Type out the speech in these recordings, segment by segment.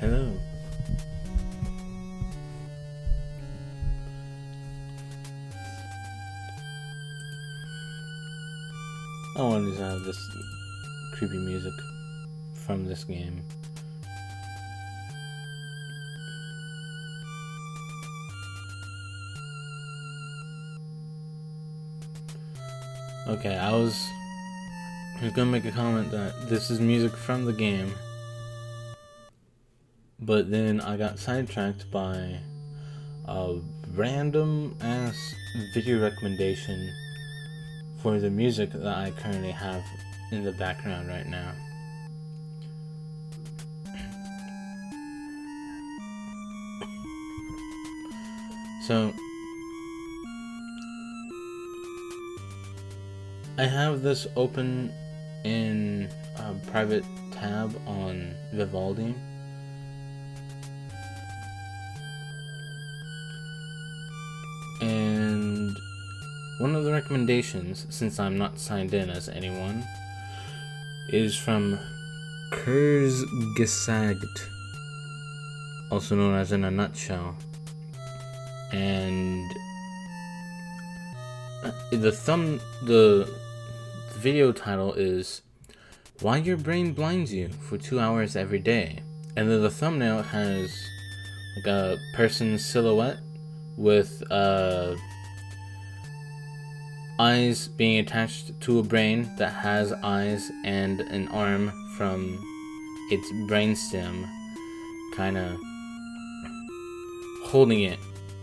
Hello. I wanted to have this creepy music from this game. Okay, I was gonna make a comment that this is music from the game, but then I got sidetracked by a random ass video recommendation for the music that I currently have in the background right now. So I have this open in a private tab on Vivaldi. And one of the recommendations, since I'm not signed in as anyone, is from Kurzgesagt, also known as In a Nutshell. And the video title is Why Your Brain Blinds You for 2 hours Every Day. And then the thumbnail has like a person's silhouette with eyes being attached to a brain that has eyes and an arm from its brainstem kind of holding it.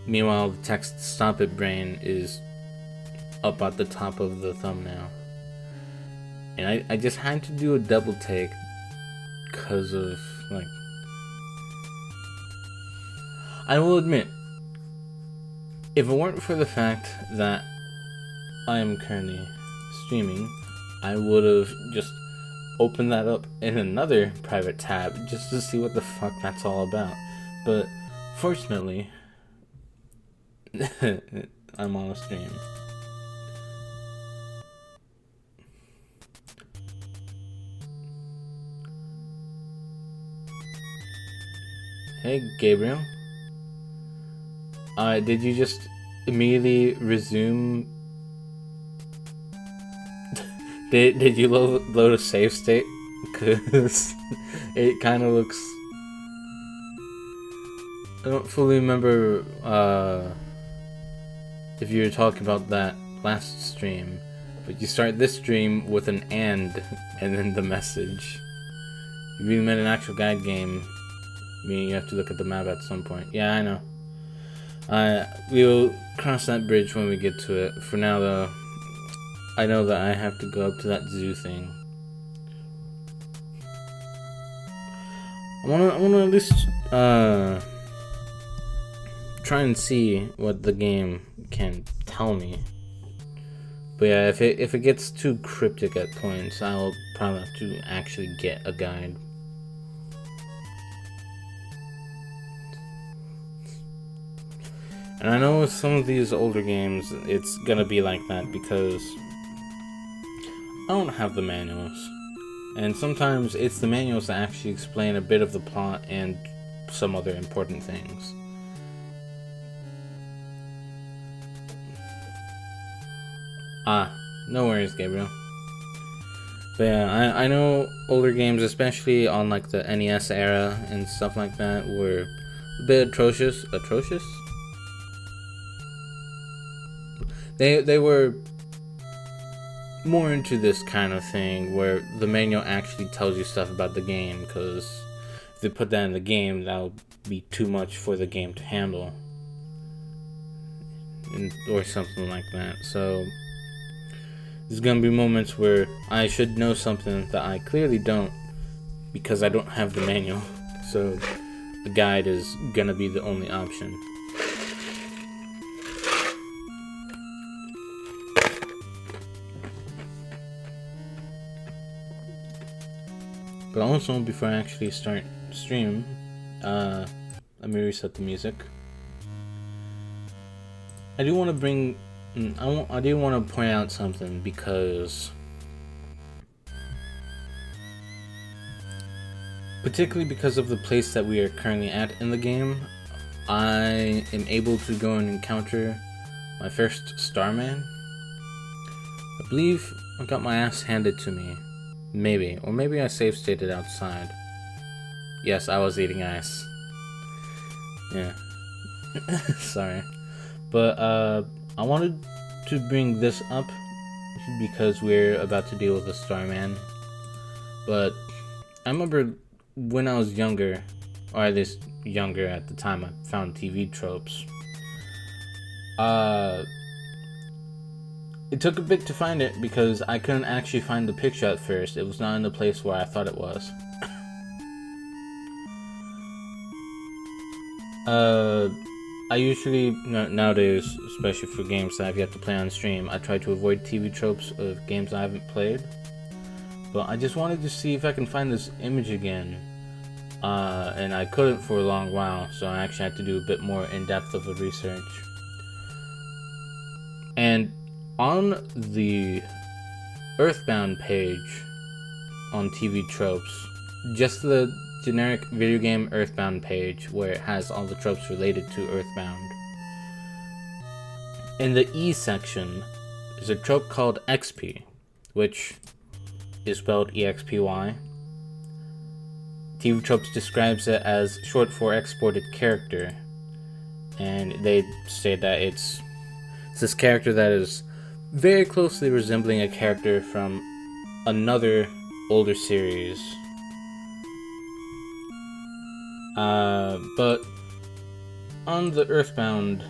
Meanwhile, the text "Stop It Brain" is up at the top of the thumbnail. And I just had to do a double take because of, like, I will admit, if it weren't for the fact that I am currently streaming, I would have just opened that up in another private tab just to see what the fuck that's all about. But fortunately, I'm on a stream. Hey, Gabriel. Did you just immediately resume? Did you load a save state? Because it kind of looks... I don't fully remember if you were talking about that last stream, but you start this stream with an and then the message. You really meant an actual guide game, meaning you have to look at the map at some point. Yeah, I know. We'll cross that bridge when we get to it. For now, though, I know that I have to go up to that zoo thing. I wanna at least try and see what the game can tell me. But yeah, if it gets too cryptic at points, I'll probably have to actually get a guide. And I know with some of these older games, it's gonna be like that because I don't have the manuals. And sometimes it's the manuals that actually explain a bit of the plot and some other important things. No worries, Gabriel. But yeah, I know older games, especially on like the NES era and stuff like that, were a bit atrocious. Atrocious? They were more into this kind of thing where the manual actually tells you stuff about the game, because if they put that in the game, that'll be too much for the game to handle, or something like that. So there's gonna be moments where I should know something that I clearly don't because I don't have the manual. So the guide is gonna be the only option. But also, before I actually start stream, let me reset the music. I do want to bring, I do want to point out something, because particularly because of the place that we are currently at in the game, I am able to go and encounter my first Starman. I believe I got my ass handed to me. Maybe. Or maybe I save stated outside. Yes, I was eating ice. Yeah. Sorry. But, I wanted to bring this up because we're about to deal with a Starman. But I remember when I was younger, or at least younger at the time I found TV tropes. It took a bit to find it because I couldn't actually find the picture at first. It was not in the place where I thought it was. I usually, nowadays, especially for games that I've yet to play on stream, I try to avoid TV tropes of games I haven't played. But I just wanted to see if I can find this image again. And I couldn't for a long while, so I actually had to do a bit more in-depth of a research. And on the Earthbound page on TV tropes, just the generic video game Earthbound page where it has all the tropes related to Earthbound. In the E section, there's a trope called XP, which is spelled EXPY. TV Tropes describes it as short for exported character, and they say that it's this character that is very closely resembling a character from another older series. But on the Earthbound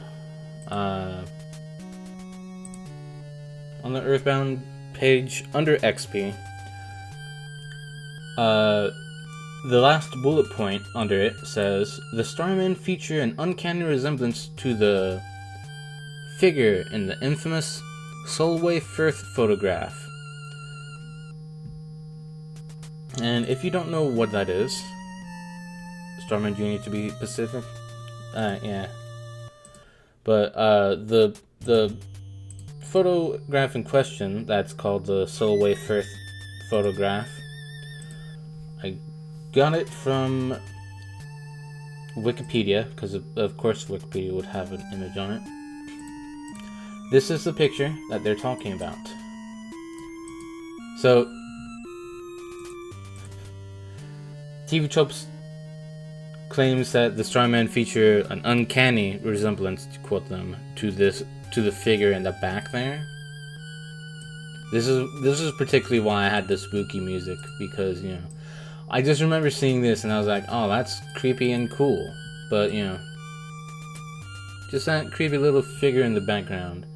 page under XP, the last bullet point under it says, the Starmen feature an uncanny resemblance to the figure in the infamous Solway Firth photograph. And if you don't know what that is, Starman, do you need to be specific? Yeah. But, the photograph in question, that's called the Solway Firth photograph, I got it from Wikipedia, because of course Wikipedia would have an image on it. This is the picture that they're talking about. So, TV Tropes claims that the Starmen feature an uncanny resemblance, to quote them, to the figure in the back there. This is particularly why I had the spooky music, because, you know, I just remember seeing this and I was like, oh, that's creepy and cool. But, you know, just that creepy little figure in the background.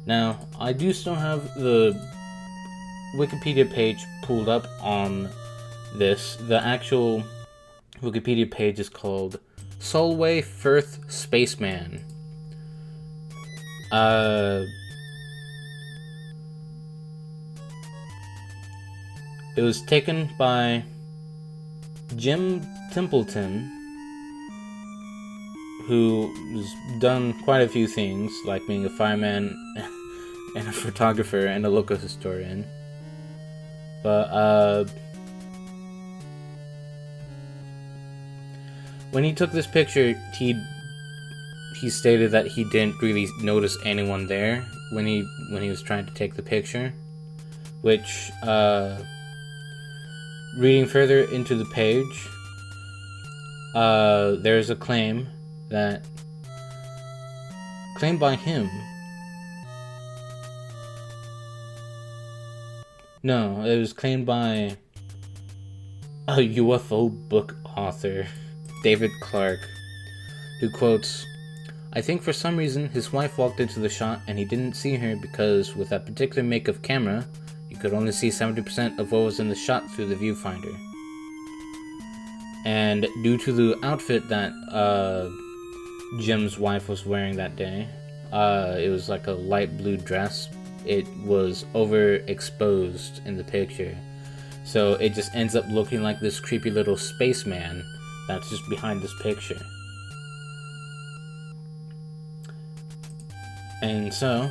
Now, I do still have the Wikipedia page pulled up on this. The actual Wikipedia page is called Solway Firth Spaceman. It was taken by Jim Templeton, who has done quite a few things, like being a fireman and a photographer and a local historian. But when he took this picture, he stated that he didn't really notice anyone there when he was trying to take the picture, which reading further into the page, there's a claim by him. No, it was claimed by a UFO book author, David Clark, who quotes, "I think for some reason his wife walked into the shot and he didn't see her because with that particular make of camera, you could only see 70% of what was in the shot through the viewfinder. And due to the outfit that Jim's wife was wearing that day, it was like a light blue dress. It was overexposed in the picture. So it just ends up looking like this creepy little spaceman that's just behind this picture. And so,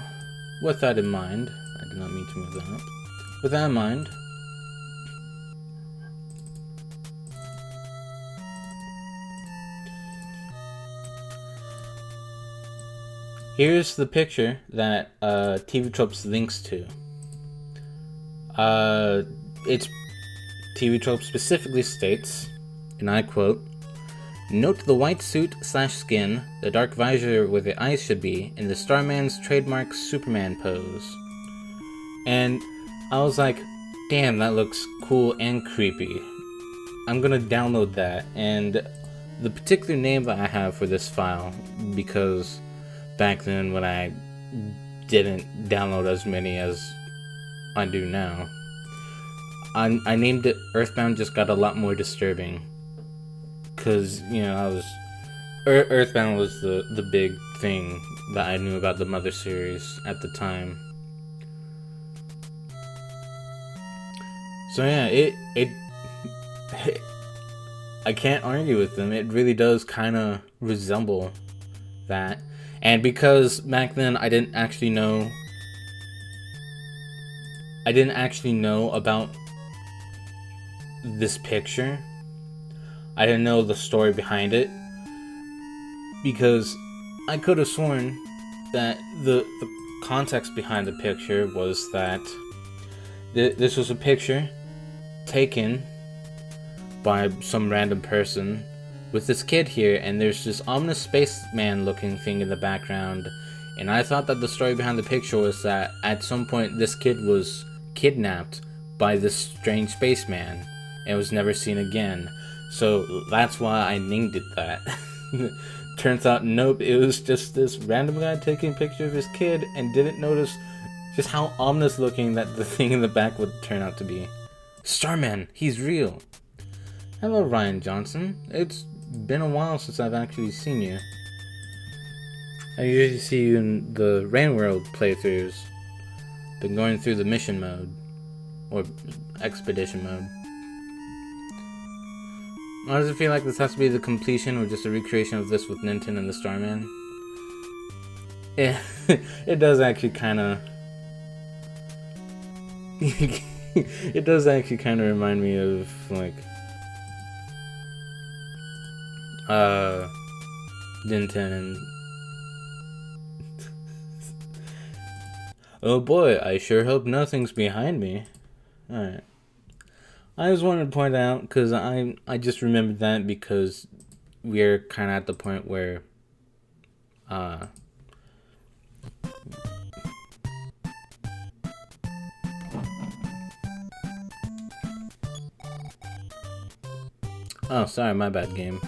with that in mind, I did not mean to move that up. With that in mind, Here's the picture that TV Tropes links to. It's TV Trope specifically states, and I quote, "Note the white suit / skin, the dark visor where the eyes should be, and the Starman's trademark Superman pose." And I was like, damn, that looks cool and creepy. I'm gonna download that, and the particular name that I have for this file, because back then when I didn't download as many as I do now, I named it Earthbound Just Got a Lot More Disturbing. Cause, you know, Earthbound was the big thing that I knew about the Mother series at the time. So yeah, it I can't argue with them. It really does kind of resemble that. And because back then I didn't actually know about this picture. I didn't know the story behind it. Because I could have sworn that the context behind the picture was that this was a picture taken by some random person with this kid here, and there's this ominous spaceman looking thing in the background, and I thought that the story behind the picture was that at some point this kid was kidnapped by this strange spaceman and was never seen again. So that's why I named it that. Turns out, nope, it was just this random guy taking a picture of his kid and didn't notice just how ominous looking that the thing in the back would turn out to be. Starman, he's real. Hello, Ryan Johnson. It's been a while since I've actually seen you. I usually see you in the Rain World playthroughs. Been going through the mission mode. Or expedition mode. Why does it feel like this has to be the completion or just a recreation of this with Ninten and the Starman? Yeah, it does actually kind of... it does actually kind of remind me of, like... Ninten and... Oh boy, I sure hope nothing's behind me. Alright. I just wanted to point out, because I just remembered that because we're kind of at the point where, oh, sorry, my bad, game.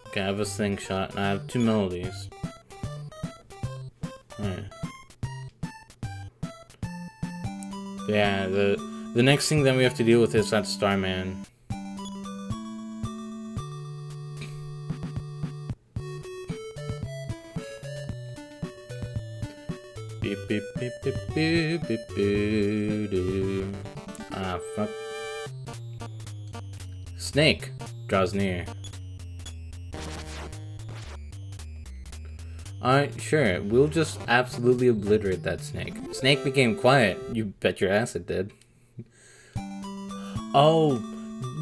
Okay, I have a slingshot, and I have 2 melodies. Alright. Yeah, the next thing that we have to deal with is that Starman. Beep beep beep beep beep beep beep doo. Ah, fuck. Snake draws near. Alright, sure. We'll just absolutely obliterate that snake. Snake became quiet. You bet your ass it did. Oh,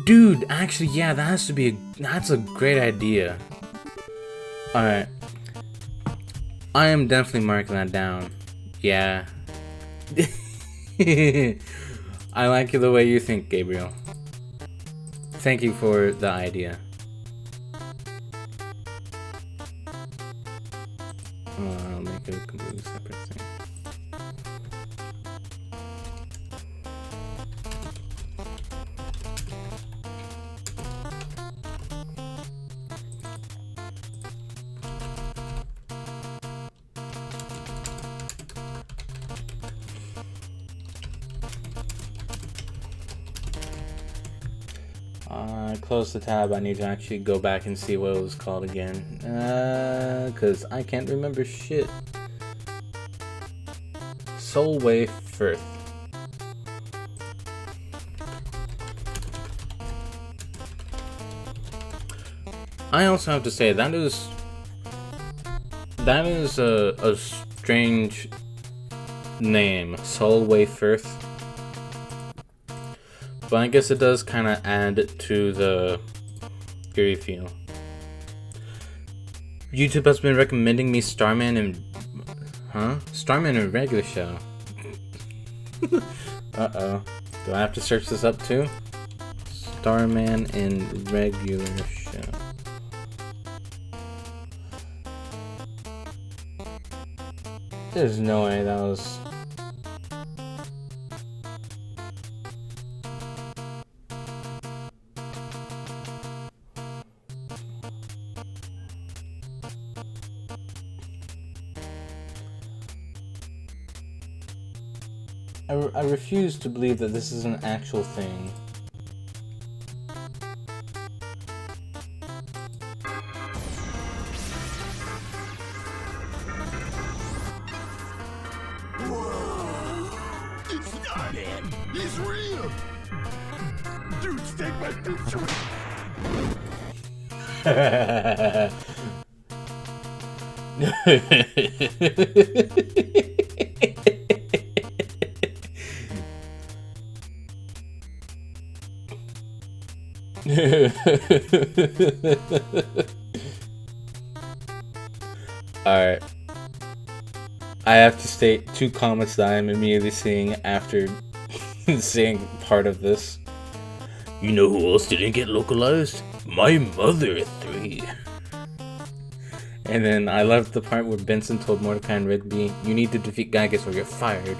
dude, actually, yeah, that has to be that's a great idea. Alright. I am definitely marking that down. Yeah. I like the way you think, Gabriel. Thank you for the idea. I'll make it a completely separate thing. Close the tab. I need to actually go back and see what it was called again. Cause I can't remember shit. Solway Firth. I also have to say that is a strange name, Solway Firth. But I guess it does kind of add to the eerie feel. YouTube has been recommending me Starman and... Starman and regular show. Uh-oh. Do I have to search this up too? Starman and regular show. There's no way that was... I refuse to believe that this is an actual thing. It's Starman! He's real! Dudes, take my picture! Alright. I have to state 2 comments that I'm immediately seeing after seeing part of this. You know who else didn't get localized? My mother 3. And then I love the part where Benson told Mordecai and Rigby, you need to defeat Gygus or you're fired.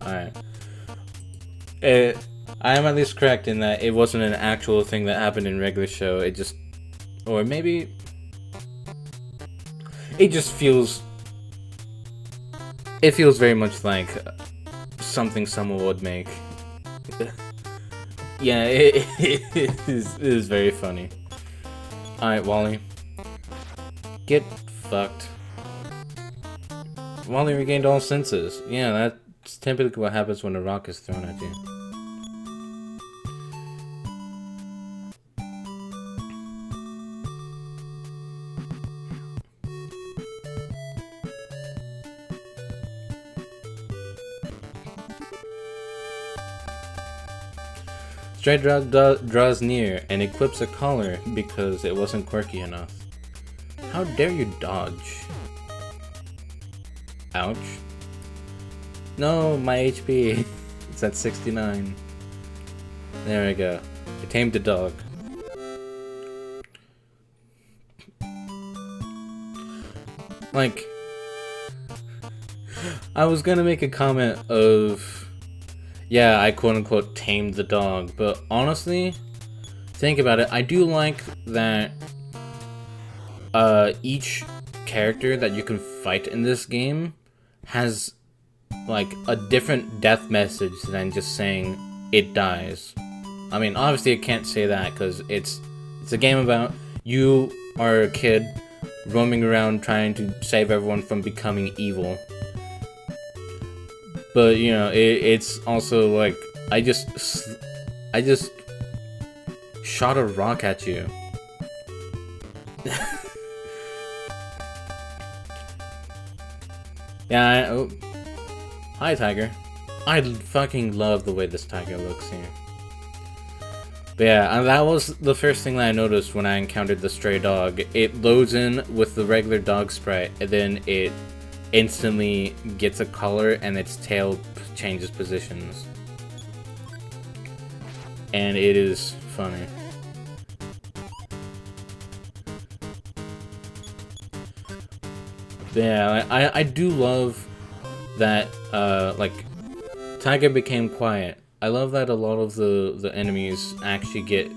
Alright. I am at least correct in that it wasn't an actual thing that happened in regular show. It just... Or maybe... It just feels... It feels very much like something someone would make. Yeah, it is very funny. Alright, Wally. Get fucked. Wally regained all senses. Yeah, that's typically what happens when a rock is thrown at you. Stray Dog draws near and equips a collar because it wasn't quirky enough. How dare you dodge? Ouch. No, my HP. It's at 69. There we go. I tamed the dog. Like, I was gonna make a comment of... Yeah, I quote-unquote tamed the dog, but honestly, think about it, I do like that each character that you can fight in this game has, like, a different death message than just saying, it dies. I mean, obviously I can't say that, because it's a game about you are a kid roaming around trying to save everyone from becoming evil. But, you know, it's also like, I just shot a rock at you. Yeah, oh. Hi, tiger. I fucking love the way this tiger looks here. But yeah, and that was the first thing that I noticed when I encountered the stray dog. It loads in with the regular dog sprite, and then it instantly gets a color and its tail changes positions. And it is funny. But yeah, I do love that, like, Tiger became quiet. I love that a lot of the enemies actually get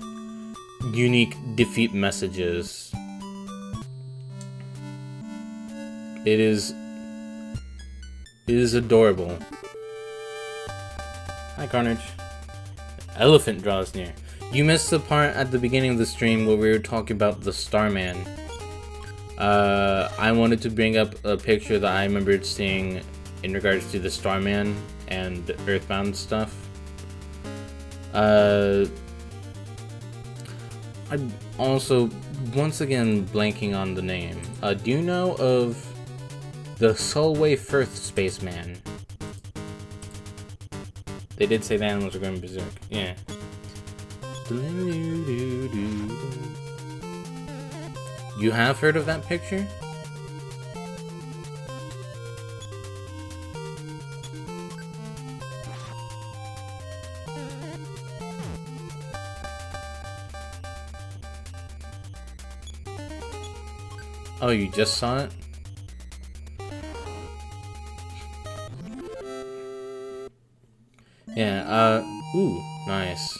unique defeat messages. It is adorable. Hi, Carnage. Elephant draws near. You missed the part at the beginning of the stream where we were talking about the Starman. I wanted to bring up a picture that I remembered seeing in regards to the Starman and Earthbound stuff. I'm also, once again, blanking on the name. Do you know of The Solway Firth Spaceman. They did say the animals are going berserk. Yeah. You have heard of that picture? Oh, you just saw it? Yeah, ooh, nice.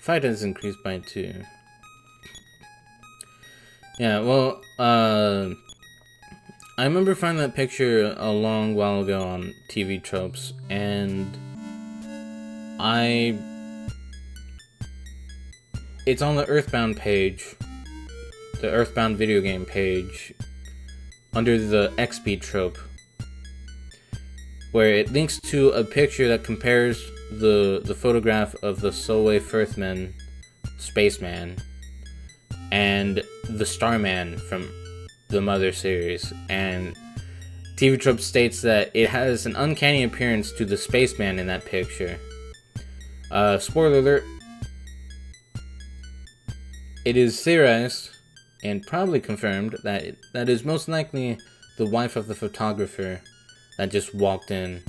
Fight has increased by 2. Yeah, well, I remember finding that picture a long while ago on TV Tropes, and it's on the Earthbound page, the Earthbound video game page, under the XP trope, where it links to a picture that compares the photograph of the Solway Firthman spaceman and the Starman from the Mother series, and TV Trope states that it has an uncanny appearance to the spaceman in that picture. Spoiler alert, it is theorized and probably confirmed that that is most likely the wife of the photographer that just walked in.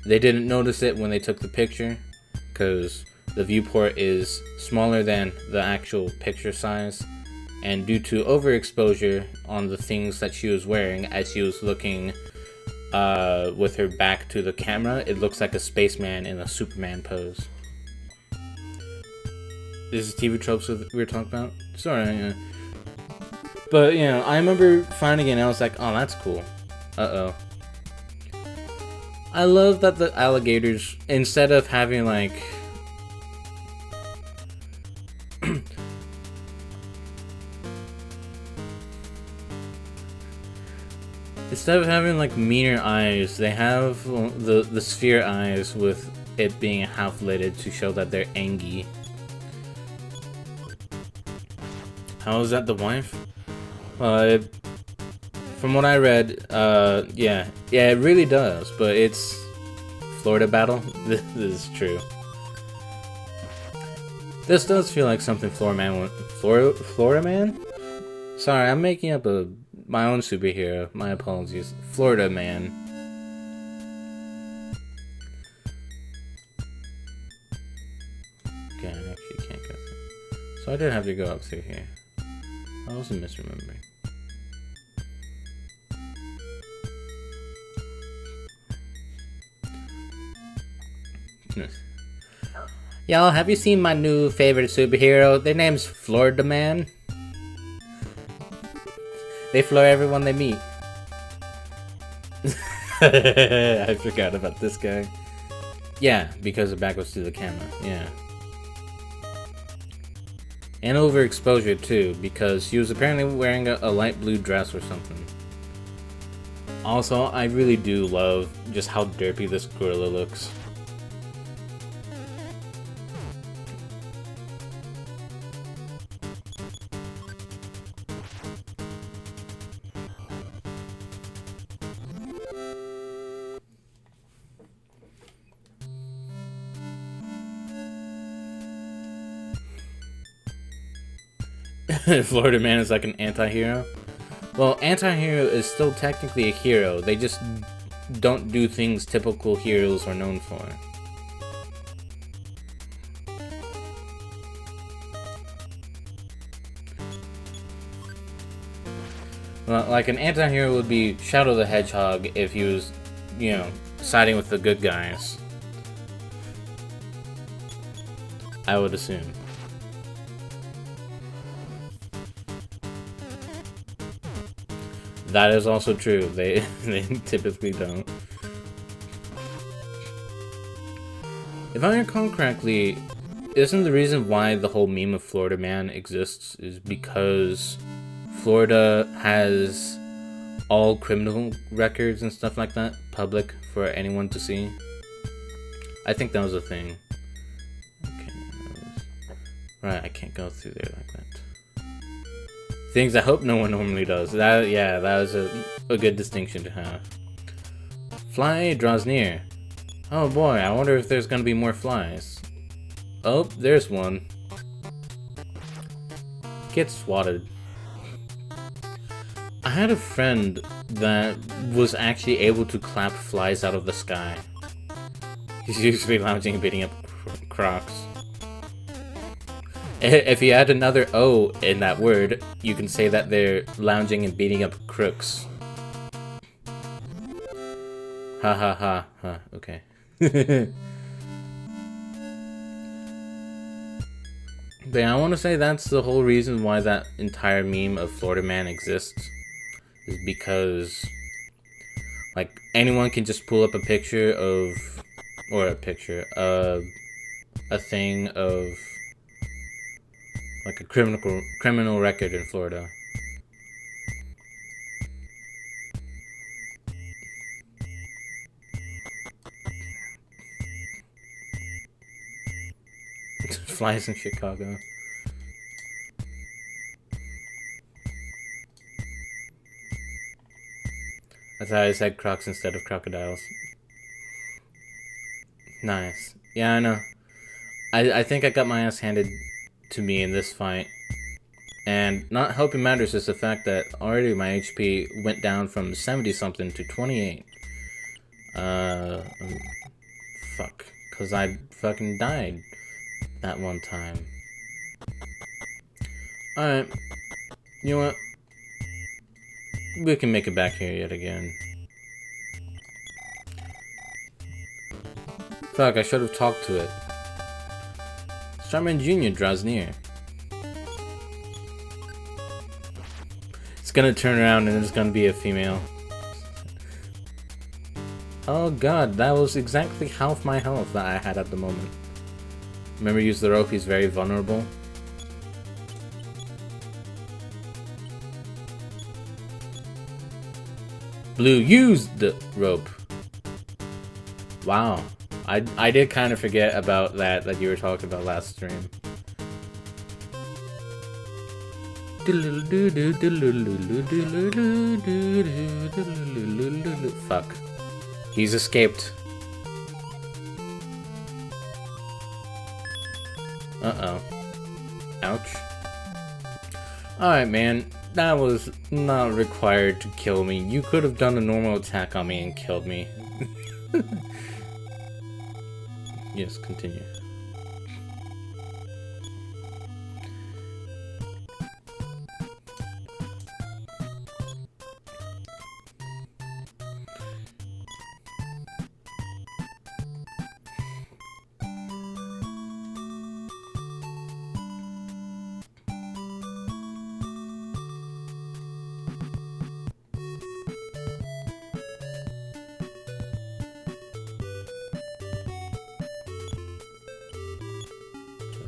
They didn't notice it when they took the picture because the viewport is smaller than the actual picture size, and due to overexposure on the things that she was wearing as she was looking with her back to the camera, it looks like a spaceman in a Superman pose. This is TV Tropes we were talking about? Sorry, yeah. But, you know, I remember finding it and I was like, oh, that's cool. Uh-oh. I love that the alligators, instead of having, like... instead of having, like, meaner eyes, they have the sphere eyes with it being half-lidded to show that they're angry. How is that the wife? From what I read, yeah, it really does, but it's Florida battle. This is true. This does feel like something Florida Man? Sorry, I'm making up my own superhero. My apologies. Florida Man. Okay, I actually can't go through. So I did have to go up through here. I wasn't misremembering. Y'all, have you seen my new favorite superhero? Their name's Florida Man. They floor everyone they meet. I forgot about this guy. Yeah, because the back was to the camera. Yeah. And overexposure too, because she was apparently wearing a light blue dress or something. Also, I really do love just how derpy this gorilla looks. Florida Man is like an anti-hero. Well, anti-hero is still technically a hero. They just don't do things typical heroes are known for. Well, like an anti-hero would be Shadow the Hedgehog if he was, you know, siding with the good guys. I would assume. That is also true. They typically don't. If I recall correctly, isn't the reason why the whole meme of Florida Man exists is because Florida has all criminal records and stuff like that public for anyone to see? I think that was a thing. Okay. Right, I can't go through there like that. Things I hope no one normally does. That was a a good distinction to have. Fly draws near. Oh boy, I wonder if there's gonna be more flies. Oh, there's one. Get swatted. I had a friend that was actually able to clap flies out of the sky. He's usually lounging and beating up crocs. If you add another O in that word, you can say that they're lounging and beating up crooks. Ha ha ha ha, okay. But yeah, I want to say that's the whole reason why that entire meme of Florida Man exists. Is because, like, anyone can just pull up a picture of, or a thing of, like, a criminal record in Florida. Flies in Chicago. That's how I said crocs instead of crocodiles. Nice. Yeah, I know. I think I got my ass handed to me in this fight. And not helping matters is the fact that already my HP went down from 70-something to 28. Fuck. Because I fucking died that one time. Alright. You know what? We can make it back here yet again. Fuck, I should have talked to it. Starman Jr. draws near. It's gonna turn around and it's gonna be a female. Oh god, that was exactly half my health that I had at the moment. Remember, use the rope, he's very vulnerable. Blue used the rope. Wow. I did kind of forget about that you were talking about last stream. Fuck. He's escaped. Uh-oh. Ouch. Alright, man. That was not required to kill me. You could have done a normal attack on me and killed me. Yes, continue.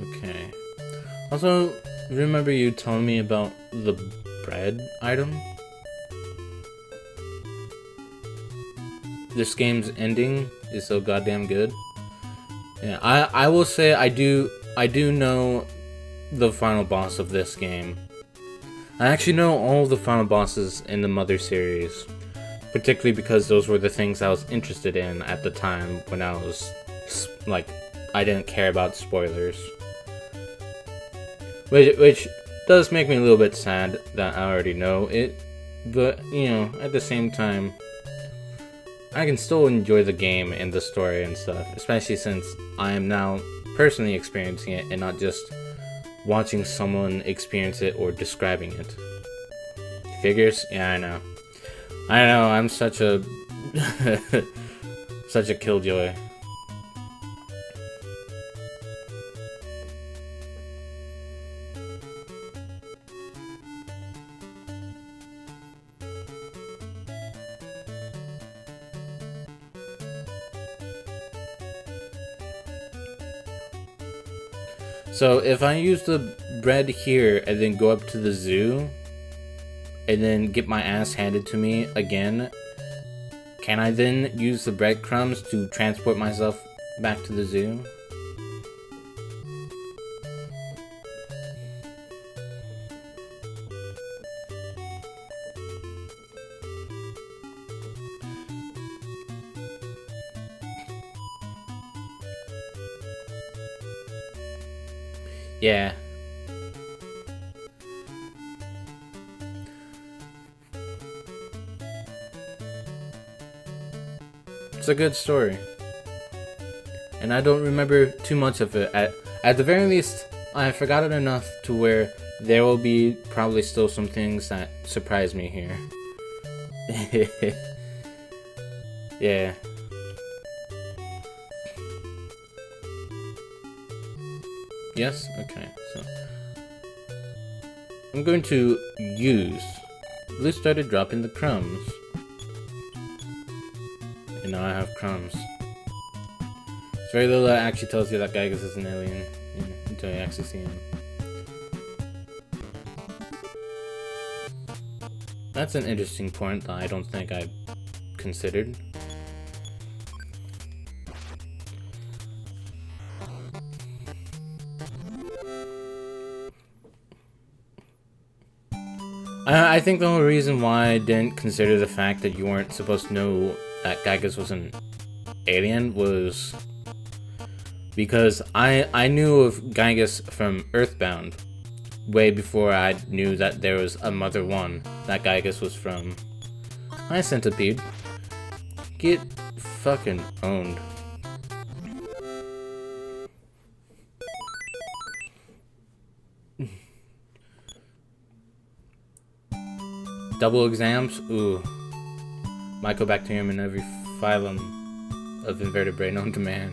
Okay. Also, remember you telling me about the bread item? This game's ending is so goddamn good. Yeah, I will say I do know the final boss of this game. I actually know all the final bosses in the Mother series, particularly because those were the things I was interested in at the time when I was like, I didn't care about spoilers. Which does make me a little bit sad that I already know it, but, you know, at the same time, I can still enjoy the game and the story and stuff, especially since I am now personally experiencing it and not just watching someone experience it or describing it. Figures? Yeah, I know. I know, I'm such a such a killjoy. So if I use the bread here and then go up to the zoo and then get my ass handed to me again, can I then use the breadcrumbs to transport myself back to the zoo? Yeah. It's a good story. And I don't remember too much of it. At the very least, I forgot it enough to where there will be probably still some things that surprise me here. Yeah. Yes? Okay, so I'm going to use. Blue started dropping the crumbs. And now I have crumbs. It's very little that actually tells you that Giygas is an alien until you actually see him. That's an interesting point that I don't think I considered. I think the whole reason why I didn't consider the fact that you weren't supposed to know that Giygas was an alien was because I knew of Giygas from Earthbound way before I knew that there was a Mother 1 that Giygas was from. Hi, Centipede. Get fucking owned. Double exams? Ooh. Mycobacterium in every phylum of invertebrate known to man.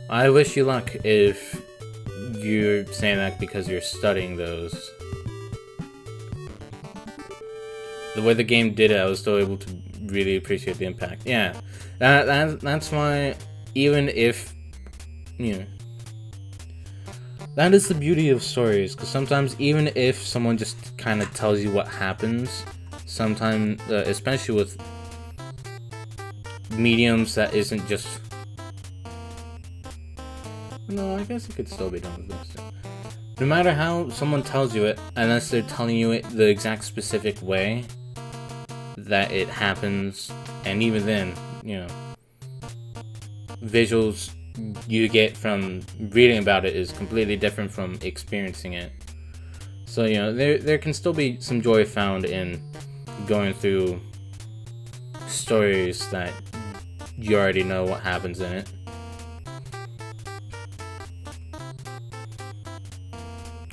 I wish you luck if you're saying that because you're studying those. The way the game did it, I was still able to really appreciate the impact. Yeah, that's why, even if, you know, that is the beauty of stories, because sometimes even if someone just kind of tells you what happens, sometimes, especially with mediums that isn't just... No, I guess it could still be done with this. No matter how someone tells you it, unless they're telling you it the exact specific way that it happens, and even then, you know, visuals you get from reading about it is completely different from experiencing it. So, you know, there can still be some joy found in going through stories that you already know what happens in it.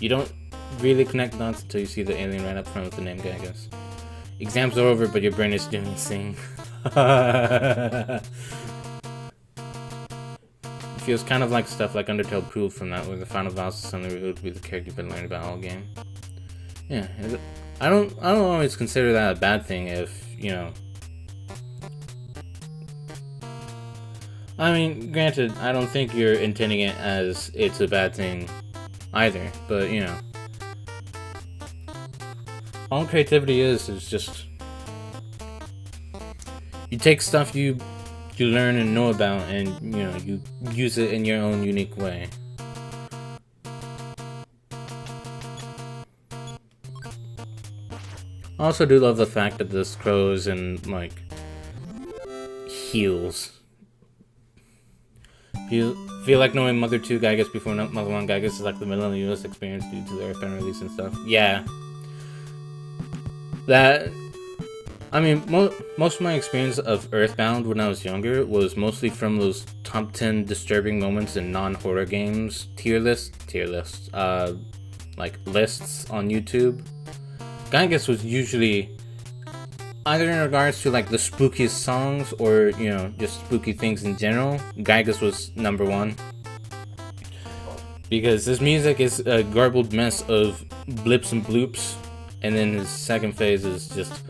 You don't really connect dots until you see the alien right up front with the name Giygas. Exams are over, but your brain is doing the same. It feels kind of like stuff like Undertale proved from that, where the final boss is suddenly revealed to be the character you've been learning about all game. Yeah, I don't always consider that a bad thing if, you know... I mean, granted, I don't think you're intending it as it's a bad thing either, but, you know... All creativity is just... You take stuff you learn and know about, and, you know, you use it in your own unique way. I also do love the fact that this grows and, like, heals. Feel like knowing Mother 2 Giygas before Mother 1 Giygas is like the Millennium US experience due to the Earthbound release and stuff. Yeah. That... I mean, most of my experience of Earthbound when I was younger was mostly from those top 10 disturbing moments in non-horror games tier lists, like lists on YouTube. Giygas was usually either in regards to like the spookiest songs or, you know, just spooky things in general. Giygas was number one. Because his music is a garbled mess of blips and bloops, and then his second phase is just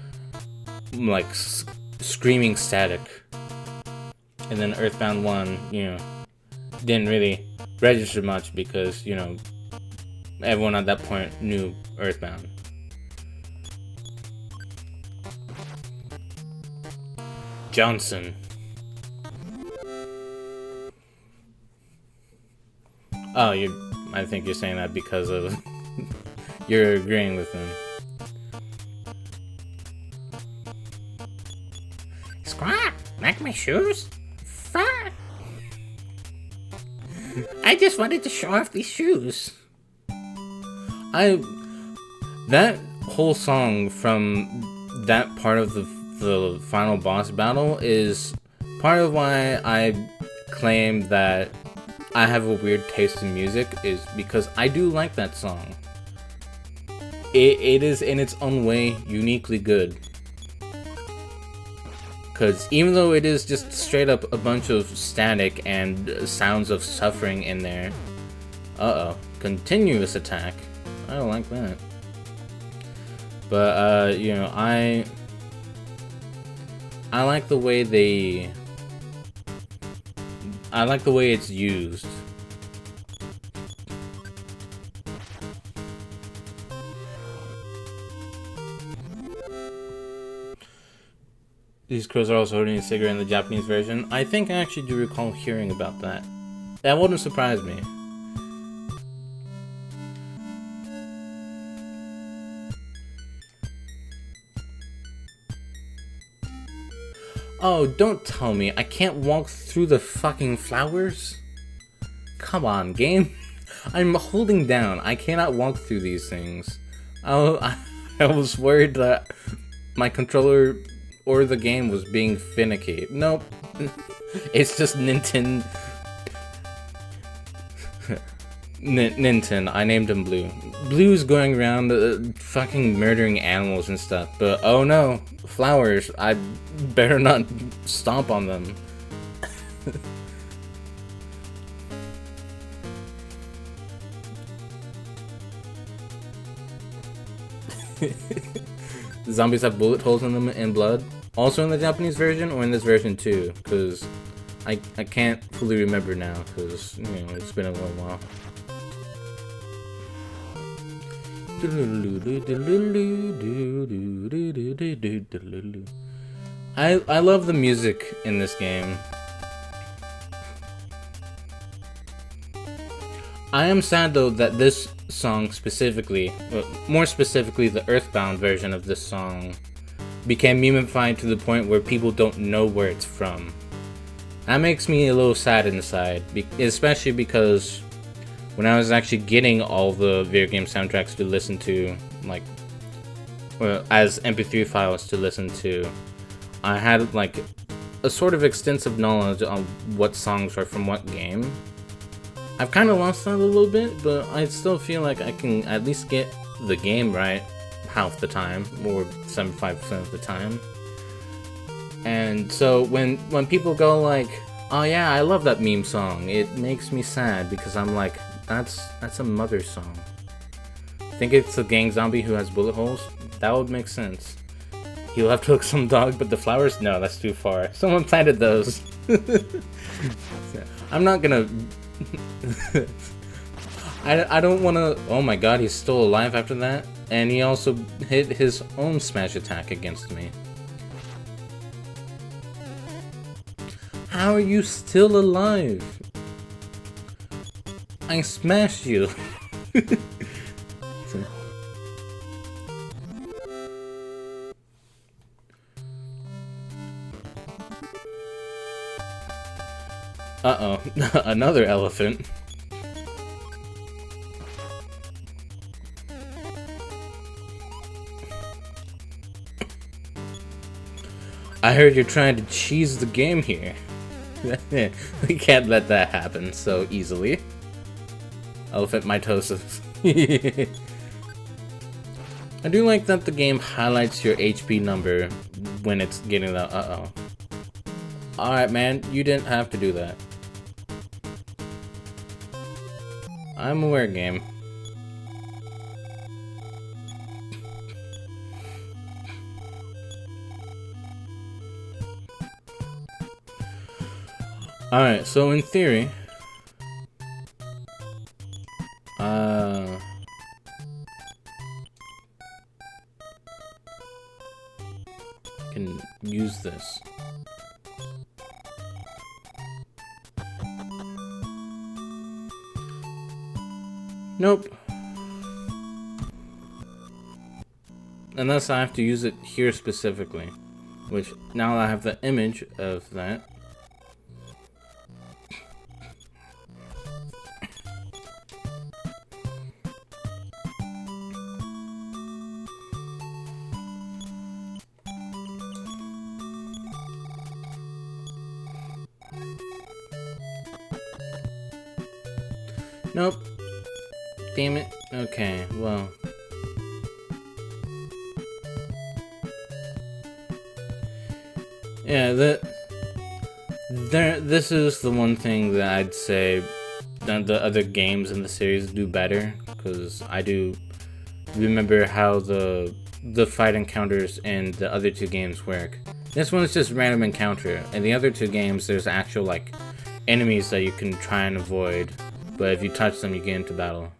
like screaming static. And then Earthbound 1, you know, didn't really register much because, you know, everyone at that point knew Earthbound. Johnson. Oh, I think you're saying that because of you're agreeing with him. Squawk! Like my shoes? Fuck! I just wanted to show off these shoes. That whole song from that part of the final boss battle is part of why I claim that I have a weird taste in music, is because I do like that song. It is in its own way uniquely good. Because even though it is just straight up a bunch of static and sounds of suffering in there. Uh-oh. Continuous attack. I don't like that. But, you know, I like the way I like the way it's used. These crows are also holding a cigarette in the Japanese version. I think I actually do recall hearing about that. That wouldn't surprise me. Oh, don't tell me I can't walk through the fucking flowers? Come on, game. I'm holding down. I cannot walk through these things. I was worried that my controller or the game was being finicky. Nope. It's just Ninten. Ninten. I named him Blue. Blue's going around fucking murdering animals and stuff. But oh no, flowers. I better not stomp on them. The zombies have bullet holes in them and blood. Also in the Japanese version or in this version too? Because I can't fully remember now because, you know, it's been a little while. I love the music in this game. I am sad though that this song specifically, more specifically the Earthbound version of this song, became memeified to the point where people don't know where it's from. That makes me a little sad inside, especially because when I was actually getting all the video game soundtracks to listen to, like, as MP3 files to listen to, I had like a sort of extensive knowledge on what songs are from what game. I've kind of lost that a little bit, but I still feel like I can at least get the game right half the time, or 75% of the time. And so when people go like, oh yeah, I love that meme song, it makes me sad because I'm like, that's a Mother song. Think it's a gang zombie who has bullet holes? That would make sense. He'll have to look some dog, but the flowers? No, that's too far. Someone planted those. I'm not gonna... I don't want to... Oh my god, he's still alive after that? And he also hit his own smash attack against me. How are you still alive? I smashed you. Uh-oh, another elephant. I heard you're trying to cheese the game here. We can't let that happen so easily. Elephant mitosis. I do like that the game highlights your HP number when it's getting the uh-oh. Alright man, you didn't have to do that. I'm aware, game. Alright, so in theory, I can use this. Nope. Unless I have to use it here specifically. Which, now I have the image of that. Nope. Damn it. Okay, well. Yeah, this is the one thing that I'd say that the other games in the series do better, because I do remember how the fight encounters in the other two games work. This one's just random encounter. In the other two games, there's actual, like, enemies that you can try and avoid, but if you touch them, you get into battle.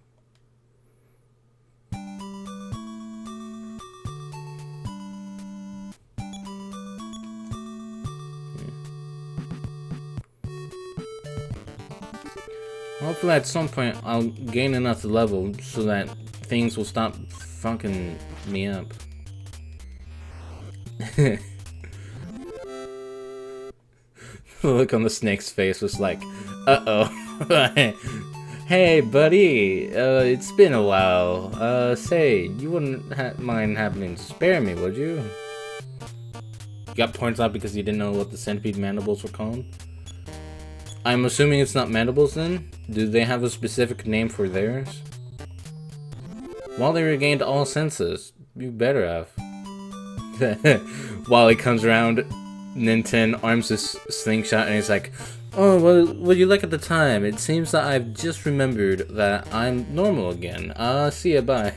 Hopefully at some point I'll gain enough level so that things will stop fucking me up. The look on the snake's face was like, uh-oh. Hey buddy, it's been a while. Say, you wouldn't mind happening to spare me, would you? You got points out because you didn't know what the centipede mandibles were called? I'm assuming it's not mandibles then? Do they have a specific name for theirs? While they regained all senses, you better have. While he comes around, Ninten arms his slingshot and he's like, oh, well, what you like at the time? It seems that I've just remembered that I'm normal again. See ya, bye.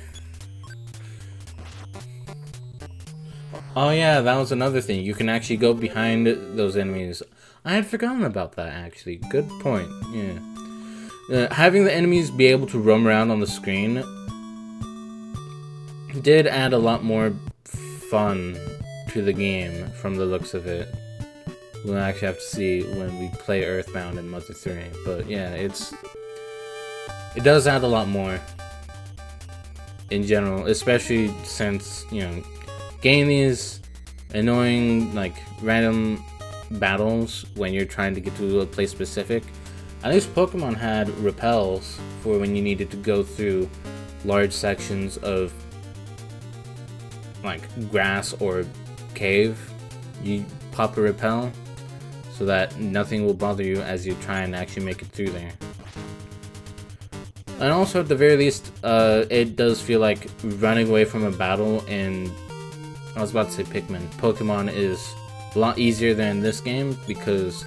Oh yeah, that was another thing. You can actually go behind those enemies. I had forgotten about that, actually. Good point, yeah. Having the enemies be able to roam around on the screen did add a lot more fun to the game from the looks of it. We'll actually have to see when we play Earthbound and Mother 3. But yeah, it does add a lot more in general, especially since, you know, getting these annoying, like, random battles when you're trying to get to a place specific. At least Pokemon had repels for when you needed to go through large sections of, like, grass or cave. You pop a repel so that nothing will bother you as you try and actually make it through there. And also, at the very least, it does feel like running away from a battle in, I was about to say Pikmin, Pokemon is a lot easier than this game because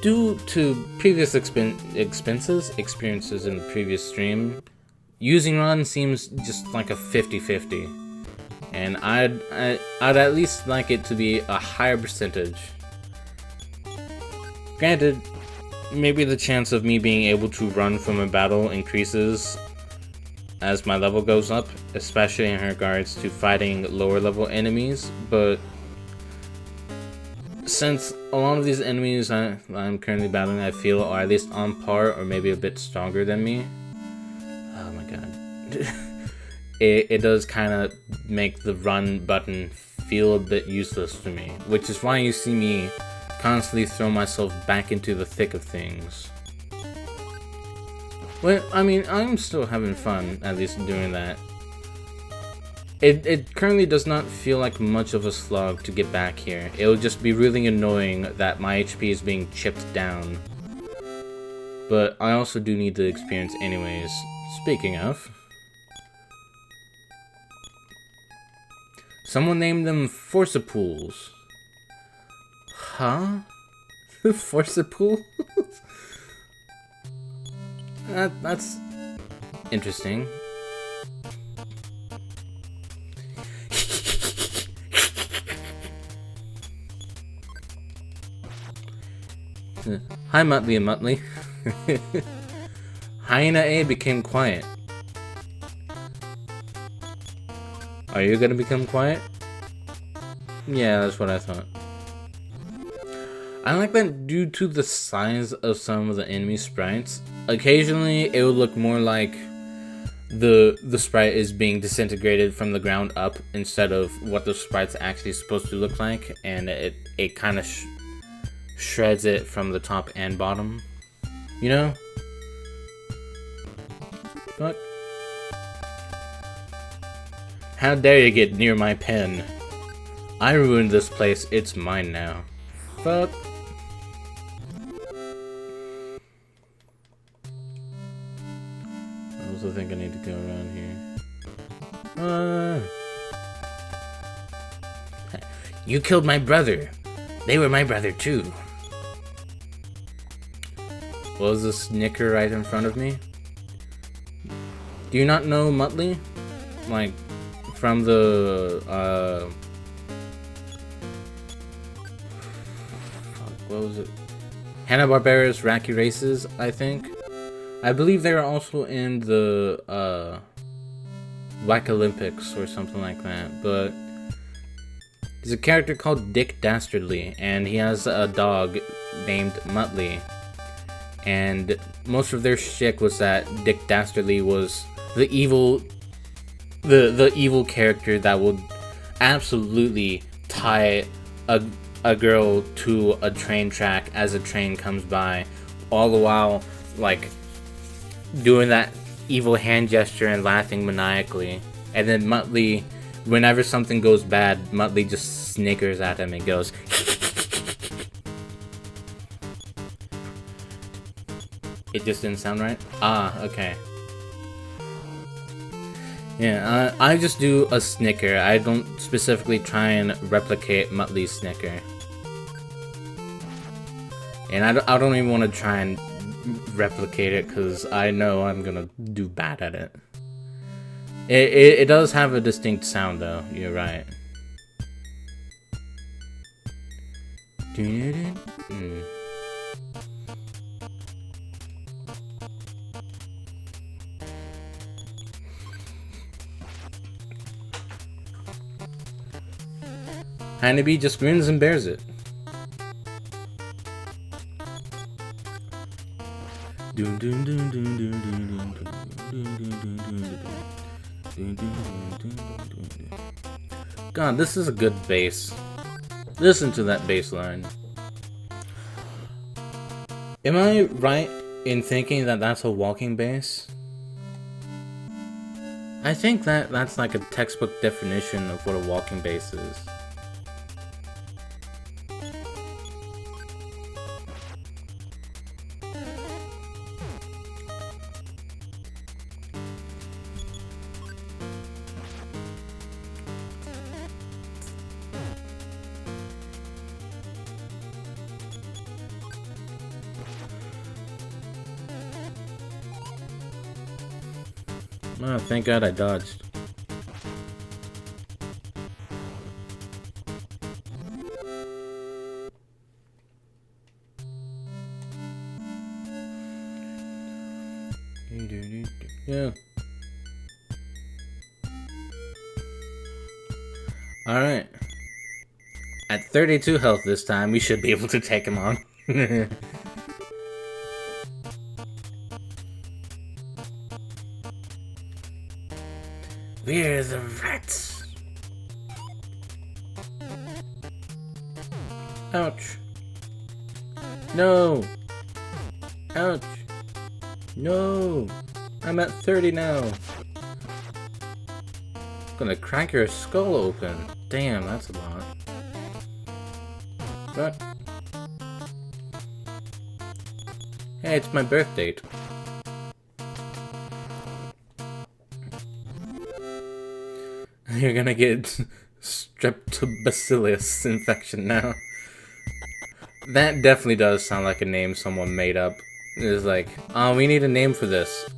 due to previous experiences in the previous stream, using Run seems just like a 50-50. And I'd at least like it to be a higher percentage. Granted, maybe the chance of me being able to run from a battle increases as my level goes up, especially in regards to fighting lower level enemies, but since a lot of these enemies I'm currently battling, I feel are at least on par or maybe a bit stronger than me. Oh my god. It does kind of make the run button feel a bit useless to me, which is why you see me constantly throw myself back into the thick of things. Well, I mean, I'm still having fun, at least doing that. It currently does not feel like much of a slog to get back here. It'll just be really annoying that my HP is being chipped down. But I also do need the experience anyways. Speaking of, someone named them Forcipools. Huh? Forcipools? That's interesting. Hi, Muttley and Muttley. Hyena A became quiet. Are you gonna become quiet? Yeah, that's what I thought. I like that due to the size of some of the enemy sprites, occasionally it would look more like the sprite is being disintegrated from the ground up instead of what the sprite's actually supposed to look like, and it kind of shreds it from the top and bottom, you know? Fuck. How dare you get near my pen? I ruined this place, it's mine now. Fuck. also think I need to go around here. You killed my brother. They were my brother too. What was the snicker right in front of me? Do you not know Muttley? Like, from the, what was it? Hanna-Barbera's Wacky Races, I think. I believe they were also in the, Wack Olympics or something like that, but there's a character called Dick Dastardly, and he has a dog named Muttley. And most of their shtick was that Dick Dastardly was the evil character that would absolutely tie a girl to a train track as a train comes by, all the while like doing that evil hand gesture and laughing maniacally. And then Muttley, whenever something goes bad, Muttley just snickers at him and goes It just didn't sound right? Ah, okay. Yeah, I just do a snicker. I don't specifically try and replicate Muttley's snicker. And I don't even want to try and replicate it because I know I'm gonna do bad at it. It does have a distinct sound though, you're right. Hannibal just grins and bears it. God, this is a good bass. Listen to that bass line. Am I right in thinking that that's a walking bass? I think that's like a textbook definition of what a walking bass is. Oh, thank God I dodged. Yeah. Alright. At 32 health this time, we should be able to take him on. We're the rats. Ouch. No. Ouch. No. I'm at 30 now. I'm gonna crack your skull open. Damn, that's a lot. But hey, it's my birth date. You're gonna get streptobacillus infection now. That definitely does sound like a name someone made up. It's like, oh, we need a name for this.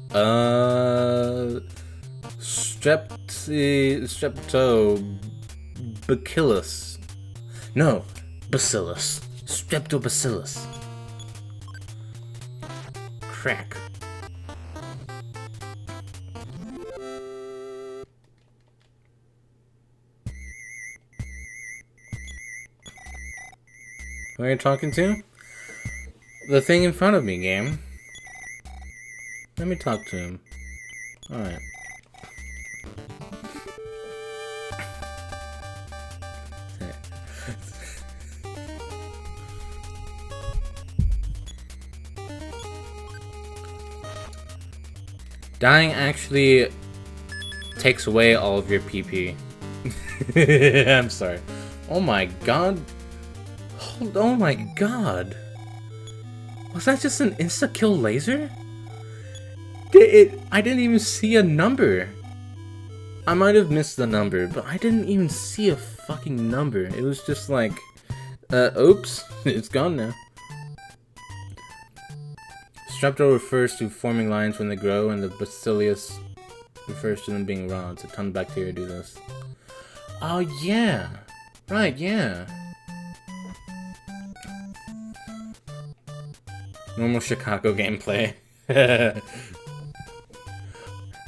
Streptobacillus. No, bacillus. Streptobacillus. Crack. Who are you talking to? The thing in front of me, game. Let me talk to him. Alright. Dying actually takes away all of your PP. I'm sorry. Oh my god. Oh my god. Was that just an insta-kill laser? I didn't even see a number. I might have missed the number, but I didn't even see a fucking number. It was just like, oops, it's gone now. Strepto refers to forming lines when they grow, and the bacillus refers to them being rods. A ton of bacteria do this. Oh yeah, right, yeah. Normal Chicago gameplay.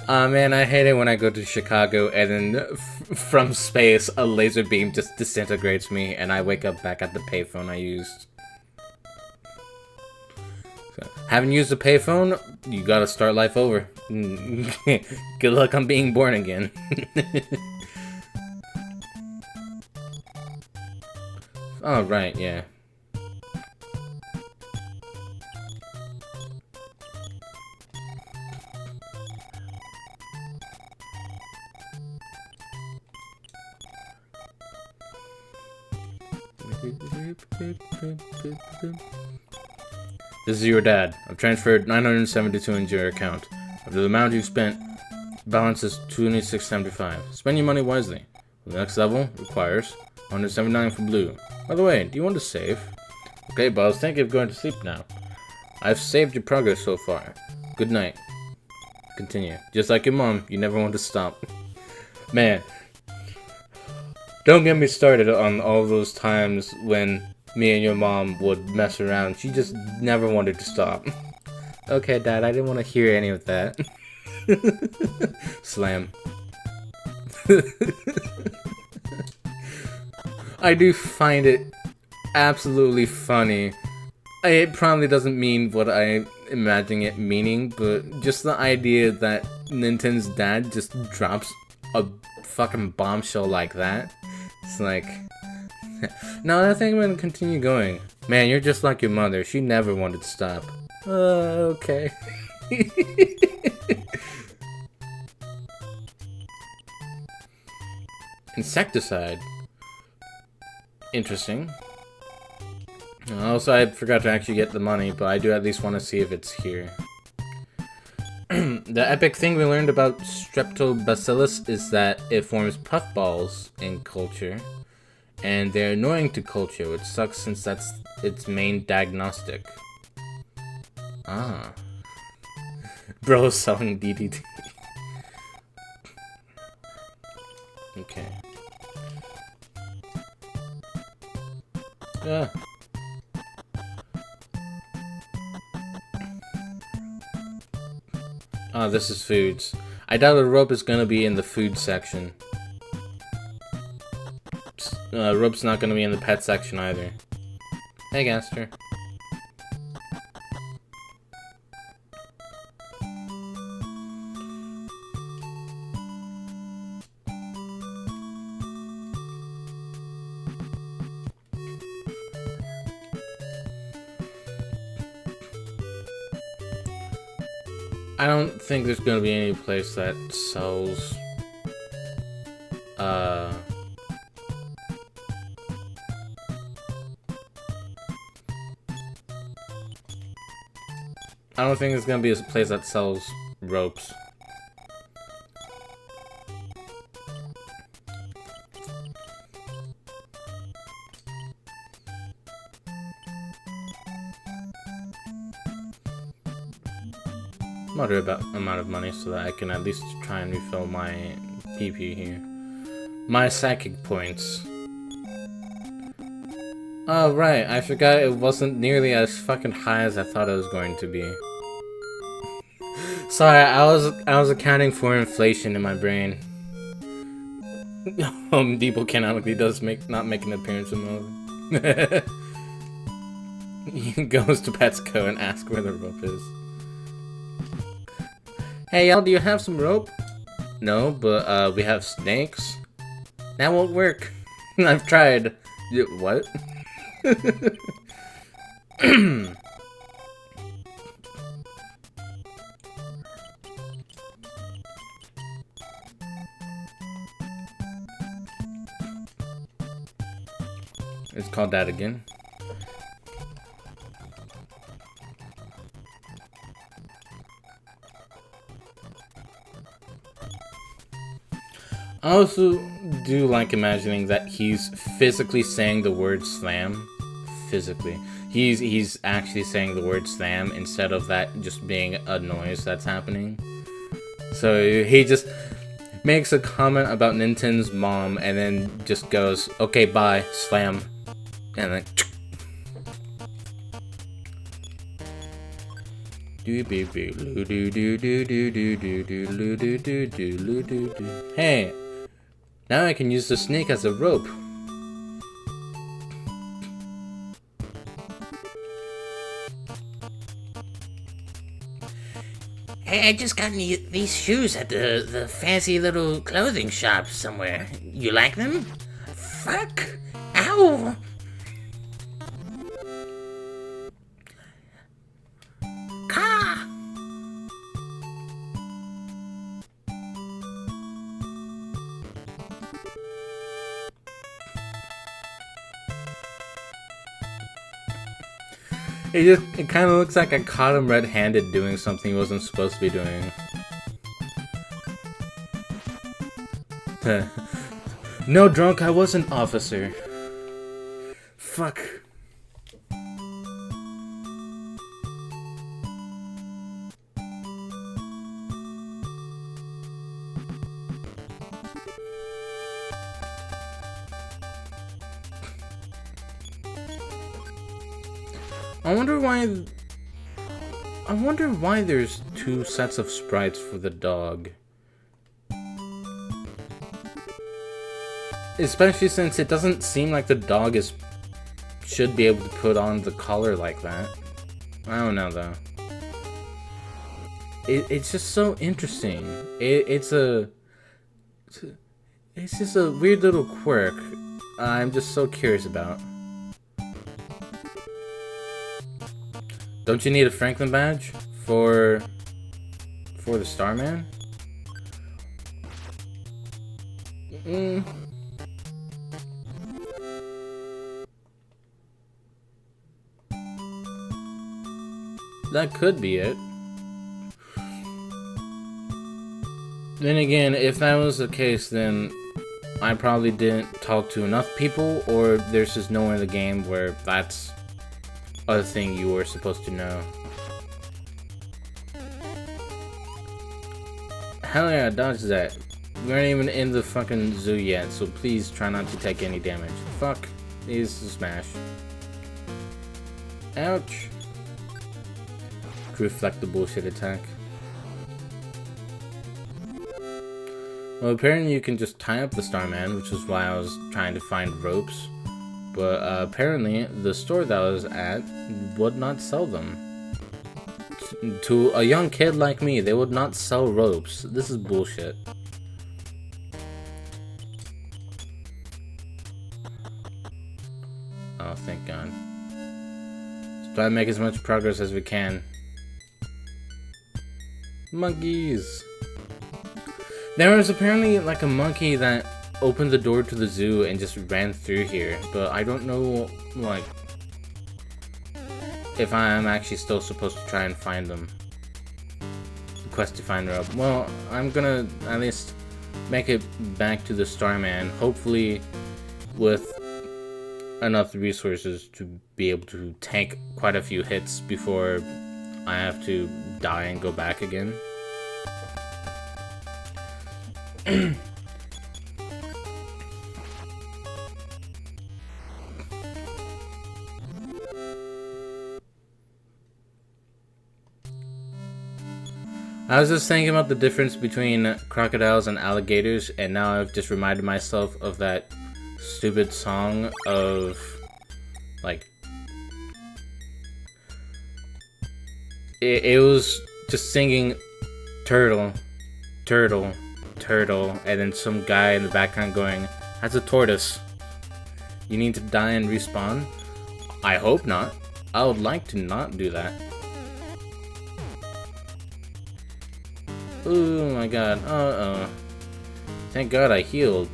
Man, I hate it when I go to Chicago and then from space a laser beam just disintegrates me and I wake up back at the payphone I used. So, haven't used a payphone? You gotta start life over. Good luck on being born again. Oh, right, yeah. This is your dad. I've transferred 972 into your account. After the amount you spent, balance is 2675. Spend your money wisely. The next level requires 179 for blue. By the way, do you want to save? Okay, boss, thank you for going to sleep now. I've saved your progress so far. Good night. Continue. Just like your mom, you never want to stop. Man. Don't get me started on all those times when me and your mom would mess around. She just never wanted to stop. Okay, Dad, I didn't want to hear any of that. Slam. I do find it absolutely funny. It probably doesn't mean what I imagine it meaning, but just the idea that Ninten's dad just drops a fucking bombshell like that. It's like, no, I think I'm gonna continue going. Man, you're just like your mother. She never wanted to stop. Okay. Insecticide. Interesting. Also, I forgot to actually get the money, but I do at least want to see if it's here. The epic thing we learned about Streptobacillus is that it forms puffballs in culture, and they're annoying to culture, which sucks since that's its main diagnostic. Ah. Bro selling DDT. Okay. Yeah. Oh, this is foods. I doubt a rope is gonna be in the food section. Rope's not gonna be in the pet section either. Hey, Gaster. I don't think there's gonna be any place that sells I don't think there's gonna be a place that sells ropes. Moderate amount of money so that I can at least try and refill my PP here. My psychic points. Oh right, I forgot it wasn't nearly as fucking high as I thought it was going to be. Sorry, I was accounting for inflation in my brain. Home Depot canonically does not make an appearance in the He goes to Petco and asks where the rope is. Hey y'all, do you have some rope? No, but we have snakes. That won't work. I've tried. What? It's called that again. I also do like imagining that he's physically saying the word slam. Physically. He's actually saying the word slam instead of that just being a noise that's happening. So he just makes a comment about Ninten's mom and then just goes, okay, bye, slam. And then... Hey, now I can use the snake as a rope. Hey, I just got these shoes at the fancy little clothing shop somewhere. You like them? Fuck! Ow! Car! It kind of looks like I caught him red-handed doing something he wasn't supposed to be doing. No, drunk, I wasn't, officer. Fuck. I wonder why there's two sets of sprites for the dog. Especially since it doesn't seem like the dog should be able to put on the collar like that. I don't know though. It's just so interesting. It's just a weird little quirk I'm just so curious about. Don't you need a Franklin badge for the Starman? That could be it. Then again, if that was the case, then I probably didn't talk to enough people, or there's just nowhere in the game where that's a thing you were supposed to know. Hell yeah, dodge that. We aren't even in the fucking zoo yet, so please try not to take any damage. Fuck. Needs to smash. Ouch. Reflect the bullshit attack. Well, apparently you can just tie up the Starman, which is why I was trying to find ropes. But apparently the store that I was at would not sell them. To a young kid like me, they would not sell ropes. This is bullshit. Oh, thank God. Let's try to make as much progress as we can. Monkeys! There was apparently like a monkey that opened the door to the zoo and just ran through here, but I don't know, like, if I am actually still supposed to try and find them. The quest to find her up. Well, I'm gonna at least make it back to the Starman, hopefully with enough resources to be able to take quite a few hits before I have to die and go back again. I was just thinking about the difference between crocodiles and alligators, and now I've just reminded myself of that stupid song of, like, it was just singing turtle, turtle, turtle, and then some guy in the background going, that's a tortoise. You need to die and respawn? I hope not. I would like to not do that. Oh my God, uh-oh. Thank God I healed.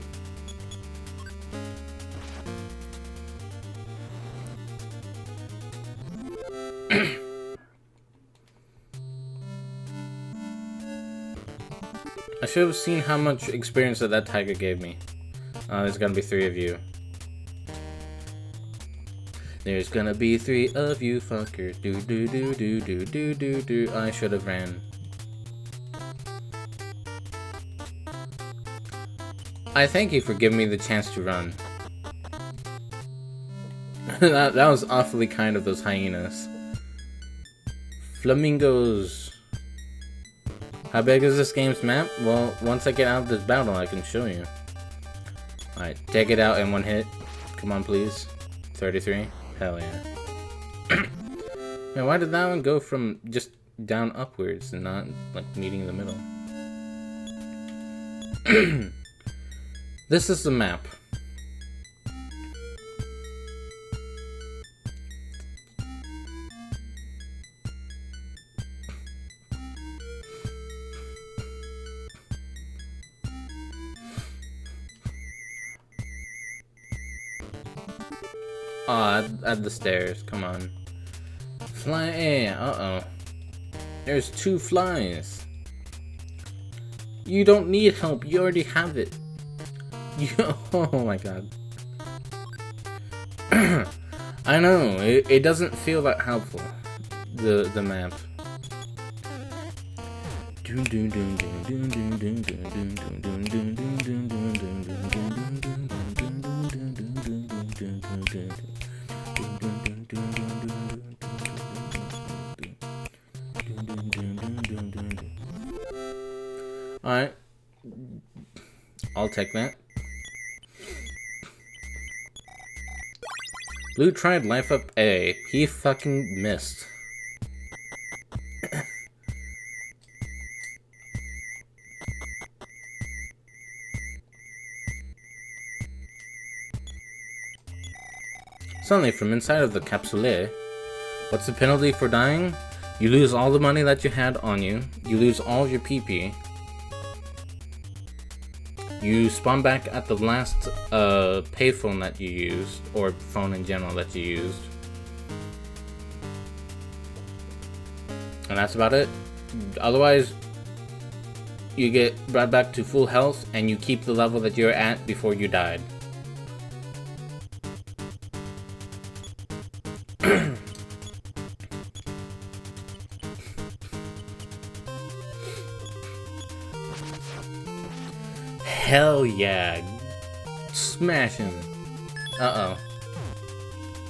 I should have seen how much experience that tiger gave me. There's gonna be 3 of you. There's gonna be 3 of you fuckers. Do do do do do do do do. I should have ran. I thank you for giving me the chance to run. that was awfully kind of those hyenas. Flamingos. How big is this game's map? Well, once I get out of this battle, I can show you. Alright, take it out in 1 hit. Come on, please. 33. Hell yeah. Man, why did that one go from just down upwards and not, like, meeting in the middle? This is the map. Aw, at the stairs, come on. Fly, uh-oh. There's 2 flies. You don't need help, you already have it. Oh my god. I know, it doesn't feel that helpful. The map. Alright. I'll take that. Blue tried life up A. He fucking missed. Suddenly, from inside of the capsule, what's the penalty for dying? You lose all the money that you had on you. You lose all your PP. You spawn back at the last payphone that you used, or phone in general that you used. And that's about it. Otherwise, you get brought back to full health, and you keep the level that you're at before you died. Hell yeah. Smash him. Uh-oh.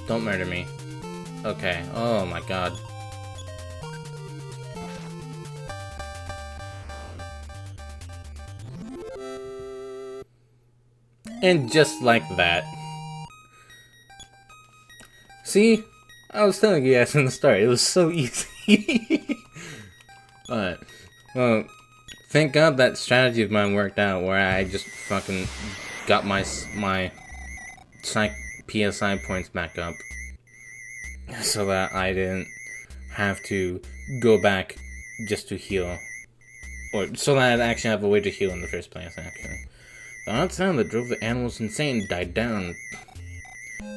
Don't murder me. Okay. Oh my god. And just like that. See? I was telling you guys in the start, it was so easy. Alright. Well, thank God that strategy of mine worked out, where I just fucking got my psych PSI points back up, so that I didn't have to go back just to heal, or so that I'd actually have a way to heal in the first place. Actually, the odd sound that drove the animals insane died down.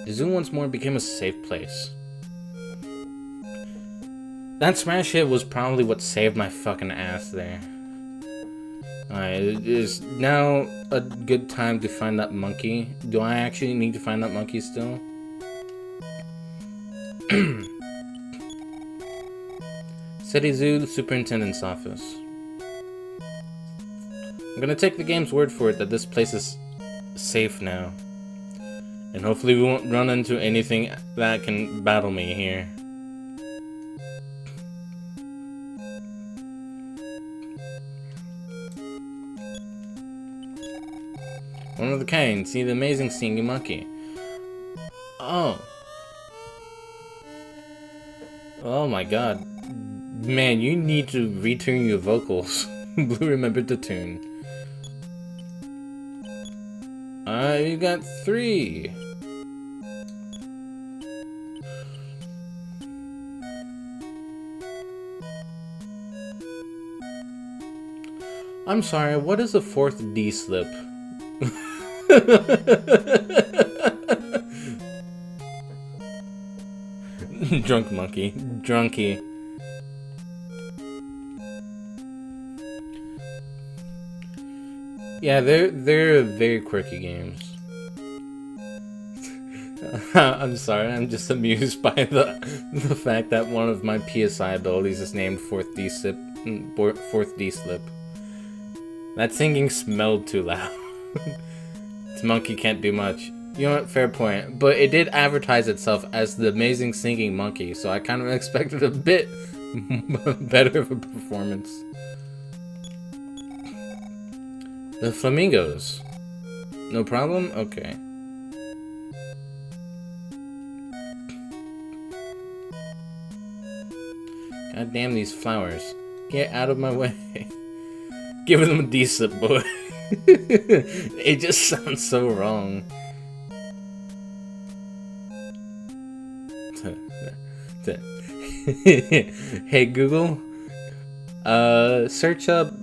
The zoo once more became a safe place. That smash hit was probably what saved my fucking ass there. Alright, it is now a good time to find that monkey. Do I actually need to find that monkey still? City Zoo, Superintendent's Office. I'm gonna take the game's word for it that this place is safe now. And hopefully we won't run into anything that can battle me here. One of the kind, see the amazing singing monkey. Oh. Oh my god. Man, you need to retune your vocals. Blue remembered the tune. You got 3. I'm sorry, what is the 4th D slip? Drunk monkey. Drunky. Yeah, they're very quirky games. I'm sorry, I'm just amused by the fact that one of my PSI abilities is named Fourth D Slip. That singing smelled too loud. This monkey can't do much. You know what? Fair point. But it did advertise itself as the amazing singing monkey, so I kind of expected a bit better of a performance. The flamingos. No problem? Okay. God damn these flowers. Get out of my way. Give them a decent boy. It just sounds so wrong. Hey Google, search up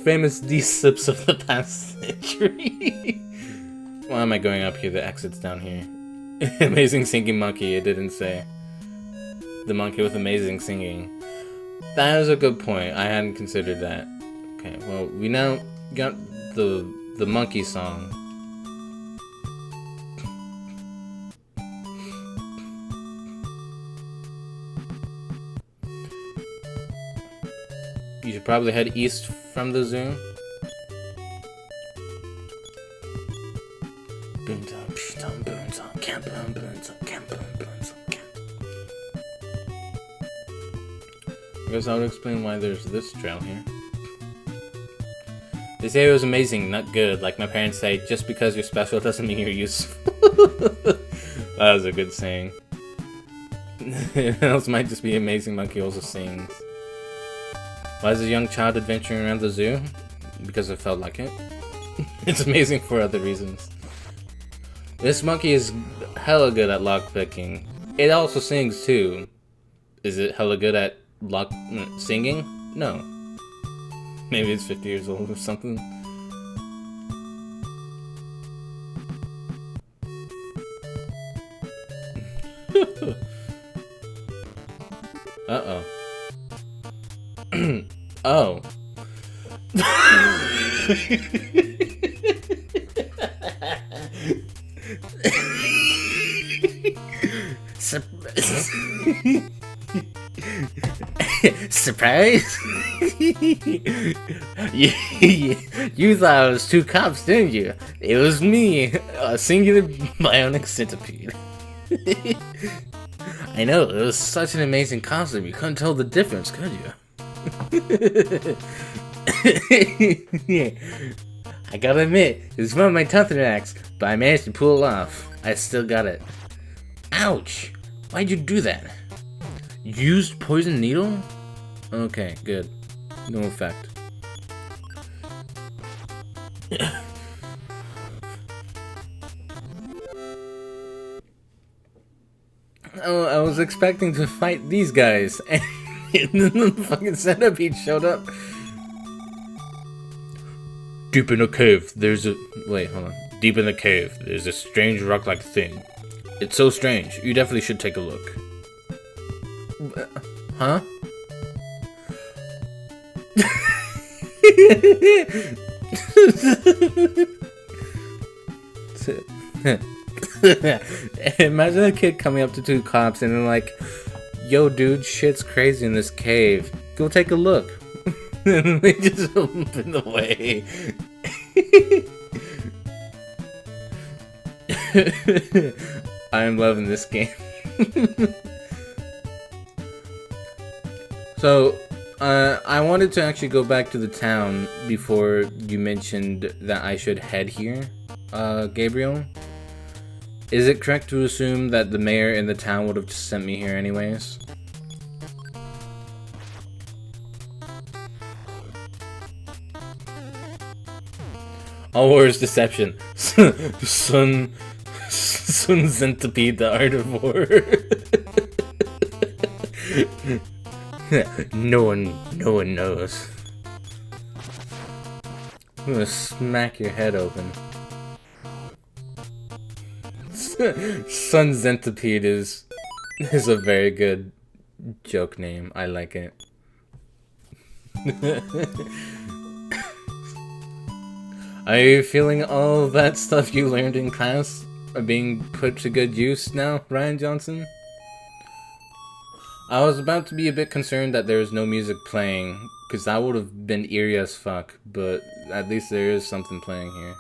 famous D-slips of the past century. Why am I going up here? The exit's down here. Amazing singing monkey, it didn't say. The monkey with amazing singing. That is a good point. I hadn't considered that. Okay, well, we now got the monkey song. You should probably head east from the zoo. I guess I would explain why there's this trail here. They say it was amazing, not good. Like my parents say, just because you're special doesn't mean you're useful. That was a good saying. It else might just be amazing monkey also sings. Why is a young child adventuring around the zoo? Because it felt like it. It's amazing for other reasons. This monkey is hella good at lockpicking. It also sings too. Is it hella good at singing? No. Maybe it's 50 years old or something. Uh-oh. Oh. Surprise? You thought it was two cops, didn't you? It was me, a singular bionic centipede. I know, it was such an amazing costume, you couldn't tell the difference, could you? I gotta admit, it was one of my tougher acts, but I managed to pull it off. I still got it. Ouch! Why'd you do that? Used poison needle? Okay, good. No effect. Oh, I was expecting to fight these guys, and then the fucking centipede showed up. Deep in the cave, there's a... Wait, hold on. Deep in the cave, there's a strange rock-like thing. It's so strange, you definitely should take a look. Huh? Imagine a kid coming up to two cops and they're like, yo dude, shit's crazy in this cave. Go take a look. And they just open the way. I am loving this game. So, I wanted to actually go back to the town before you mentioned that I should head here, Gabriel. Is it correct to assume that the mayor in the town would have just sent me here anyways? All war is deception. Sun Centipede, the art of war. No one knows. I'm gonna smack your head open. Sun Centipede is a very good joke name. I like it. Are you feeling all that stuff you learned in class are being put to good use now, Ryan Johnson? I was about to be a bit concerned that there was no music playing, because that would have been eerie as fuck, but at least there is something playing here.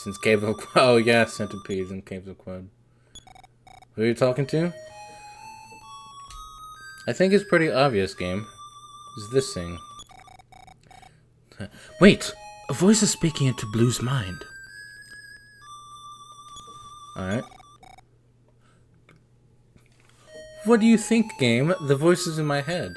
Since Cave of Quad. Oh yeah, Centipedes and Caves of Quad. Who are you talking to? I think it's pretty obvious, game. It's this thing. Wait! A voice is speaking into Blue's mind. Alright. What do you think, game? The voice is in my head.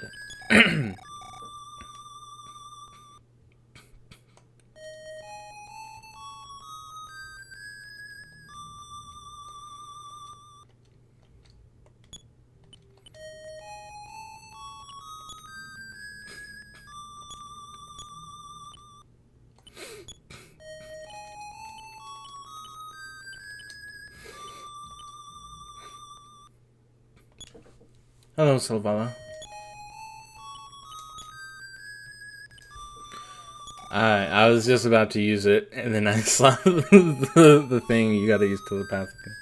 Hello, Silvala. I was just about to use it, and then I saw the thing you gotta use telepathically.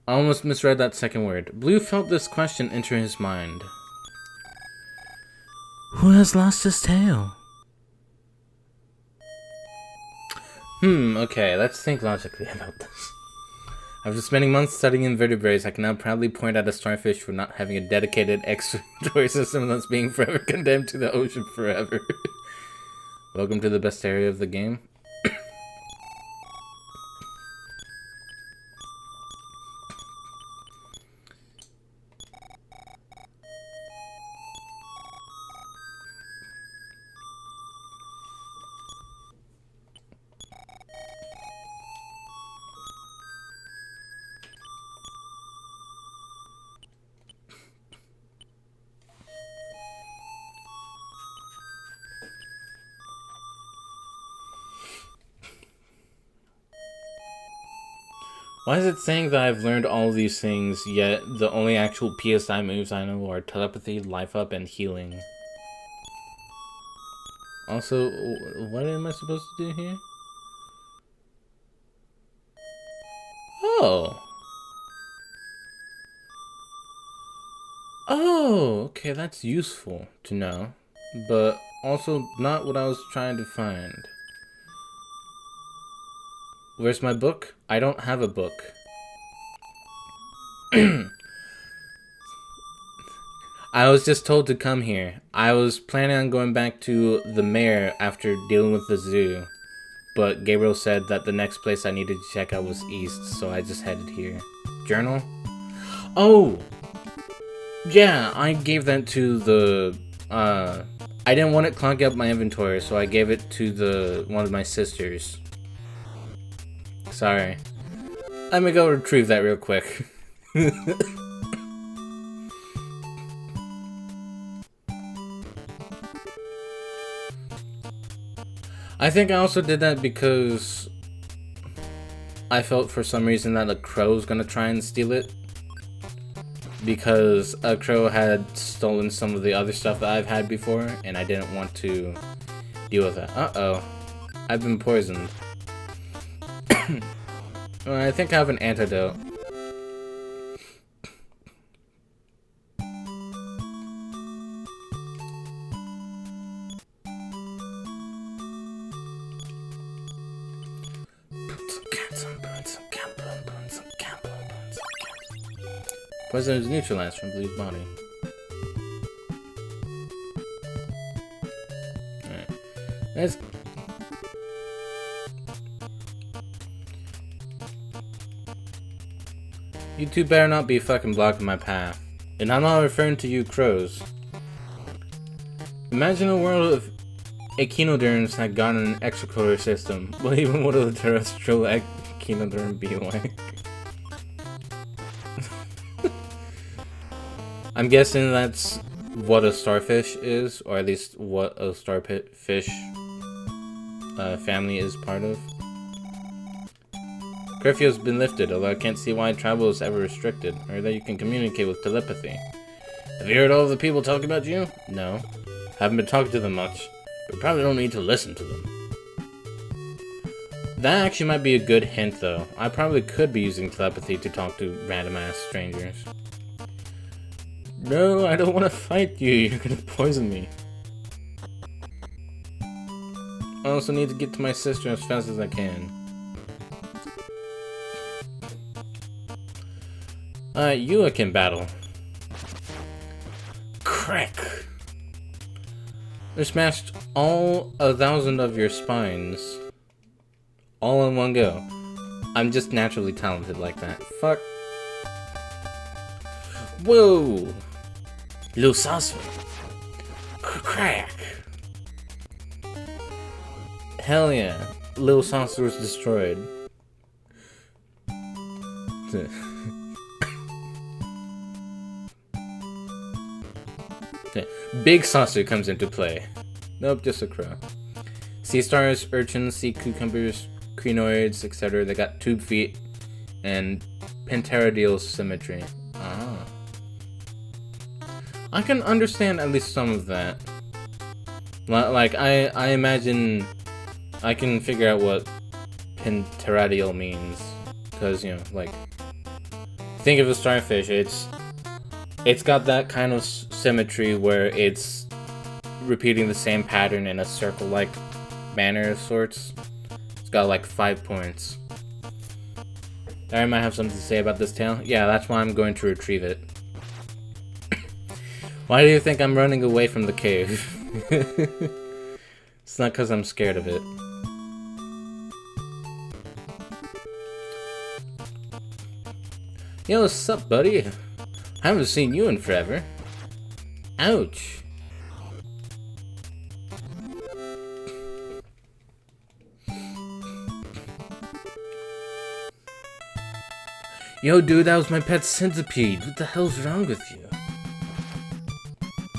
I almost misread that second word. Blue felt this question enter his mind. Who has lost his tail? Okay, let's think logically about this. After spending months studying invertebrates, I can now proudly point at a starfish for not having a dedicated excretory system that's being forever condemned to the ocean forever. Welcome to the best area of the game. Why is it saying that I've learned all these things, yet the only actual PSI moves I know are telepathy, life up, and healing? Also, what am I supposed to do here? Oh. Oh, okay, that's useful to know, but also not what I was trying to find. Where's my book? I don't have a book. I was just told to come here. I was planning on going back to the mayor after dealing with the zoo, but Gabriel said that the next place I needed to check out was east, so I just headed here. Journal? Oh! Yeah, I gave that to the, I didn't want it clogging up my inventory, so I gave it to one of my sisters. Sorry. Let me go retrieve that real quick. I think I also did that because I felt for some reason that a crow was gonna try and steal it. Because a crow had stolen some of the other stuff that I've had before, and I didn't want to deal with that. Uh-oh. I've been poisoned. Well, I think I have an antidote. Poison is neutralized from Blue's body. Alright. Let's... You two better not be fucking blocking my path. And I'm not referring to you crows. Imagine a world of echinoderms had gotten an extracorporeal system. What even would a terrestrial echinoderm be like? I'm guessing that's what a starfish is, or at least what a starfish family is part of. Curfew has been lifted, although I can't see why travel is ever restricted, or that you can communicate with telepathy. Have you heard all of the people talking about you? No. Haven't been talking to them much, but probably don't need to listen to them. That actually might be a good hint, though. I probably could be using telepathy to talk to random-ass strangers. No, I don't want to fight you. You're gonna poison me. I also need to get to my sister as fast as I can. You can battle. Crack! They smashed all 1,000 of your spines. All in one go. I'm just naturally talented like that. Fuck. Whoa! Lil Saucer. Crack! Hell yeah. Lil Saucer was destroyed. Big Saucer comes into play. Nope, just a crow. Sea stars, urchins, sea cucumbers, crinoids, etc. They got tube feet and pterodactyl symmetry. Ah. I can understand at least some of that. Like, I imagine I can figure out what pterodactyl means. Because, you know, like, think of a starfish, it's got that kind of symmetry where it's repeating the same pattern in a circle-like manner of sorts. It's got like 5 points. Larry might have something to say about this tail. Yeah, that's why I'm going to retrieve it. Why do you think I'm running away from the cave? It's not because I'm scared of it. Yo, what's up, buddy? I haven't seen you in forever. Ouch. Yo, dude, that was my pet centipede. What the hell's wrong with you?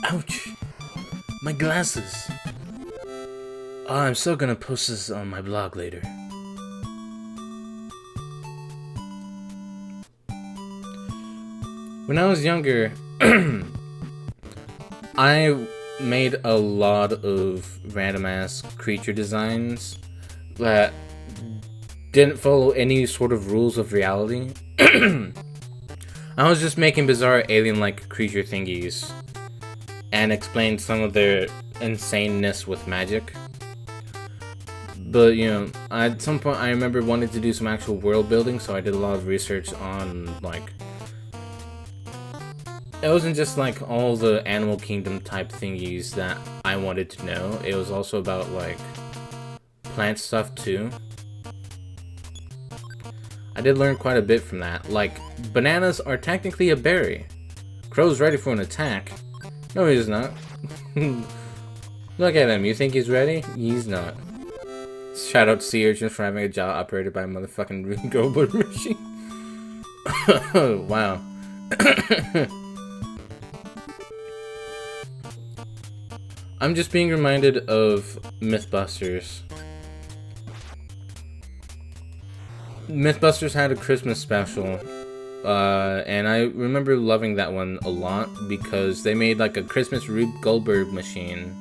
Ouch. My glasses. Oh, I'm still gonna post this on my blog later. When I was younger, I made a lot of random-ass creature designs that didn't follow any sort of rules of reality. I was just making bizarre alien-like creature thingies and explained some of their insaneness with magic. But, you know, at some point I remember wanting to do some actual world building, so I did a lot of research on, like, it wasn't just like all the Animal Kingdom type thingies that I wanted to know. It was also about like plant stuff too. I did learn quite a bit from that. Like, bananas are technically a berry. Crow's ready for an attack. No, he's not. Look at him. You think he's ready? He's not. Shout out to sea urchins for having a jaw operated by a motherfucking Goldberg machine. Wow. I'm just being reminded of Mythbusters. Mythbusters had a Christmas special, and I remember loving that one a lot because they made like a Christmas Rube Goldberg machine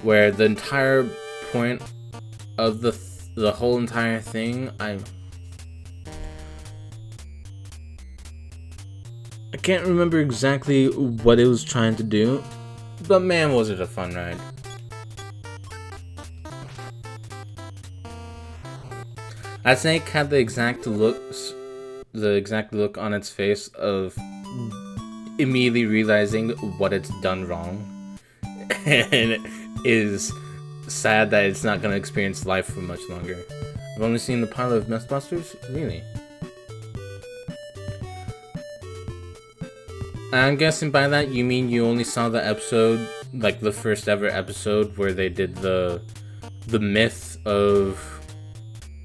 where the entire point of the whole entire thing, I can't remember exactly what it was trying to do, but man, was it a fun ride. That snake had the exact look on its face of immediately realizing what it's done wrong, and it is sad that it's not going to experience life for much longer. I've only seen the pilot of Mythbusters? Really? I'm guessing by that you mean you only saw the episode, like the first ever episode where they did the myth of,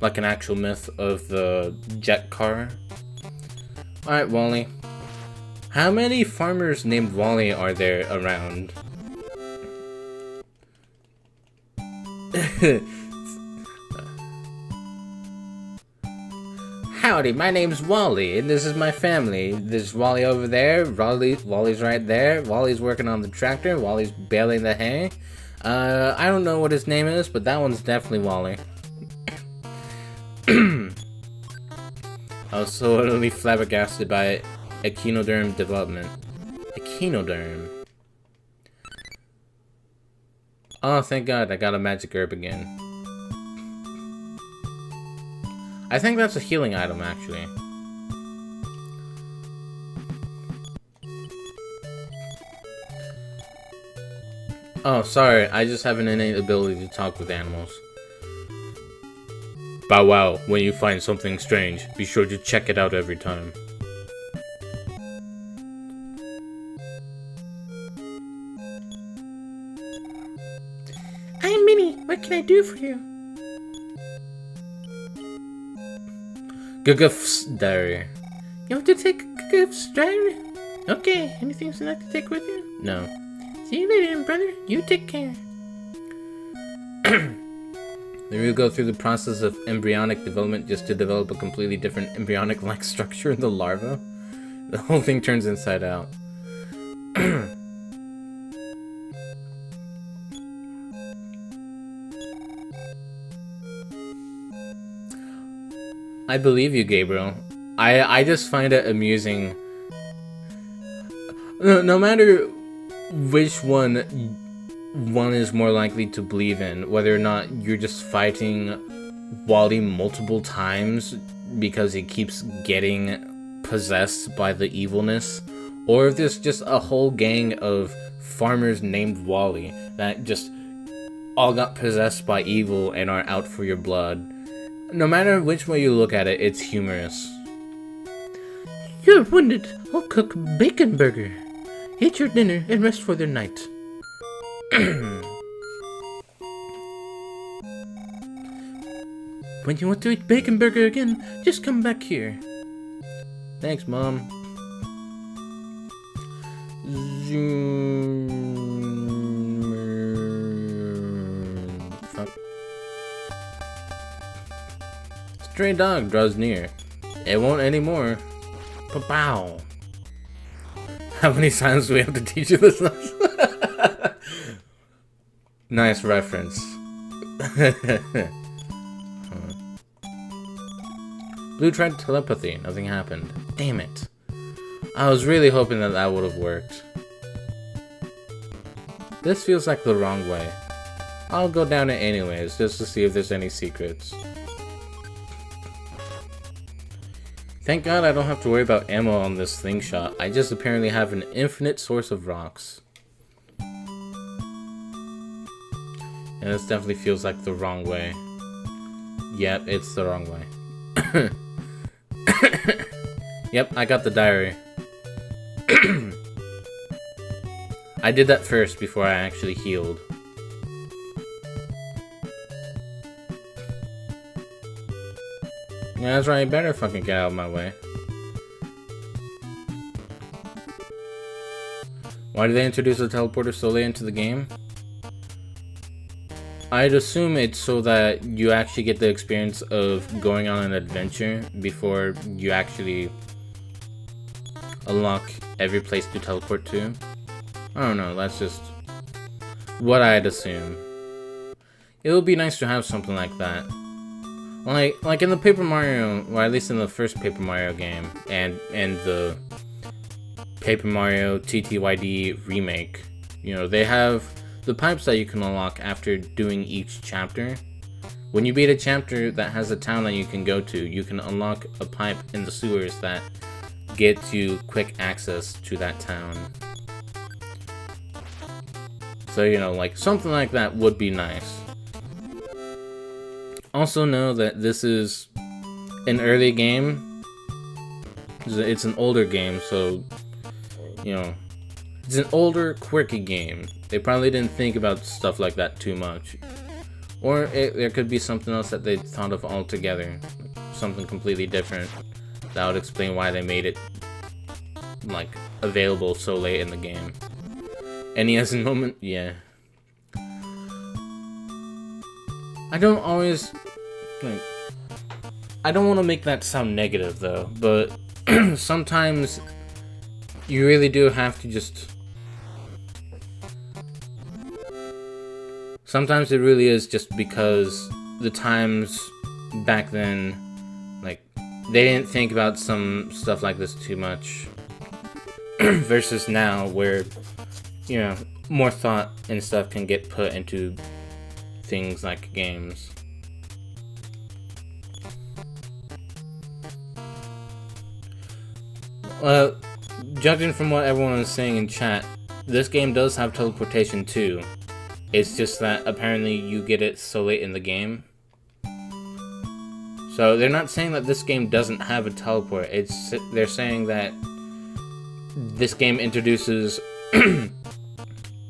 like an actual myth of the jet car. Alright, Wally. How many farmers named Wally are there around? Howdy, my name's Wally, and this is my family. There's Wally over there, Wally's right there, Wally's working on the tractor, Wally's baling the hay. I don't know what his name is, but that one's definitely Wally. I was so utterly flabbergasted by Echinoderm development. Echinoderm. Oh, thank God, I got a magic herb again. I think that's a healing item, actually. Oh, sorry, I just have an innate ability to talk with animals. Bow wow, when you find something strange, be sure to check it out every time. I'm Minnie, what can I do for you? Guguf's diary. You want to take Guguf's diary? Okay, anything you'd like to take with you? No. See you later, brother. You take care. Then we'll go through the process of embryonic development just to develop a completely different embryonic-like structure in the larva. The whole thing turns inside out. I believe you, Gabriel. I just find it amusing. No matter which one is more likely to believe in, whether or not you're just fighting Wally multiple times because he keeps getting possessed by the evilness, or if there's just a whole gang of farmers named Wally that just all got possessed by evil and are out for your blood. No matter which way you look at it, it's humorous. You're wounded. I'll cook bacon burger. Eat your dinner and rest for the night. When you want to eat bacon burger again, just come back here. Thanks, Mom. Fuck. Stray dog draws near. It won't anymore. Pa-pow. How many times do we have to teach you this? Nice reference. Blue tried telepathy. Nothing happened. Damn it. I was really hoping that that would have worked. This feels like the wrong way. I'll go down it anyways, just to see if there's any secrets. Thank God I don't have to worry about ammo on this slingshot. I just apparently have an infinite source of rocks. And this definitely feels like the wrong way. Yep, it's the wrong way. Yep, I got the diary. I did that first before I actually healed. Yeah, that's right, you better fucking get out of my way. Why did they introduce the teleporter so late into the game? I'd assume it's so that you actually get the experience of going on an adventure before you actually unlock every place to teleport to. I don't know, that's just what I'd assume. It would be nice to have something like that. Like in the Paper Mario, or at least in the first Paper Mario game, and the Paper Mario TTYD remake, you know, they have the pipes that you can unlock after doing each chapter. When you beat a chapter that has a town that you can go to, you can unlock a pipe in the sewers that gets you quick access to that town. So, you know, like, something like that would be nice. Also know that this is an early game. It's an older game, so, you know, it's an older, quirky game. They probably didn't think about stuff like that too much. Or there could be something else that they thought of altogether. Something completely different. That would explain why they made it, like, available so late in the game. NES moment? Yeah. I don't always, like, I don't want to make that sound negative though, but sometimes you really do have to just... Sometimes it really is just because the times back then, like, they didn't think about some stuff like this too much. Versus now, where, you know, more thought and stuff can get put into things like games. Judging from what everyone is saying in chat, this game does have teleportation too. It's just that apparently you get it so late in the game. So they're not saying that this game doesn't have a teleport. They're saying that this game introduces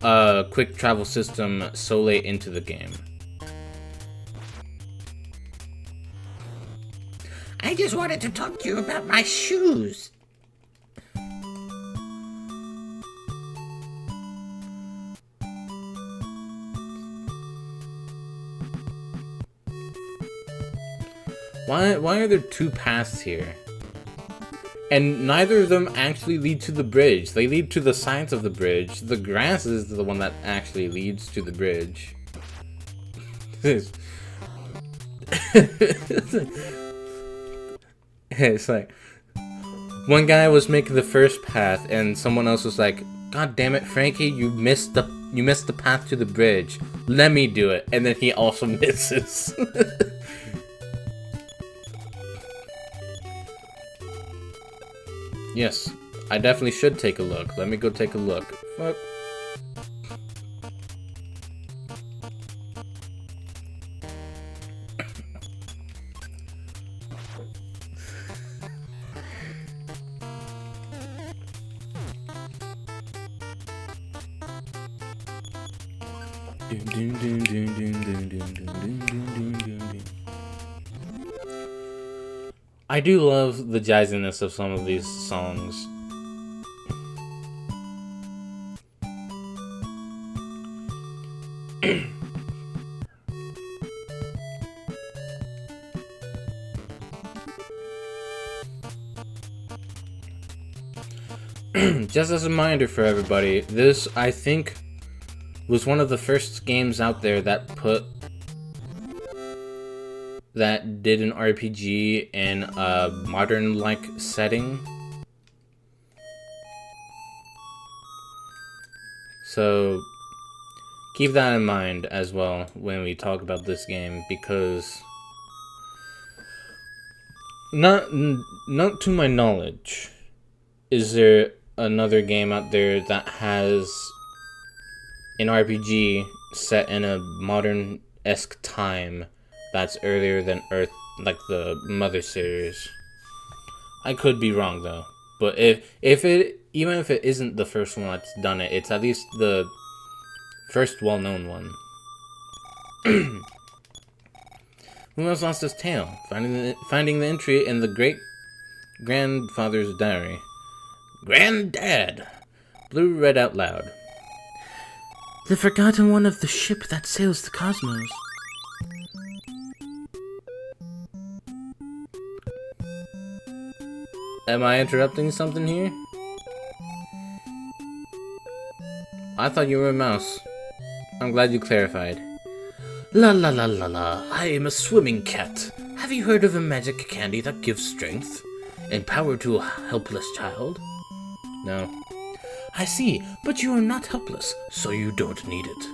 a quick travel system so late into the game. I just wanted to talk to you about my shoes. Why are there two paths here? And neither of them actually lead to the bridge. They lead to the sides of the bridge. The grass is the one that actually leads to the bridge. It's like, one guy was making the first path and someone else was like, God damn it, Frankie, you missed the path to the bridge. Let me do it. And then he also misses. Yes, I definitely should take a look. Let me go take a look. Fuck. I do love the jazziness of some of these songs. Just as a reminder for everybody, this, I think, was one of the first games out there that did an RPG in a modern-like setting. So keep that in mind as well when we talk about this game, because not to my knowledge is there another game out there that has an RPG set in a modern-esque time that's earlier than Earth, like the Mother series. I could be wrong though, but even if it isn't the first one that's done it, it's at least the first well-known one. Who else lost his tail? Finding the entry in the great-grandfather's diary. Granddad! Blue read out loud. The forgotten one of the ship that sails the cosmos. Am I interrupting something here? I thought you were a mouse. I'm glad you clarified. La la la la la, I am a swimming cat. Have you heard of a magic candy that gives strength and power to a helpless child? No. I see, but you are not helpless, so you don't need it.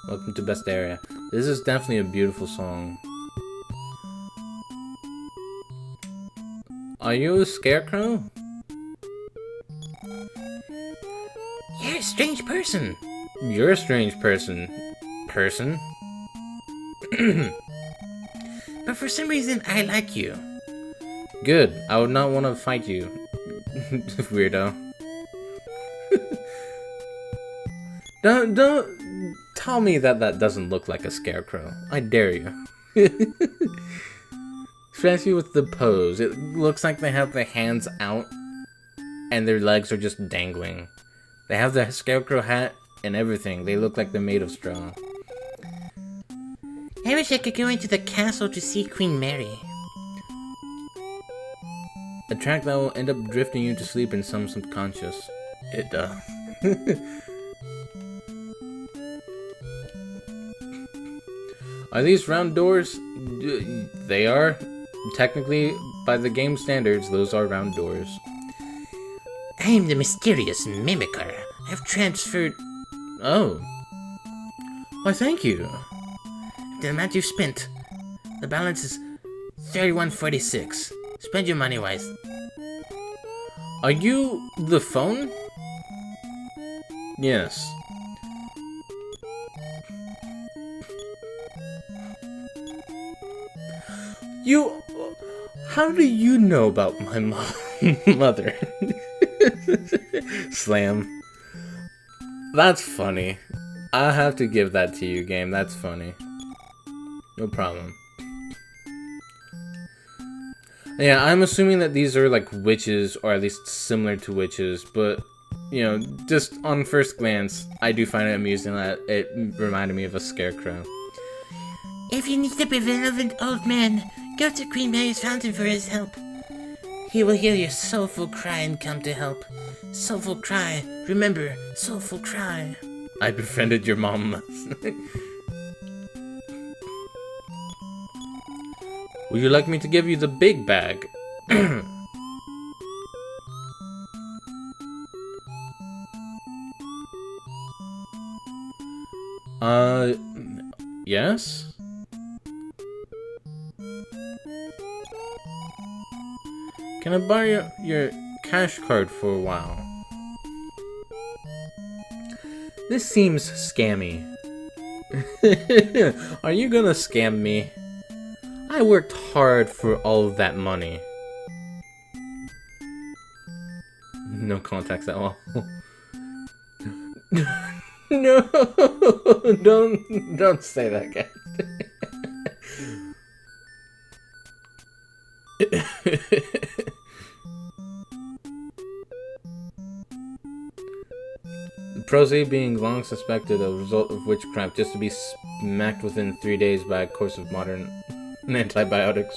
Welcome to Best Area. This is definitely a beautiful song. Are you a scarecrow? You're a strange person. You're a strange person. Person? But for some reason, I like you. Good. I would not want to fight you. Weirdo. Don't tell me that doesn't look like a scarecrow. I dare you. Especially with the pose. It looks like they have their hands out and their legs are just dangling. They have the scarecrow hat and everything. They look like they're made of straw. I wish I could go into the castle to see Queen Mary. A track that will end up drifting you to sleep in some subconscious. It does. Are these round doors? They are. Technically, by the game standards, those are round doors. I am the mysterious Mimicker. I've transferred Oh. Why, thank you. the amount you've spent. The balance is 3146. Spend your money wise. Are you the phone? Yes. You... How do you know about my mother? Slam. That's funny. I have to give that to you, game. That's funny. No problem. Yeah, I'm assuming that these are like witches, or at least similar to witches, but, you know, just on first glance, I do find it amusing that it reminded me of a scarecrow. If you need a benevolent old man, go to Queen Mary's fountain for his help. He will hear your soulful cry and come to help. Soulful cry. Remember, soulful cry. I befriended your mom. Would you like me to give you the big bag? Yes? Can I borrow your cash card for a while? This seems scammy. Are you gonna scam me? I worked hard for all of that money. No contacts at all. No, don't say that, guys. Prosy being long suspected a result of witchcraft, just to be smacked within 3 days by a course of modern antibiotics.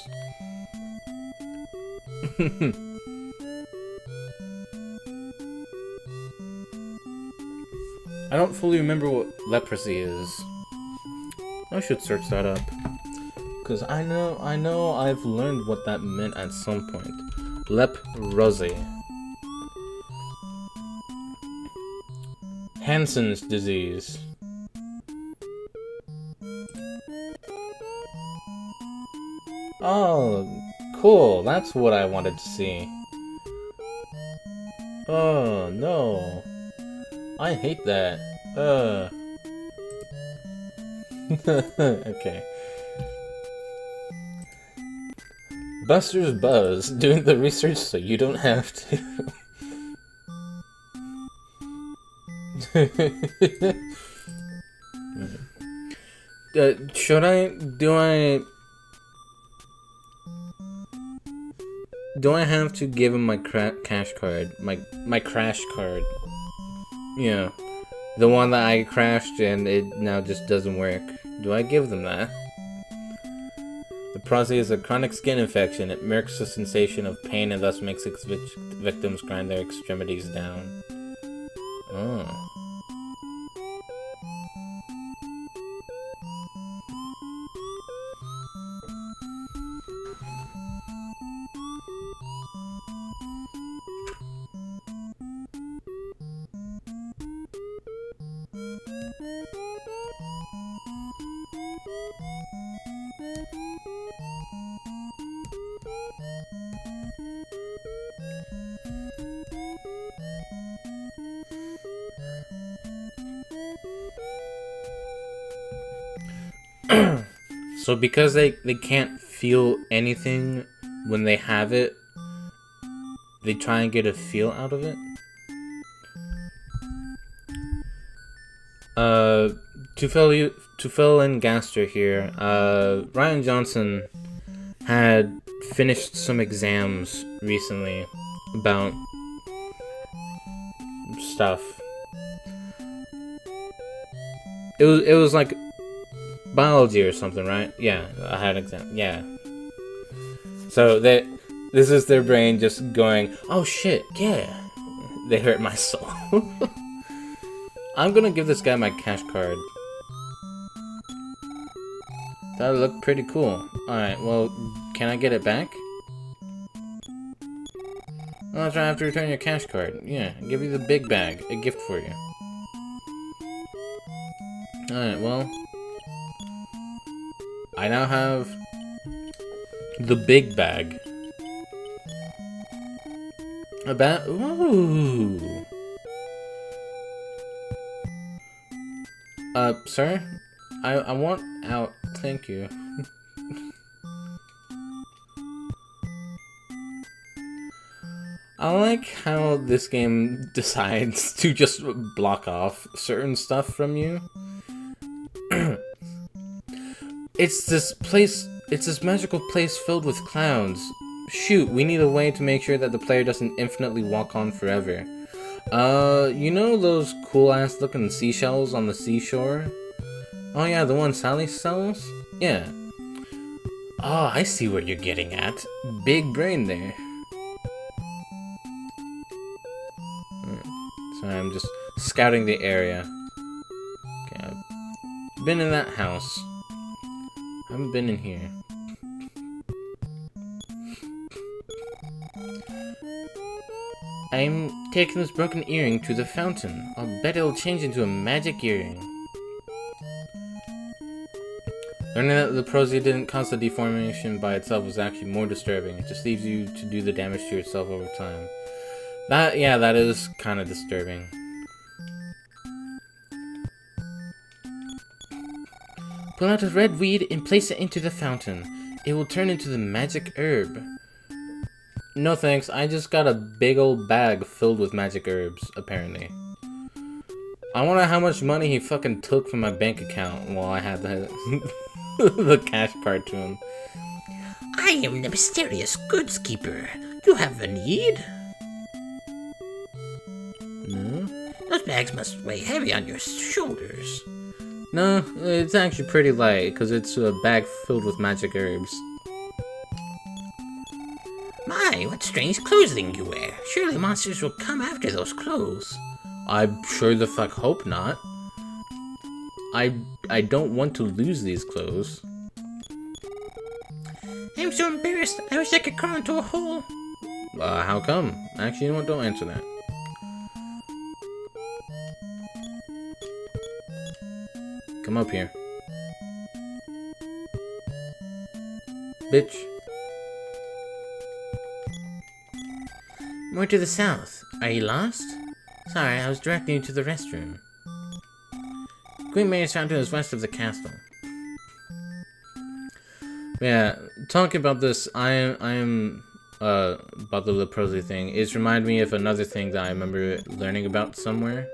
I don't fully remember what leprosy is. I should search that up. Cause I know I've learned what that meant at some point. Leprosy. Hansen's disease. Oh, cool. That's what I wanted to see. Oh, no. I hate that. Okay. Buster's Buzz, doing the research so you don't have to. Do I have to give him my cash card? My crash card? Yeah. The one that I crashed and it now just doesn't work. Do I give them that? The prosy is a chronic skin infection. It mimics the sensation of pain and thus makes its victims grind their extremities down. Oh. So because they can't feel anything when they have it, they try and get a feel out of it? To fill in Gaster here, Ryan Johnson had finished some exams recently about stuff. It was like biology or something, right? Yeah, I had an exam. Yeah. So This is their brain just going, oh shit, yeah. They hurt my soul. I'm gonna give this guy my cash card. That looked pretty cool. Alright, well, can I get it back? Oh, that's right, I have to return your cash card. Yeah, I'll give you the big bag. A gift for you. Alright, well. I now have the big bag. A bat. Ooh. Sir? I want out. Thank you. I like how this game decides to just block off certain stuff from you. It's this magical place filled with clowns. Shoot, we need a way to make sure that the player doesn't infinitely walk on forever. You know those cool-ass looking seashells on the seashore? Oh yeah, the one Sally sells? Yeah. Oh, I see what you're getting at. Big brain there. Sorry, I'm just scouting the area. Okay, I've been in that house. I haven't been in here. I'm taking this broken earring to the fountain. I'll bet it'll change into a magic earring. Learning that the Leprosia didn't cause the deformation by itself was actually more disturbing. It just leaves you to do the damage to yourself over time. That is kind of disturbing. Pull out a red weed and place it into the fountain. It will turn into the magic herb. No thanks, I just got a big old bag filled with magic herbs, apparently. I wonder how much money he fucking took from my bank account while I had the cash card to him. I am the mysterious goods keeper. You have a need? No? Those bags must weigh heavy on your shoulders. No, it's actually pretty light, because it's a bag filled with magic herbs. My, what strange clothing you wear. Surely monsters will come after those clothes. I sure the fuck hope not. I don't want to lose these clothes. I'm so embarrassed. I wish I could crawl into a hole. How come? Actually, you know what? Don't answer that. Come up here. Bitch. More to the south. Are you lost? Sorry, I was directing you to the restroom. Queen Mary's fountain is west of the castle. Yeah, talking about this, I am about the Leprosia thing. It's reminded me of another thing that I remember learning about somewhere.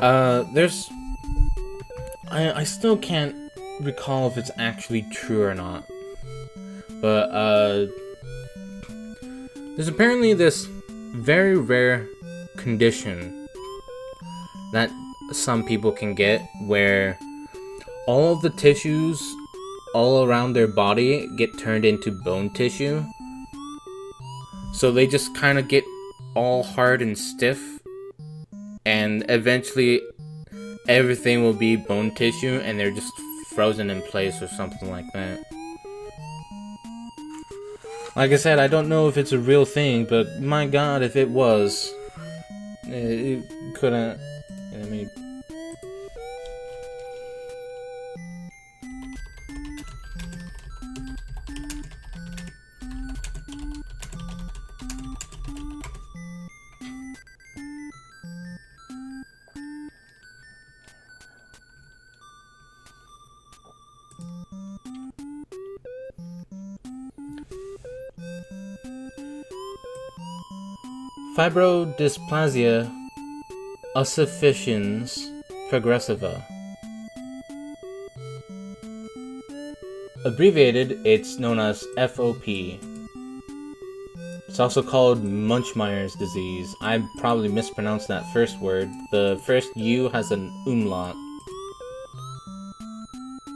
I still can't recall if it's actually true or not. But, there's apparently this very rare condition that some people can get where all of the tissues all around their body get turned into bone tissue. So they just kind of get all hard and stiff, and eventually everything will be bone tissue and they're just frozen in place or something like that. Like I said, I don't know if it's a real thing, but my god, if it was, it couldn't. I mean, Fibrodysplasia ossificans progressiva. Abbreviated, it's known as FOP. It's also called Munchmeyer's disease. I probably mispronounced that first word. The first U has an umlaut.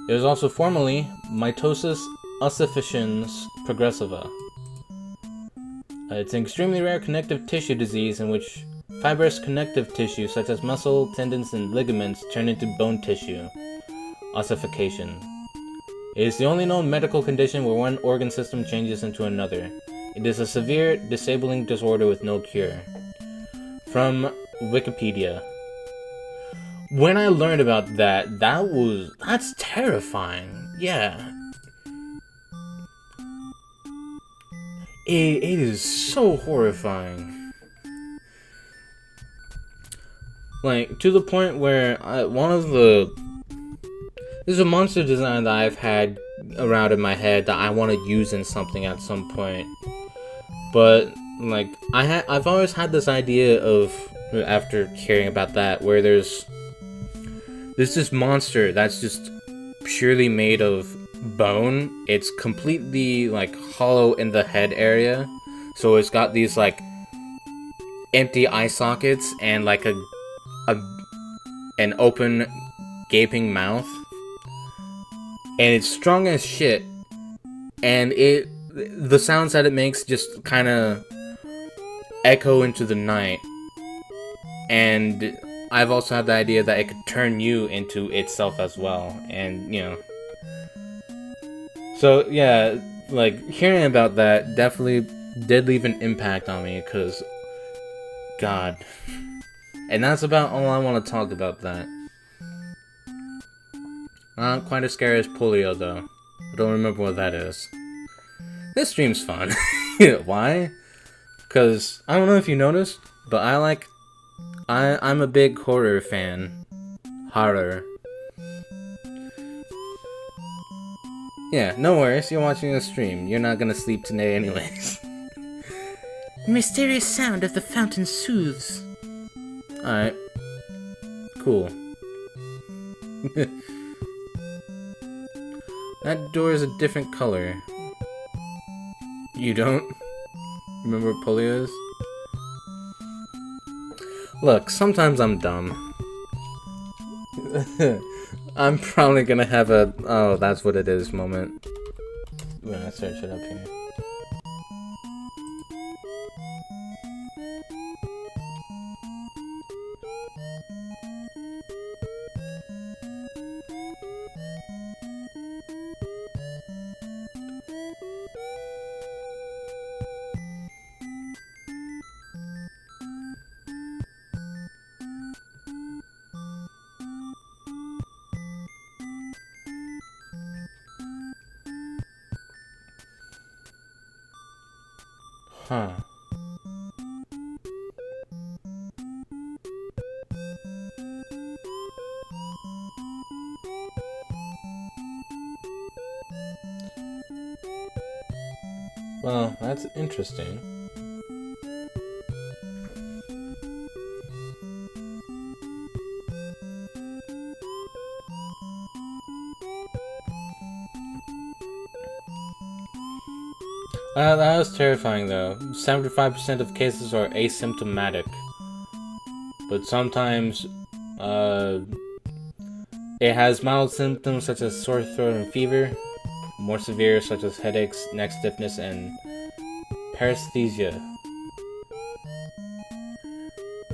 It was also formerly mitosis ossificans progressiva. It's an extremely rare connective tissue disease in which fibrous connective tissue such as muscle, tendons, and ligaments turn into bone tissue. Ossification. It is the only known medical condition where one organ system changes into another. It is a severe, disabling disorder with no cure. From Wikipedia. When I learned about that's terrifying. Yeah. It is so horrifying. Like, to the point where there's a monster design that I've had around in my head that I want to use in something at some point. But, like, I've always had this idea of, after hearing about that, where there's this monster that's just purely made of bone. It's completely, like, hollow in the head area. So it's got these, like, empty eye sockets and, like, an open, gaping mouth. And it's strong as shit. And the sounds that it makes just kind of echo into the night. And I've also had the idea that it could turn you into itself as well. And, you know. So, yeah, like, hearing about that definitely did leave an impact on me, because, God. And that's about all I want to talk about that. Not quite as scary as polio, though. I don't remember what that is. This stream's fun. Why? Because, I don't know if you noticed, but I'm a big horror fan. Horror. Yeah, no worries, you're watching a stream. You're not gonna sleep today anyways. The mysterious sound of the fountain soothes. Alright. Cool. That door is a different color. You don't remember what polio is? Look, sometimes I'm dumb. I'm probably gonna have a oh, that's what it is moment when I search it up here. Huh. Well, that's interesting. That was terrifying though. 75% of cases are asymptomatic. But sometimes, it has mild symptoms such as sore throat and fever. More severe such as headaches, neck stiffness, and paresthesia.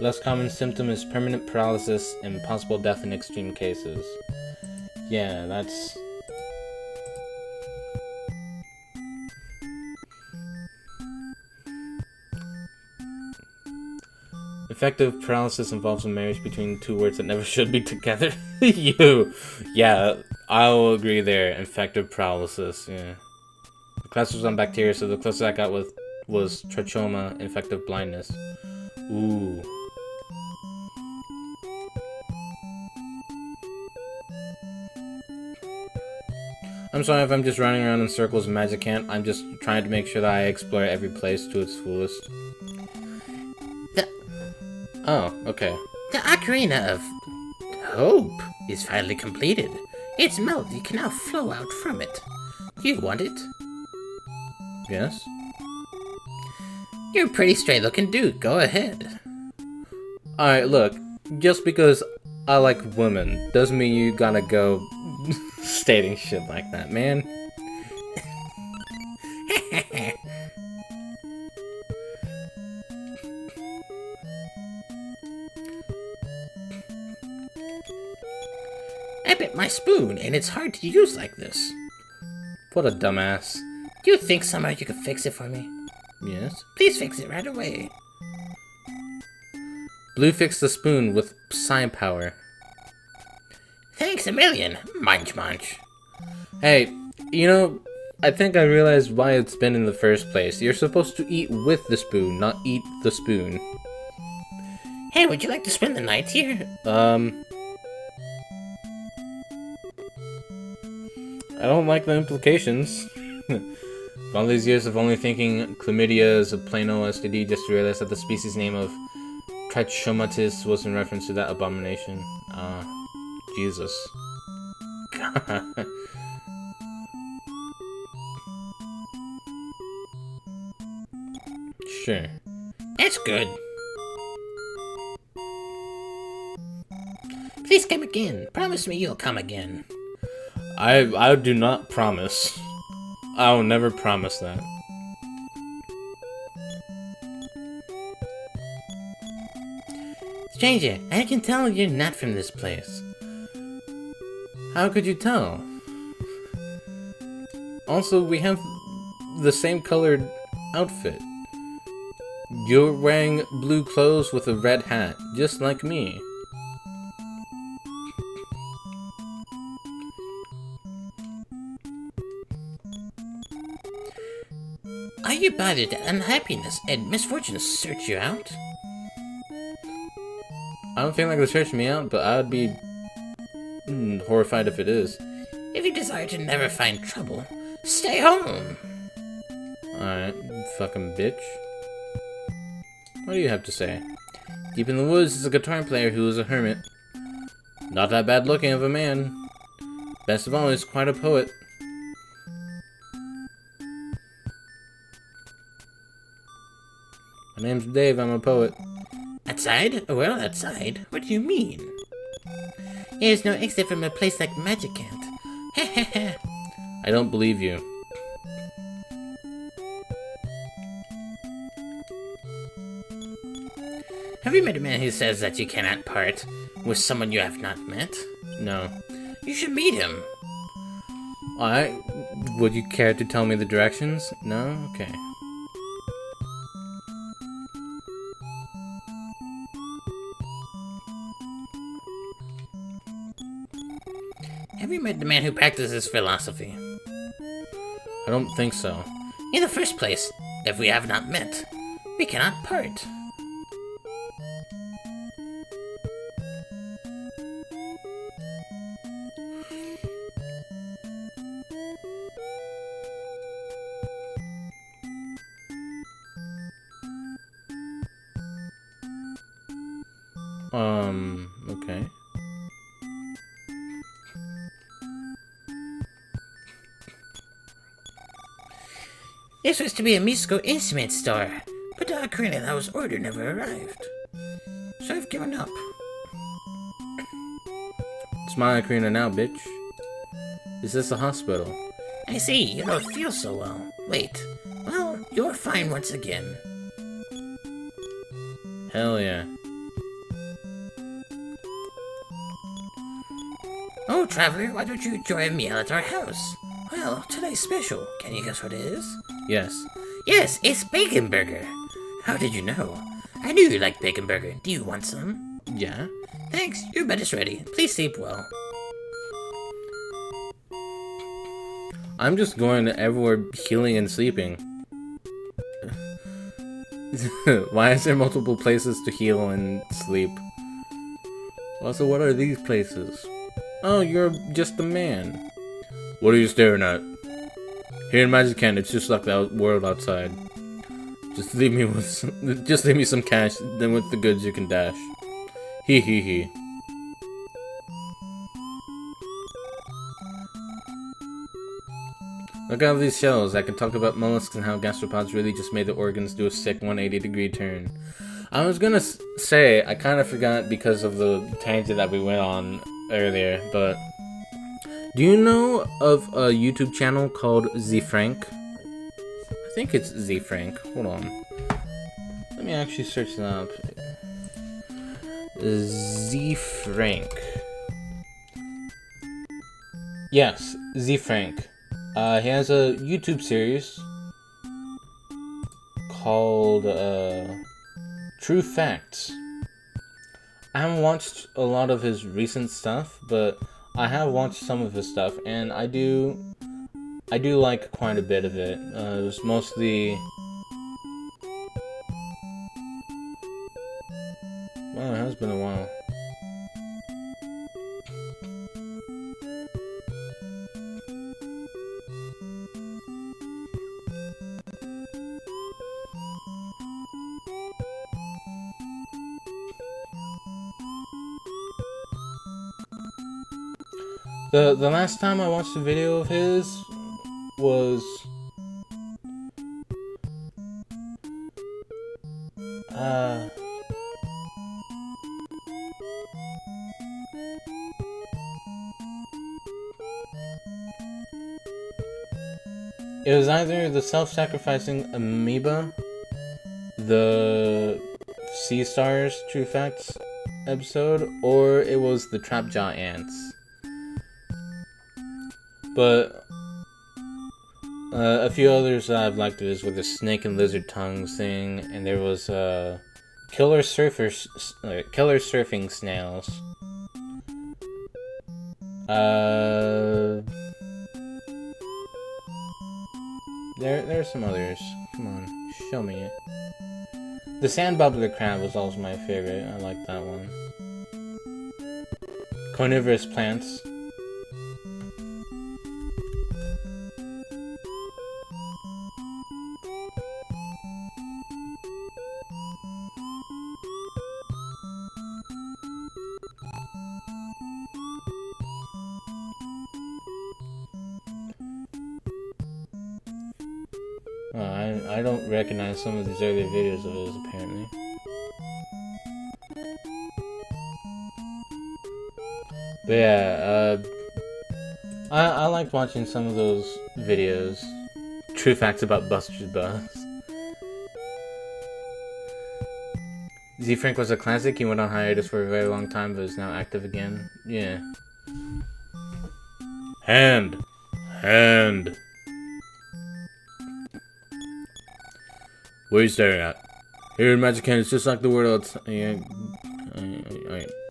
Less common symptom is permanent paralysis and possible death in extreme cases. Yeah, that's... Effective paralysis involves a marriage between two words that never should be together. Yeah, I will agree there. Infective paralysis, yeah. The class was on bacteria, so the closest I got was trachoma, infective blindness. Ooh. I'm sorry if I'm just running around in circles in Magic Camp. I'm just trying to make sure that I explore every place to its fullest. Oh, okay. The Ocarina of Hope is finally completed. Its melody can now flow out from it. Do you want it? Yes? You're a pretty straight-looking dude. Go ahead. Alright, look. Just because I like women doesn't mean you gotta go stating shit like that, man. I bit my spoon, and it's hard to use like this. What a dumbass. Do you think somehow you could fix it for me? Yes? Please fix it right away. Blue fixed the spoon with psi power. Thanks a million, Munch Munch. Hey, you know, I think I realized why it's been in the first place. You're supposed to eat with the spoon, not eat the spoon. Hey, would you like to spend the night here? I don't like the implications. All these years of only thinking chlamydia is a plain old STD, just to realize that the species name of Trichomatis was in reference to that abomination. Jesus. God. Sure. That's good. Please come again. Promise me you'll come again. I do not promise. I will never promise that. Stranger, I can tell you're not from this place. How could you tell? Also, we have the same colored outfit. You're wearing blue clothes with a red hat, just like me. Are you bothered that unhappiness and misfortune search you out? I don't feel like they're searching me out, but I would be horrified if it is. If you desire to never find trouble, stay home. Alright, fucking bitch. What do you have to say? Deep in the woods is a guitar player who is a hermit. Not that bad looking of a man. Best of all, he's quite a poet. My name's Dave, I'm a poet. Outside? Well, outside? What do you mean? There's no exit from a place like Magicant. Heh. I don't believe you. Have you met a man who says that you cannot part with someone you have not met? No. You should meet him. Alright, would you care to tell me the directions? No? Okay. Have you met the man who practices philosophy? I don't think so. In the first place, if we have not met, we cannot part. Okay. This was to be a musical instrument store, but the ocarina that was ordered never arrived. So I've given up. It's my ocarina now, bitch. Is this a hospital? I see, you don't feel so well. Wait, well, you're fine once again. Hell yeah. Oh, traveler, why don't you enjoy a meal at our house? Well, today's special. Can you guess what it is? Yes. Yes, it's bacon burger. How did you know? I knew you liked bacon burger. Do you want some? Yeah? Thanks, your bed is ready. Please sleep well. I'm just going everywhere healing and sleeping. Why is there multiple places to heal and sleep? Also, what are these places? Oh, you're just a man. What are you staring at? Here in Magicant, it's just like the world outside. Just leave me some cash, then with the goods you can dash. Hee hee hee. Look at all these shells. I can talk about mollusks and how gastropods really just made the organs do a sick 180-degree turn. I was gonna say, I kind of forgot because of the tangent that we went on earlier, but do you know of a YouTube channel called ZFrank? I think it's ZFrank. Hold on. Let me actually search that up. ZFrank. Yes, Z Frank. He has a YouTube series called True Facts. I haven't watched a lot of his recent stuff, but I have watched some of his stuff, and I do like quite a bit of it. It was mostly... Wow, it has been a while. The last time I watched a video of his was it was either the self-sacrificing amoeba, the Sea Stars True Facts episode, or it was the Trapjaw ants. But a few others that I've liked is with the snake and lizard tongues thing, and there was killer surfing snails. There's some others. Come on, show me it. The sand bubbler crab was always my favorite. I like that one. Carnivorous plants. I don't recognize some of these earlier videos of his, apparently. But yeah, I liked watching some of those videos. True facts about Buster's Buzz. Z Frank was a classic. He went on hiatus for a very long time, but is now active again. Yeah. Hand. What are you staring at? Here in Magic Hand, it's just like the world. Yeah.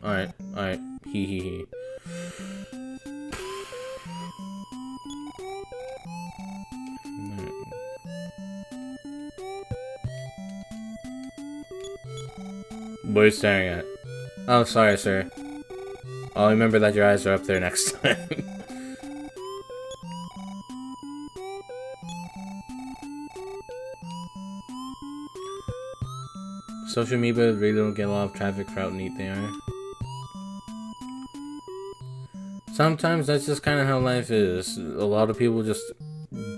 Alright. He. What are you staring at? Oh, sorry, sir. I'll remember that your eyes are up there next time. Social media really don't get a lot of traffic for how neat they are. Sometimes that's just kind of how life is. A lot of people just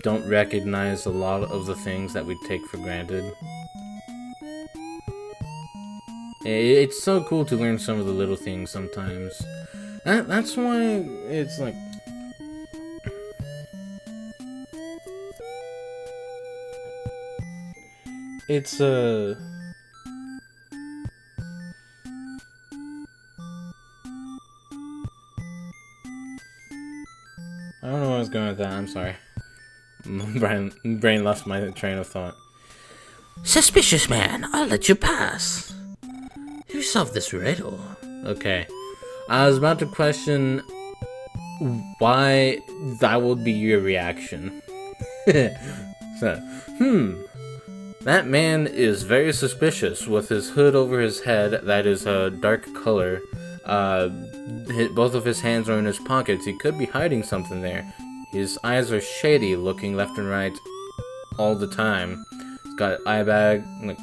don't recognize a lot of the things that we take for granted. It's so cool to learn some of the little things sometimes. That's why it's like... It's, I don't know where I was going with that, I'm sorry. My brain lost my train of thought. Suspicious man, I'll let you pass. You solved this riddle. Okay. I was about to question why that would be your reaction. So, that man is very suspicious with his hood over his head that is a dark color. Both of his hands are in his pockets. He could be hiding something there. His eyes are shady, looking left and right all the time. He's got eye bag, like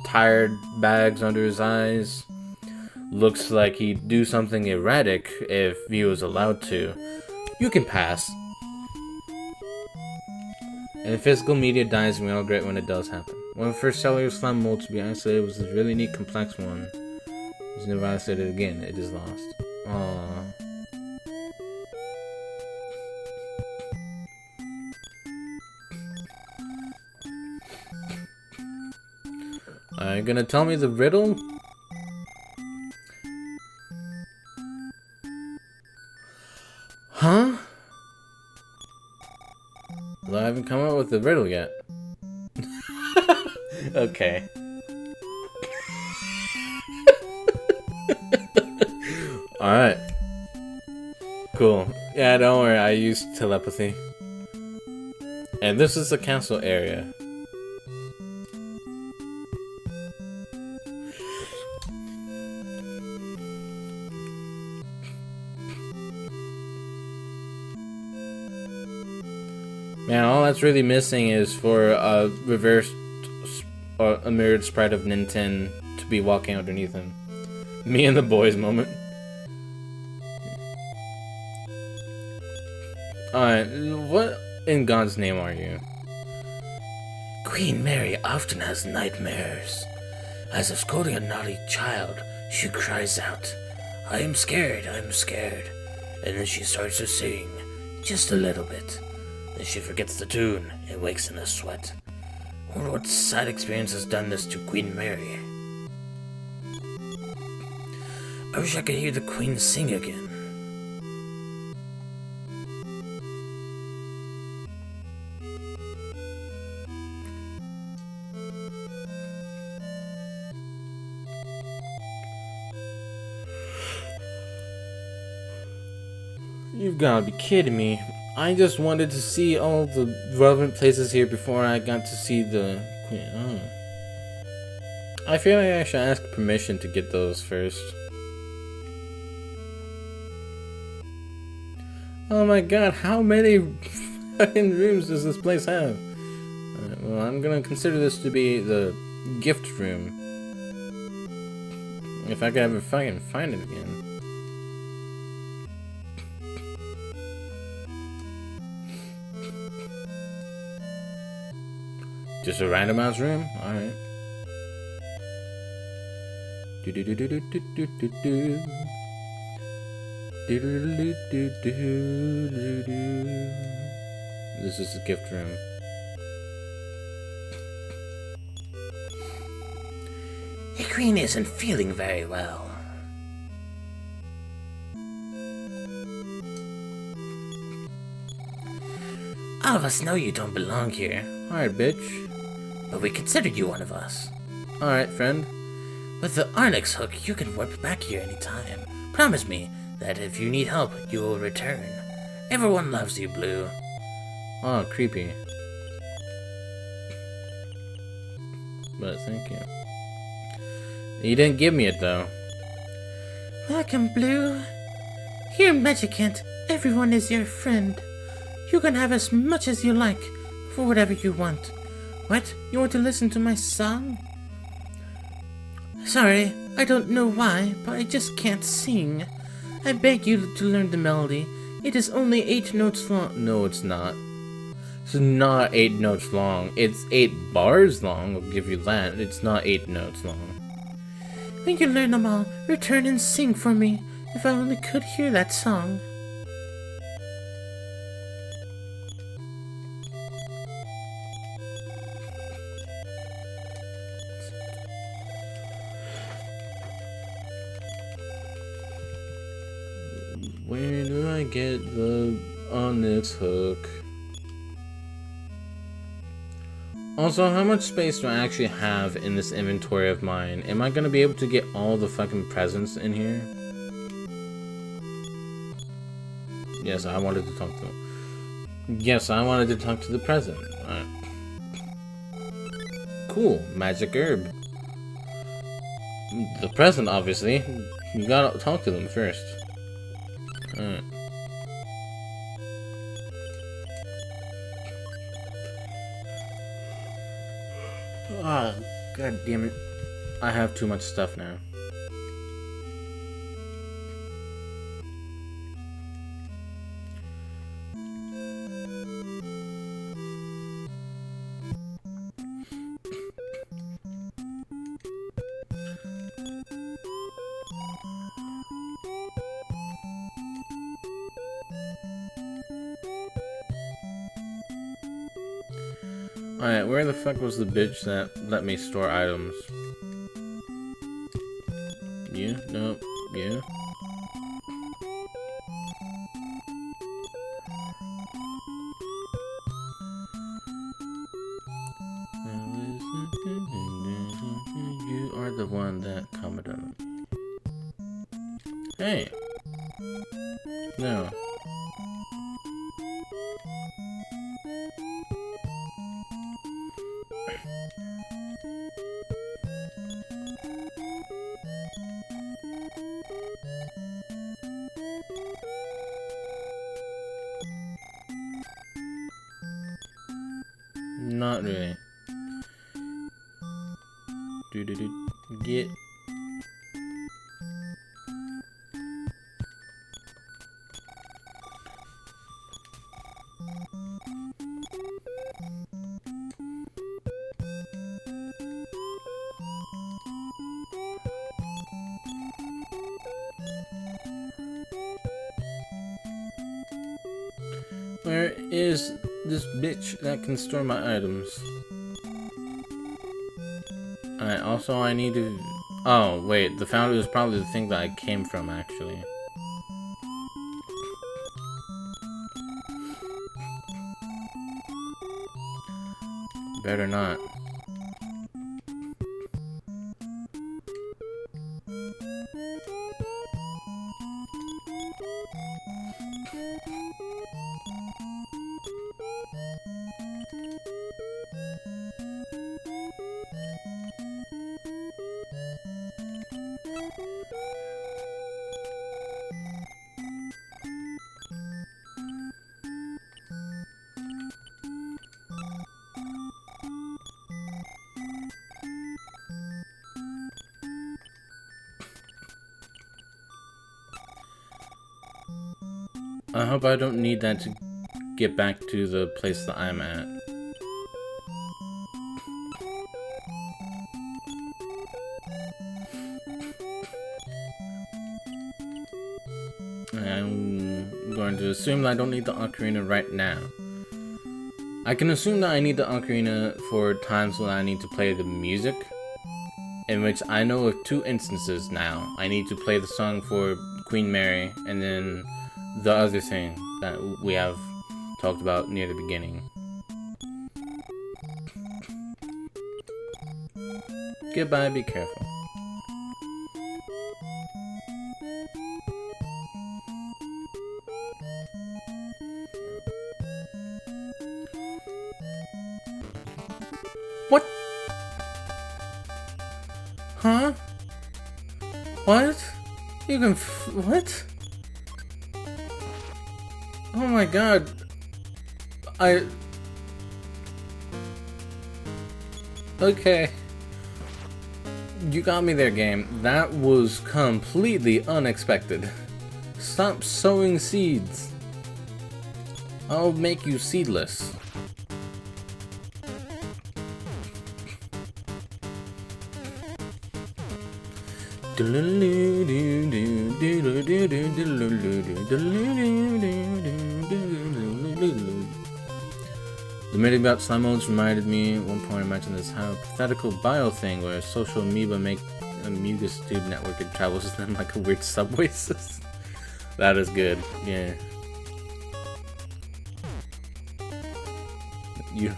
tired bags under his eyes. Looks like he'd do something erratic if he was allowed to. You can pass. And physical media dies, and we all regret when it does happen. When first Celery's found mold to be isolated, it was a really neat, complex one. It's never isolated again. It is lost. Aww. Are you gonna tell me the riddle? Huh? Well, I haven't come up with the riddle yet. Okay. Alright. Cool. Yeah, don't worry, I used telepathy. And this is the castle area. Man, all that's really missing is for a reversed or a mirrored sprite of Ninten to be walking underneath him. Me and the boys moment. Alright, what in God's name are you? Queen Mary often has nightmares. As if scolding a naughty child, she cries out, I am scared, I'm scared. And then she starts to sing, just a little bit. Then she forgets the tune and wakes in a sweat. I wonder what sad experience has done this to Queen Mary. I wish I could hear the Queen sing again. You've gotta be kidding me. I just wanted to see all the relevant places here before I got to see the Queen. Oh. I feel like I should ask permission to get those first. Oh my god, how many fucking rooms does this place have? Alright, well, I'm gonna consider this to be the gift room. If I could ever fucking find it again. Just a random ass room? Alright. Do do do do do do do do do. Do do do do do do do. This is the gift room. The Queen isn't feeling very well. All of us know you don't belong here, Alright, bitch. but we consider you one of us. Alright, friend. With the Arnix hook, you can warp back here anytime. Promise me that if you need help, you will return. Everyone loves you, Blue. Oh, creepy. But thank you. You didn't give me it though. Welcome, Blue. Here in Magicant, everyone is your friend. You can have as much as you like, for whatever you want. What? You want to listen to my song? Sorry, I don't know why, but I just can't sing. I beg you to learn the melody. It is only 8 notes long. No, it's not. It's not 8 notes long. It's 8 bars long, I'll give you that. It's not 8 notes long. When you learn them all, return and sing for me. If I only could hear that song. Where do I get the Onyx hook? Also, how much space do I actually have in this inventory of mine? Am I gonna be able to get all the fucking presents in here? Yes, I wanted to talk to them. Yes, I wanted to talk to the present. Alright. Cool, magic herb. The present, obviously. You gotta talk to them first. Alright. Ah, god damn it. I have too much stuff now. Alright, where the fuck was the bitch that let me store items? You? Nope. You? Hey. No. Not really. Get. Where is this bitch that can store my items? Alright, also I need to... Oh, wait, the foundry is probably the thing that I came from, actually. Better not. I hope I don't need that to get back to the place that I'm at. I'm going to assume that I don't need the ocarina right now. I can assume that I need the ocarina for times when I need to play the music, in which I know of 2 instances now. I need to play the song for Queen Mary, and then the other thing that we have talked about near the beginning. Goodbye, be careful. What? Huh? What? You can what? Oh my god. Okay. You got me there, game. That was completely unexpected. Stop sowing seeds. I'll make you seedless. The myth about slime modes reminded me at one point I mentioned this hypothetical bio thing where a social amoeba make a mucus tube network and travels with them like a weird subway system. That is good, yeah. You.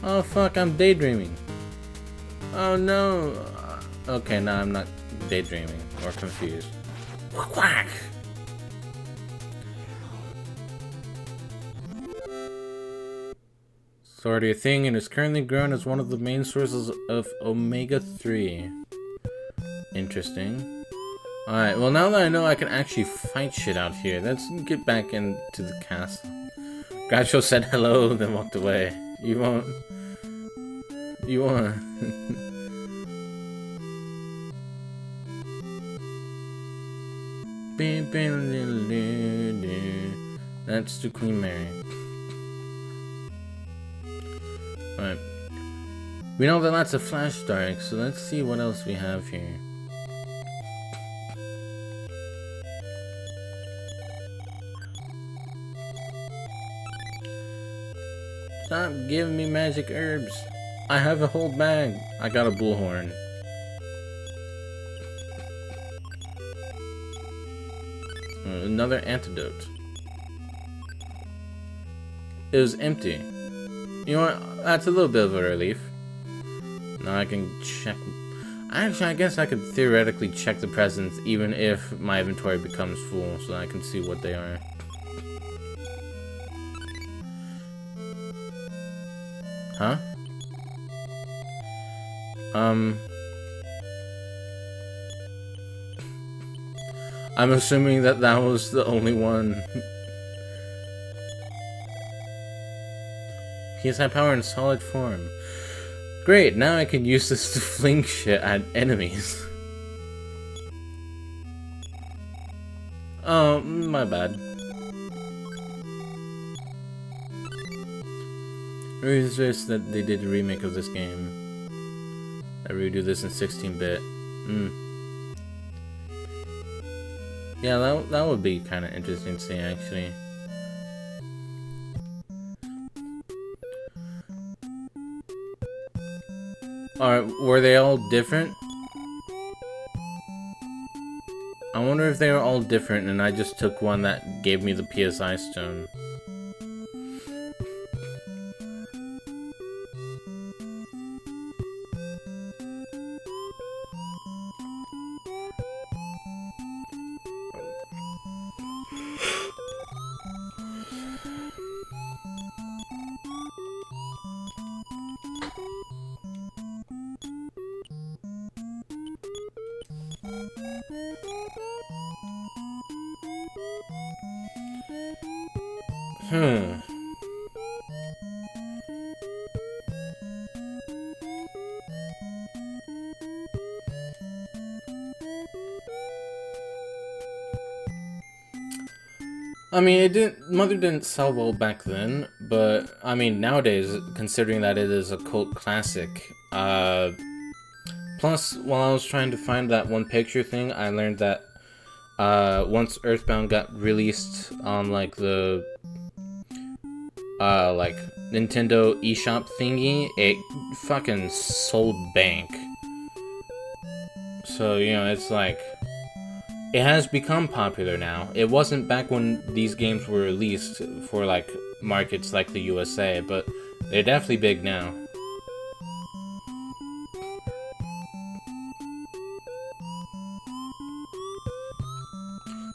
Oh fuck, I'm daydreaming. Oh no. Okay, now I'm not daydreaming or confused. Quack! It's already a thing and is currently grown as one of the main sources of omega-3. Interesting. Alright, well now that I know I can actually fight shit out here, let's get back into the castle. Groucho said hello, then walked away. You won't... You won't... That's the Queen Mary. Alright. We know that that's a flash strike, so let's see what else we have here. Stop giving me magic herbs. I have a whole bag. I got a bullhorn. Another antidote. It was empty. You know what? That's a little bit of a relief. Now I can check. Actually, I guess I could theoretically check the presents even if my inventory becomes full, so I can see what they are. Huh? I'm assuming that that was the only one. PSI power in solid form. Great, now I can use this to fling shit at enemies. Oh, my bad. Or is this that they did a remake of this game? I redo this in 16-bit. Yeah, that would be kind of interesting to see, actually. Were they all different? I wonder if they were all different and I just took one that gave me the PSI stone. I mean, Mother didn't sell well back then, but I mean, nowadays, considering that it is a cult classic, plus, while I was trying to find that one picture thing, I learned that, once Earthbound got released on, like, the, like, Nintendo eShop thingy, it fucking sold bank. So, you know, it's like, it has become popular now. It wasn't back when these games were released for, like, markets like the USA, but they're definitely big now.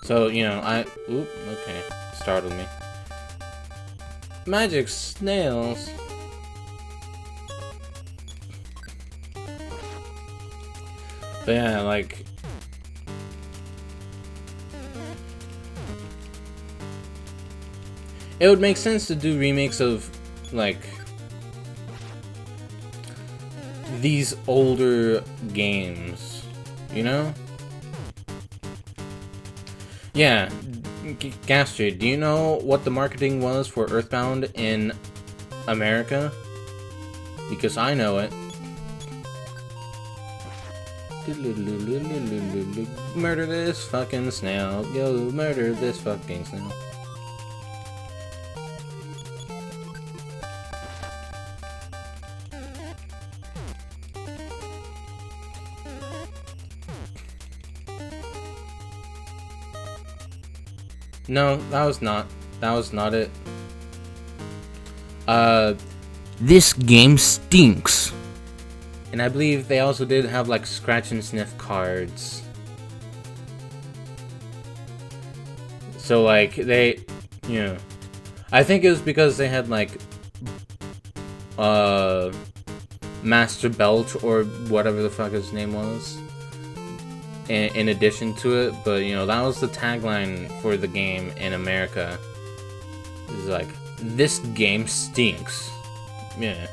So, you know, oop, okay, startled me. Magic snails. But yeah, like, it would make sense to do remakes of, like, these older games, you know? Yeah, Gastry, do you know what the marketing was for Earthbound in America? Because I know it. Murder this fucking snail. Yo, murder this fucking snail. No, that was not it. This game stinks. And I believe they also did have, like, scratch and sniff cards. So, like, they, you know, I think it was because they had, like, Master Belt or whatever the fuck his name was in addition to it, but, you know, that was the tagline for the game in America. It was like, this game stinks. Yeah.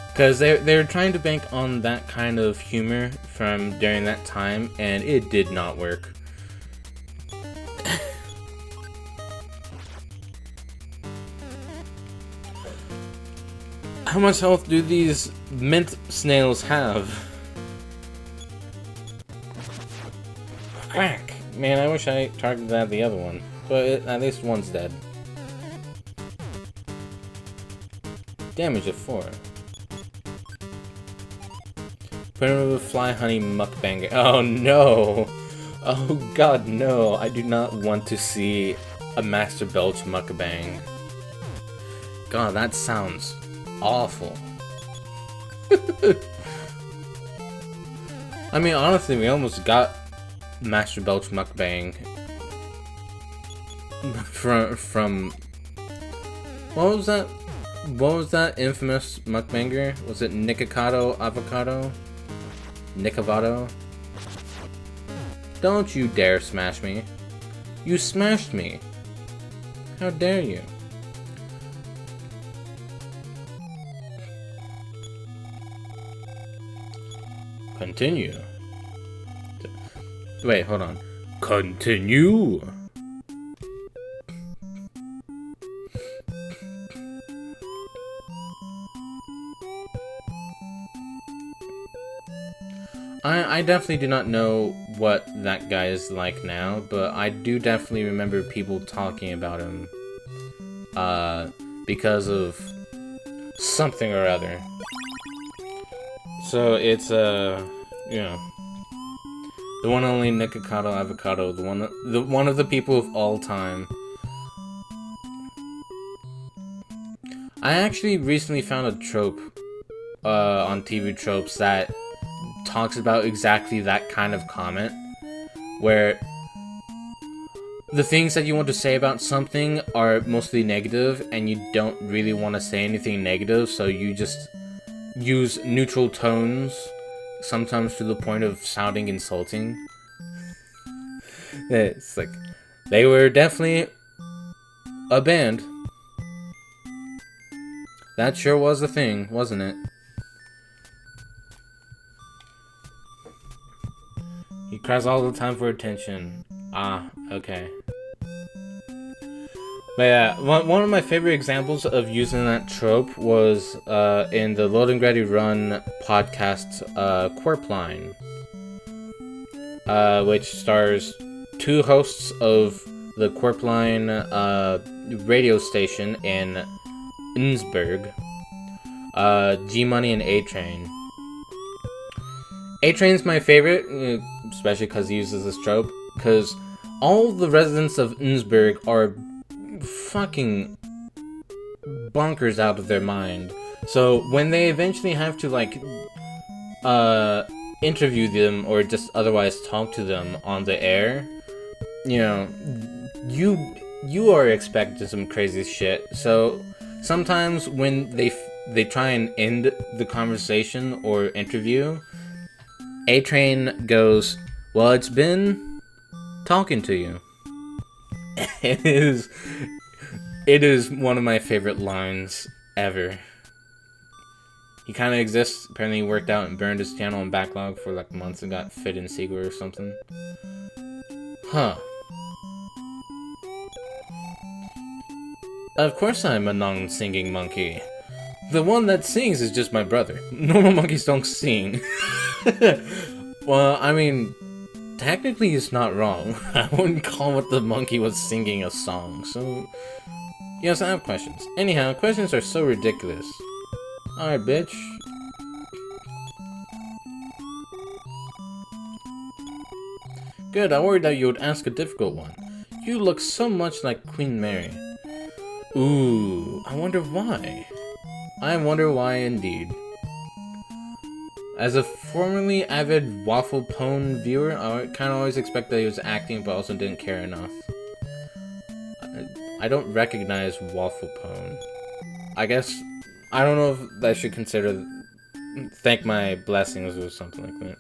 Because they were trying to bank on that kind of humor from during that time, and it did not work. How much health do these mint snails have? Crack! Man, I wish I targeted that the other one. But at least one's dead. Damage of 4. Primitive fly honey mukbang. Oh no! Oh god, no! I do not want to see a Master Belch mukbang. God, that sounds awful. I mean, honestly, we almost got Master Belch mukbang from what was that? What was that infamous mukbanger? Was it Nikocado Avocado? Nicavado? Don't you dare smash me. You smashed me. How dare you? Continue. Wait, hold on. Continue. I definitely do not know what that guy is like now, but I do definitely remember people talking about him because of something or other. So it's you know, the one and only Nikocado Avocado, the one of the people of all time. I actually recently found a trope on TV Tropes that talks about exactly that kind of comment, where the things that you want to say about something are mostly negative and you don't really want to say anything negative, so you just use neutral tones, sometimes to the point of sounding insulting. It's like, they were definitely a band. That sure was a thing, wasn't it? He cries all the time for attention. Ah, okay. But yeah, one of my favorite examples of using that trope was in the Load and Ready Run podcast, Quirpline, which stars two hosts of the Quirpline radio station in Innsbruck, G-Money and A-Train. A-Train's my favorite, especially because he uses this trope, because all the residents of Innsbruck are fucking bonkers out of their mind. So when they eventually have to, like, interview them or just otherwise talk to them on the air, you know, you are expecting some crazy shit. So sometimes when they try and end the conversation or interview, A-Train goes, "Well, it's been talking to you." It is one of my favorite lines ever. He kind of exists. Apparently he worked out and burned his channel and backlog for like months and got fit in Seagull or something. Huh. Of course I'm a non-singing monkey. The one that sings is just my brother. Normal monkeys don't sing. Well, I mean, technically it's not wrong. I wouldn't call what the monkey was singing a song, so... Yes, I have questions. Anyhow, questions are so ridiculous. Alright, bitch. Good, I worried that you would ask a difficult one. You look so much like Queen Mary. Ooh, I wonder why. I wonder why indeed. As a formerly avid Waffle Pone viewer, I kind of always expected that he was acting, but also didn't care enough. I don't recognize Waffle Pone. I guess, I don't know if I should consider thank my blessings or something like that.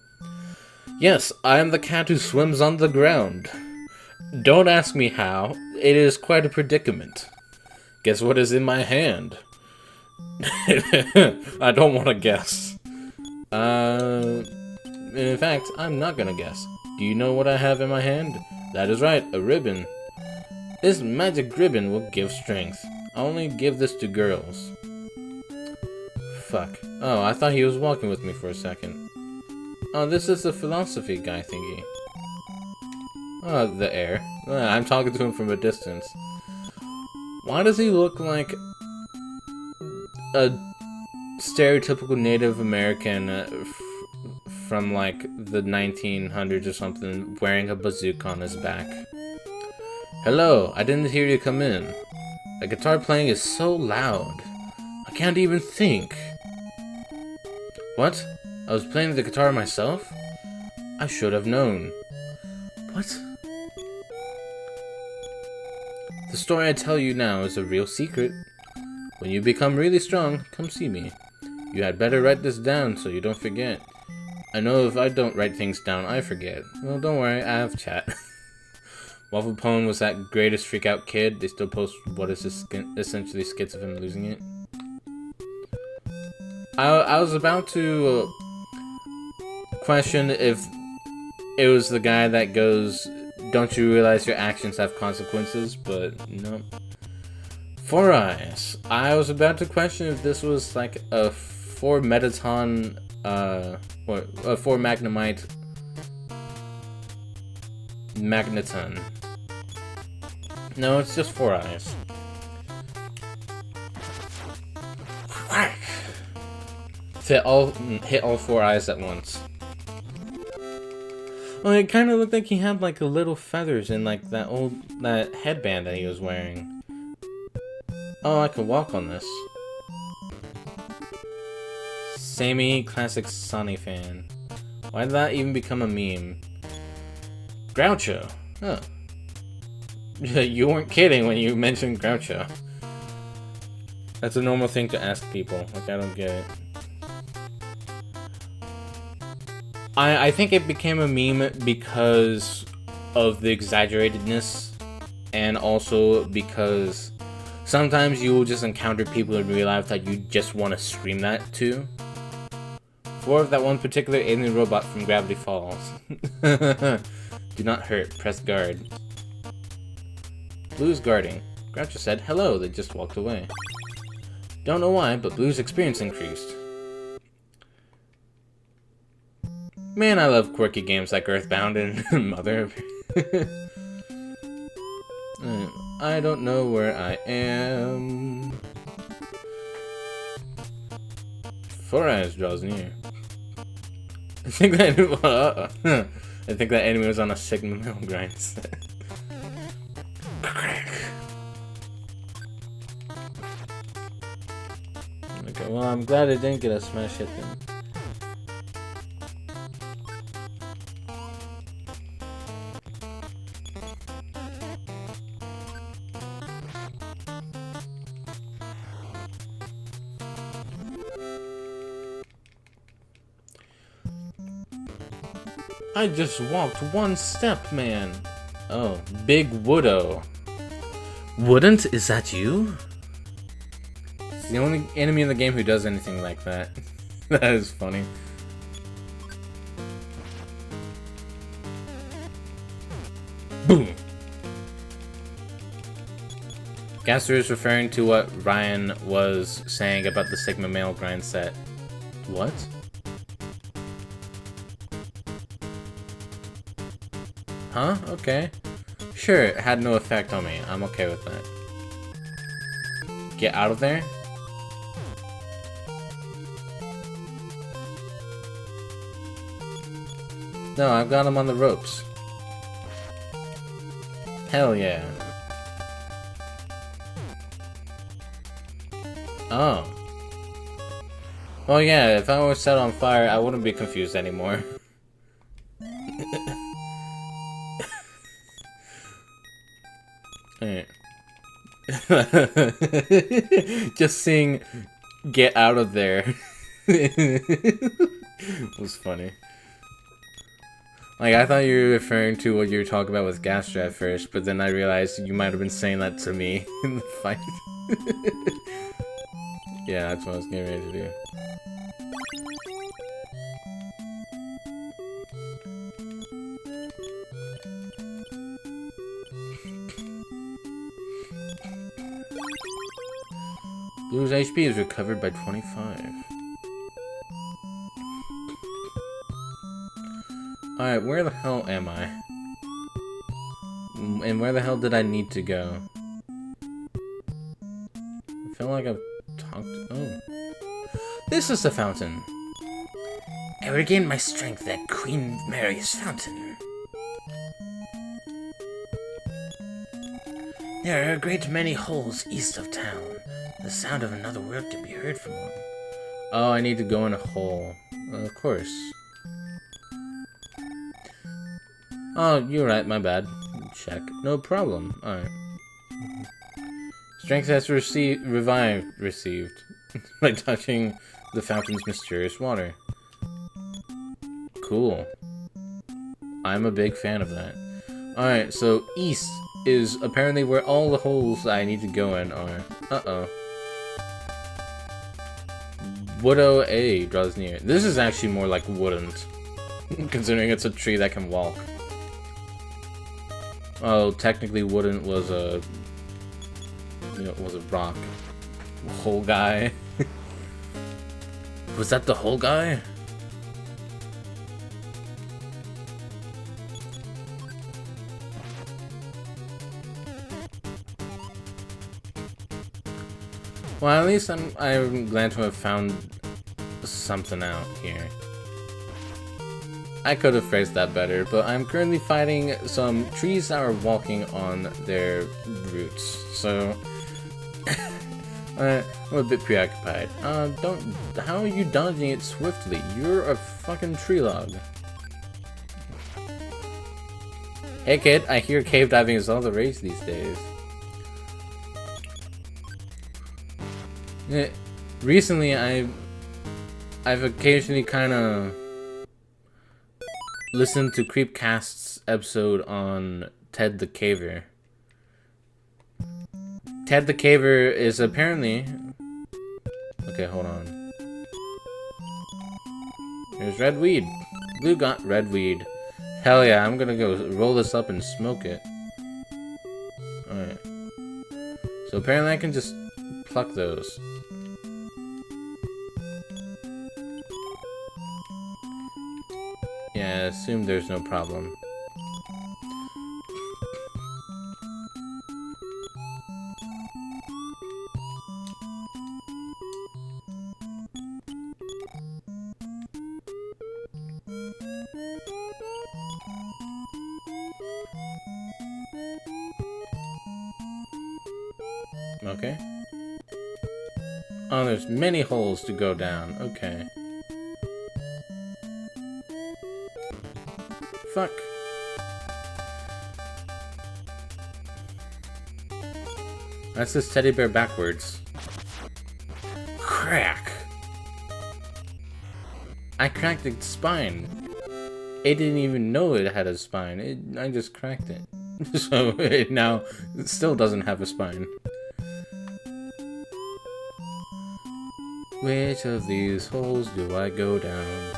Yes, I am the cat who swims on the ground. Don't ask me how. It is quite a predicament. Guess what is in my hand? I don't want to guess. In fact, I'm not gonna guess. Do you know what I have in my hand? That is right, a ribbon. This magic ribbon will give strength. I only give this to girls. Fuck. Oh, I thought he was walking with me for a second. Oh, this is the philosophy guy thingy. Oh, the air. I'm talking to him from a distance. Why does he look like a stereotypical Native American from like the 1900s or something, wearing a bazooka on his back? Hello, I didn't hear you come in. The guitar playing is so loud. I can't even think. What? I was playing the guitar myself? I should have known. What? The story I tell you now is a real secret. When you become really strong, come see me. You had better write this down so you don't forget. I know if I don't write things down, I forget. Well, don't worry, I have chat. Waffle Pone was that greatest freak-out kid. They still post what is essentially skits of him losing it. I was about to question if it was the guy that goes, "Don't you realize your actions have consequences?" But no. 4 Eyes. I was about to question if this was like a 4 Mettaton, or a 4 Magnemite Magneton. No, it's just 4 Eyes. Whack! Hit all 4 eyes at once. Well, it kind of looked like he had like a little feathers in like that headband that he was wearing. Oh, I can walk on this. Sammy Classic Sonny fan. Why did that even become a meme? Groucho. Oh. You weren't kidding when you mentioned Groucho. That's a normal thing to ask people. Like, I don't get it. I think it became a meme because of the exaggeratedness, and also because sometimes you will just encounter people in real life that you just want to scream that to. For that one particular alien robot from Gravity Falls. Do not hurt, press guard. Blue's guarding. Groucho said hello, they just walked away. Don't know why, but Blue's experience increased. Man, I love quirky games like Earthbound and Mother. I don't know where I am. 4 Eyes draws near. I think that enemy was on a Sigma Mill grind set. Okay, well, I'm glad I didn't get a smash hit then. I just walked 1 step, man. Oh, Big Woodo. Wouldn't? Is that you? It's the only enemy in the game who does anything like that. That is funny. Boom! Gaster is referring to what Ryan was saying about the Sigma Male grind set. What? Huh? Okay. Sure, it had no effect on me. I'm okay with that. Get out of there? No, I've got him on the ropes. Hell yeah. Oh. Well, yeah, if I was set on fire, I wouldn't be confused anymore. Alright. Just seeing "get out of there" was funny. Like, I thought you were referring to what you were talking about with Gastra at first, but then I realized you might have been saying that to me in the fight. Yeah, that's what I was getting ready to do. Blue's HP is recovered by 25. Alright, where the hell am I? And where the hell did I need to go? I feel like I've talked... Oh. This is the fountain. I regained my strength at Queen Mary's fountain. There are a great many holes east of town. The sound of another world can be heard from one. Oh, I need to go in a hole. Of course. Oh, you're right, my bad. Check. No problem. Alright. Strength has received by touching the fountain's mysterious water. Cool. I'm a big fan of that. Alright, so east is apparently where all the holes I need to go in are. Uh-oh. Widow A draws near. This is actually more like wouldn't, considering it's a tree that can walk. Oh, technically wouldn't was a... was a rock. Whole guy. Was that the whole guy? Well, at least I'm glad to have found something out here. I could have phrased that better, but I'm currently fighting some trees that are walking on their roots, so I'm a bit preoccupied. How are you dodging it swiftly? You're a fucking tree log. Hey kid, I hear cave diving is all the rage these days. Yeah, recently I've occasionally kind of listened to Creepcast's episode on Ted the Caver. Ted the Caver is apparently... Okay, hold on. There's red weed. Blue got red weed. Hell yeah, I'm gonna go roll this up and smoke it. Alright. So apparently I can just pluck those. Yeah, I assume there's no problem. Okay. Oh, there's many holes to go down. Okay. Fuck. That's this teddy bear backwards. Crack! I cracked its spine. It didn't even know it had a spine. I just cracked it. So it now still doesn't have a spine. Which of these holes do I go down?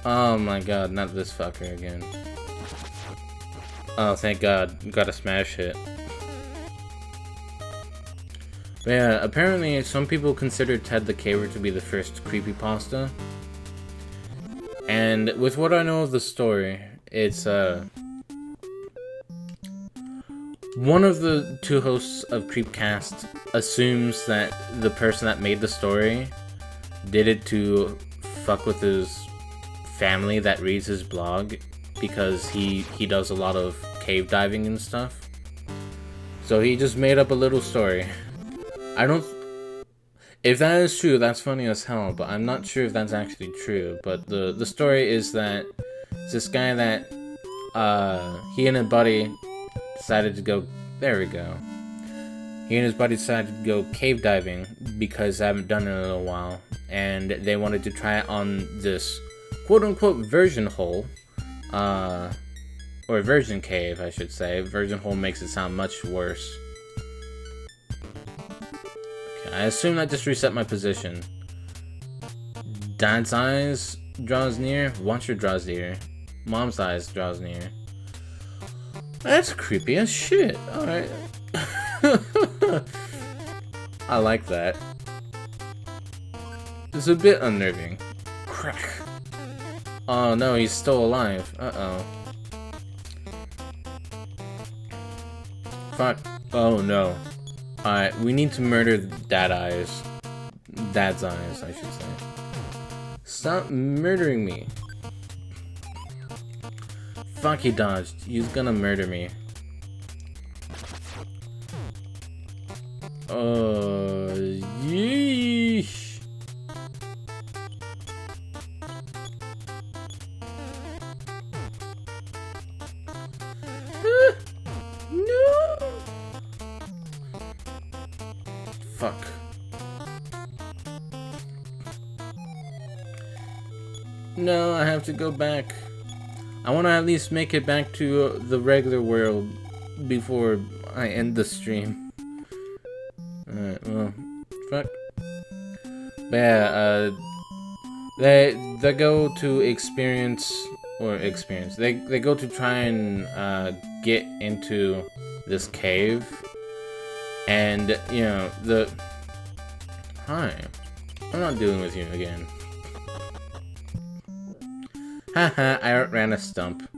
Oh my god, not this fucker again. Oh, thank god. Got a smash hit. But yeah, apparently some people consider Ted the Caver to be the first creepypasta. And with what I know of the story, it's one of the two hosts of Creepcast assumes that the person that made the story did it to fuck with his family that reads his blog, because he does a lot of cave diving and stuff. So he just made up a little story. If that is true, that's funny as hell, but I'm not sure if that's actually true. But the story is that it's this guy that he and a buddy decided to go... There we go. He and his buddy decided to go cave diving because they haven't done it in a little while. And they wanted to try it on this quote-unquote virgin hole. Or virgin cave, I should say. Virgin hole makes it sound much worse. Okay, I assume that just reset my position. Dad's eyes draws near. Watcher draws near. Mom's eyes draws near. That's creepy as shit. Alright. I like that. It's a bit unnerving. Crack. Oh no, he's still alive. Uh-oh. Fuck. Oh no. Alright, we need to murder Dad's eyes, I should say. Stop murdering me. Fuck, he dodged. He's gonna murder me. Yeesh. fuck. No, I have to go back. I want to at least make it back to the regular world before I end the stream. Alright, well, fuck. But yeah, they go to they go to try and get into this cave, and you know hi, I'm not dealing with you again. Haha, I outran a stump.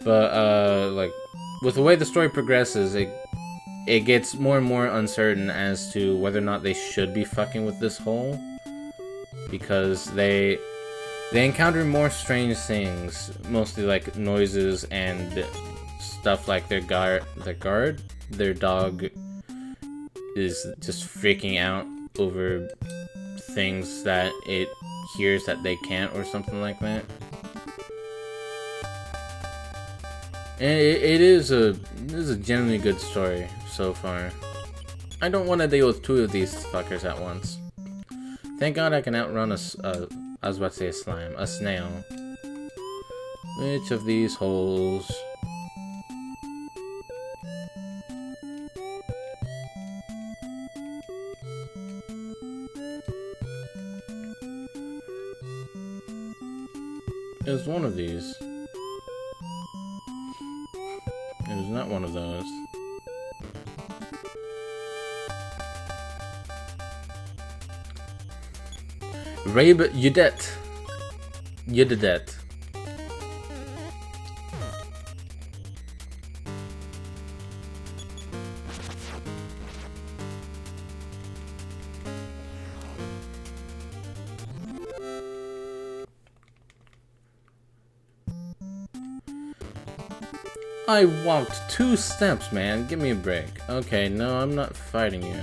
But like with the way the story progresses, it gets more and more uncertain as to whether or not they should be fucking with this hole, because they encounter more strange things, mostly like noises and stuff like their dog is just freaking out over things that it hears that they can't, or something like that. And it is a genuinely good story so far. I don't want to deal with two of these fuckers at once. Thank God I can outrun I was about to say a slime, a snail. Which of these holes? It was one of these. It was not one of those. Rabe Yudet. Yudedet. I walked 2 steps, man. Give me a break. Okay, no, I'm not fighting you.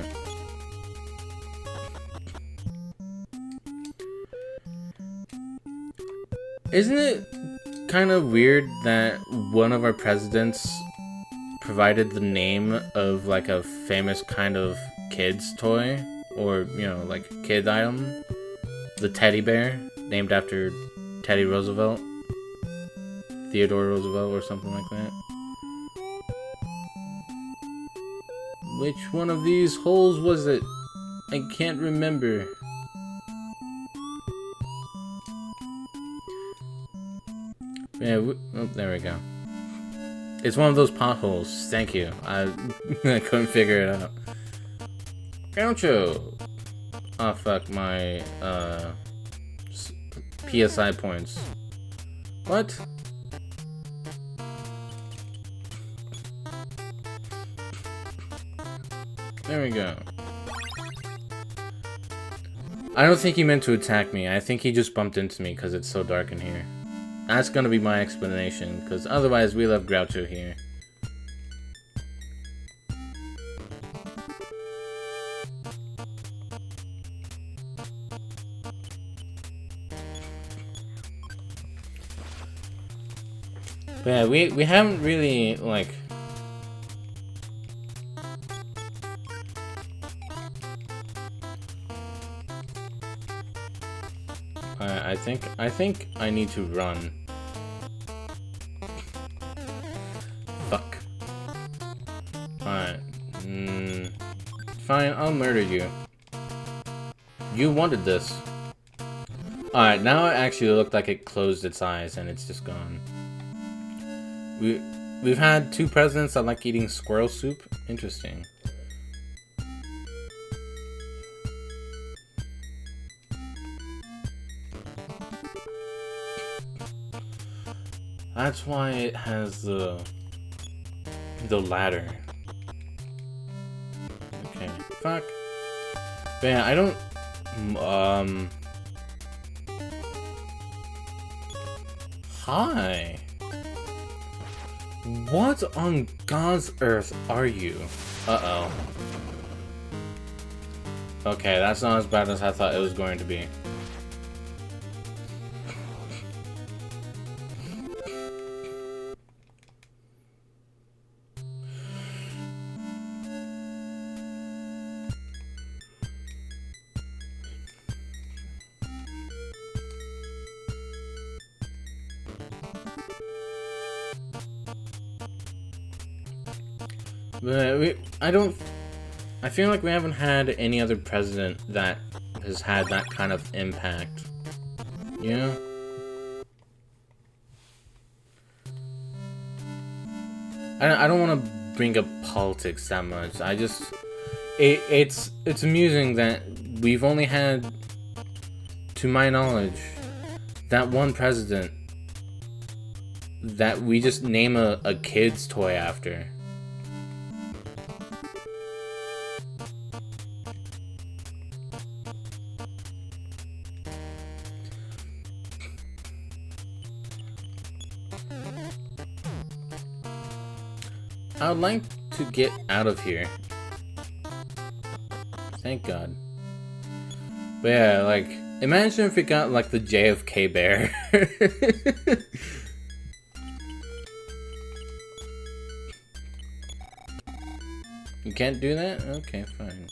Isn't it kind of weird that one of our presidents provided the name of like a famous kind of kids toy, or you know, like kid item? The teddy bear, named after Teddy Roosevelt, Theodore Roosevelt, or something like that. Which one of these holes was it? I can't remember. Yeah, oh, there we go. It's one of those potholes. Thank you. I couldn't figure it out. Groucho! Oh fuck, my PSI points. What? There we go. I don't think he meant to attack me. I think he just bumped into me because it's so dark in here. That's gonna be my explanation, because otherwise we'll have Groucho here. But yeah, we haven't really, like... I think I need to run. Fuck. Alright. Fine, I'll murder you. You wanted this. Alright, now it actually looked like it closed its eyes and it's just gone. We've had 2 presidents that like eating squirrel soup. Interesting. That's why it has the ladder. Okay, fuck. But yeah, I don't... Hi. What on God's earth are you? Uh-oh. Okay, that's not as bad as I thought it was going to be. But I feel like we haven't had any other president that has had that kind of impact. You know? I don't want to bring up politics that much. I just... It's amusing that we've only had, to my knowledge, that one president that we just name a kid's toy after. I would like to get out of here. Thank God. But yeah, like, imagine if we got, like, the JFK bear. You can't do that? Okay, fine.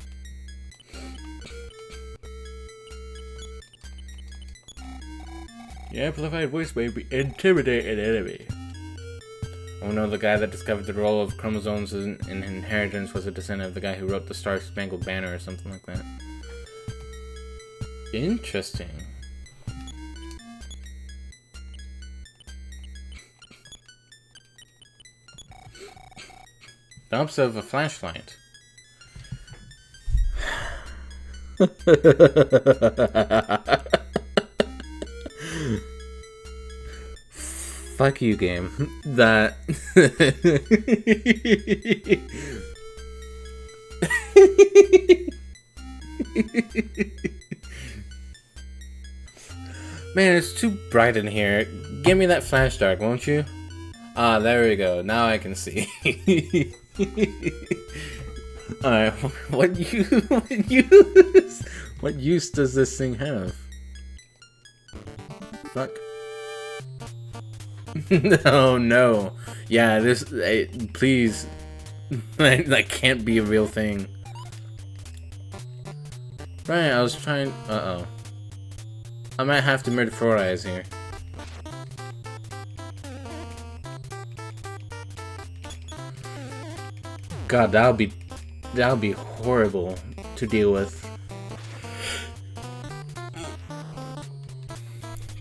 Your amplified voice may intimidate an enemy. Oh no, the guy that discovered the role of chromosomes in inheritance was a descendant of the guy who wrote the Star-Spangled Banner or something like that. Interesting. The opposite of a flashlight. Fuck you, game. That... Man, it's too bright in here. Give me that flash dark, won't you? Ah, there we go. Now I can see. Alright, what use does this thing have? Fuck. No, no. Yeah, this... please. That can't be a real thing. Right, I was trying... Uh-oh. I might have to murder Four Eyes here. God, that'll be horrible to deal with.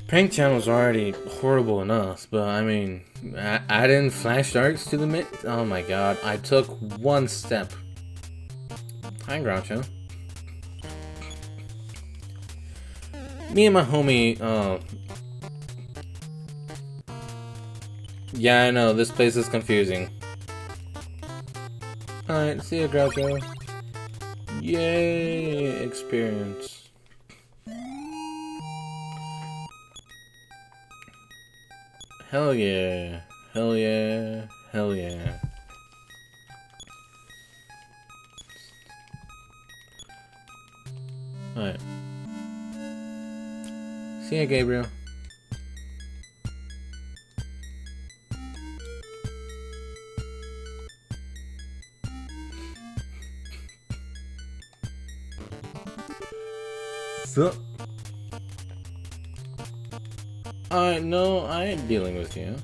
Prank channels are already horrible enough, but I mean, add in flash darts to the mix. Oh my God, I took one step. Hi, Groucho. Me and my homie, yeah, I know, this place is confusing. Alright, see ya, Groucho. Yay, experience. Hell yeah. Hell yeah. Hell yeah. Alright. See ya, Gabriel. So, no, I ain't dealing with you.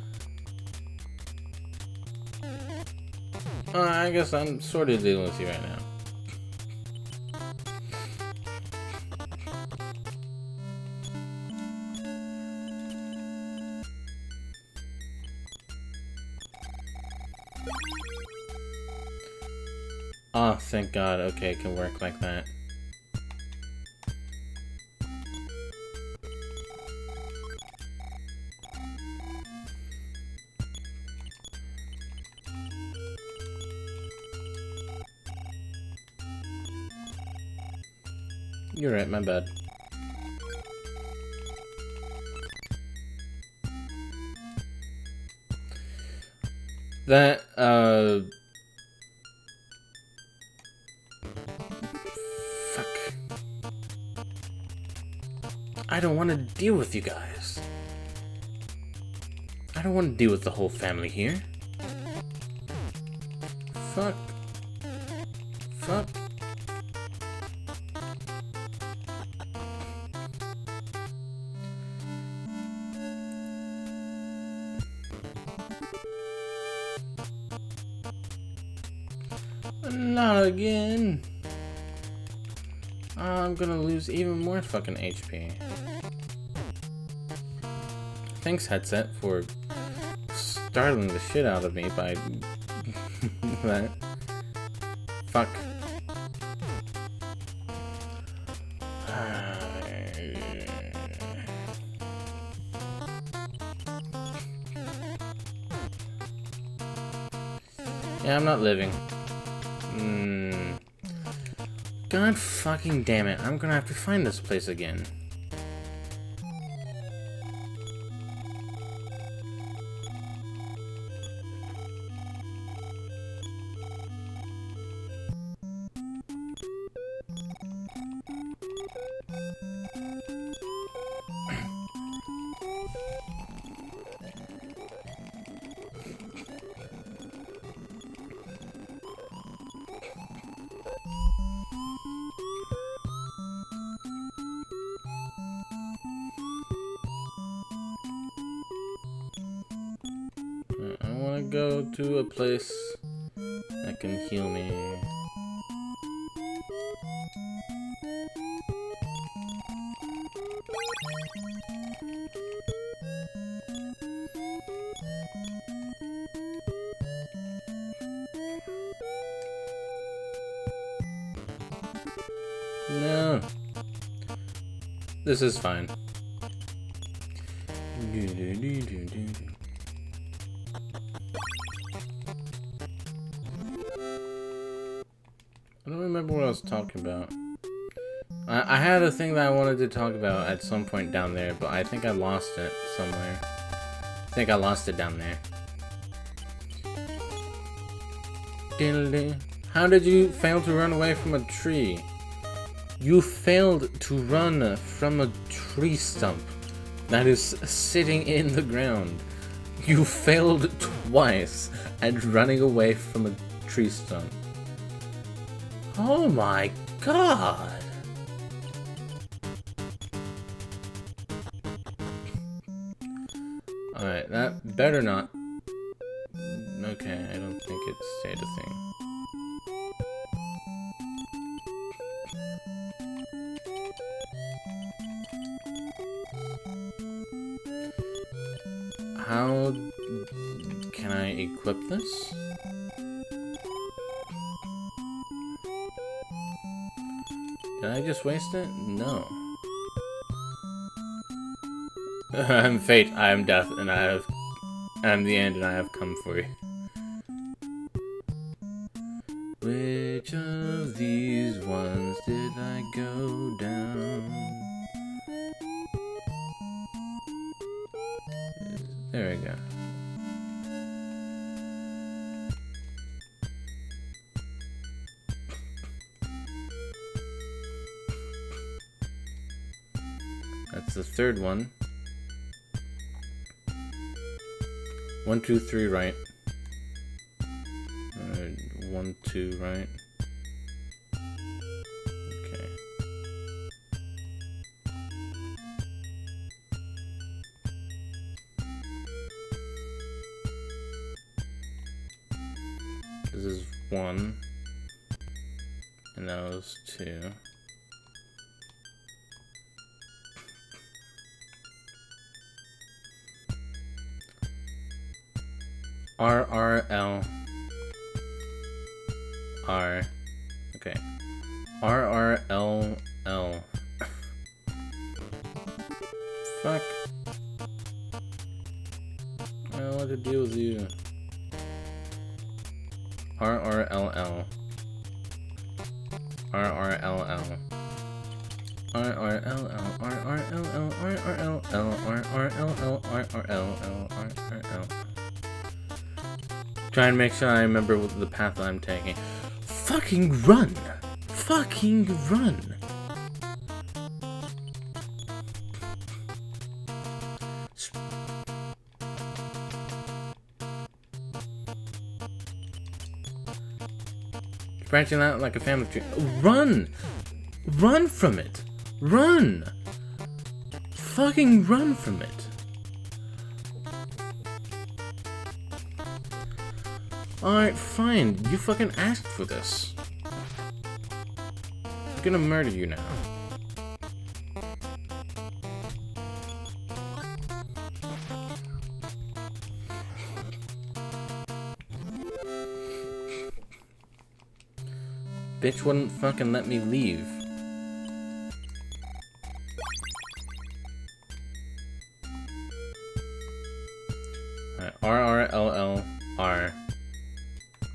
I guess I'm sort of dealing with you right now. Oh, thank God. Okay, it can work like that. You're right, my bad. That, fuck. I don't want to deal with you guys. I don't want to deal with the whole family here. Fuck. Fuck. Not again. I'm gonna lose even more fucking HP. Thanks, headset, for startling the shit out of me by that. Fuck. Yeah, I'm not living. God fucking damn it. I'm gonna have to find this place again. I want to go to a place that can heal me. No. This is fine. I don't remember what I was talking about. I had a thing that I wanted to talk about at some point down there, but I think I lost it somewhere. I think I lost it down there. How did you fail to run away from a tree? You failed to run from a tree stump that is sitting in the ground. You failed twice at running away from a tree stump. Oh my god! Alright, that better not... Okay, I don't think it stayed a thing. How can I equip this? Did I just waste it? No. I am fate, I am death, and I am the end, and I have come for you. Which of these ones did I go down? There we go. That's the third one. 1, 2, 3, right. 1, 2, right. Okay. This is 1. And that was 2. R, R, L, R. Okay. R, R, L, L. Fuck. I don't want to deal with you. R, R, L, L. R, R, L, L. R, R, L, L. R, R, L, L. R, R, L, L. R, R, L, L. R, R, L, L. R, R, L. Trying to make sure I remember what the path I'm taking. Fucking run! Fucking run! Branching out like a family tree. Run! Run from it! Run! Fucking run from it! Alright, fine. You fucking asked for this. I'm gonna murder you now. Bitch wouldn't fucking let me leave. Alright, RRLLR.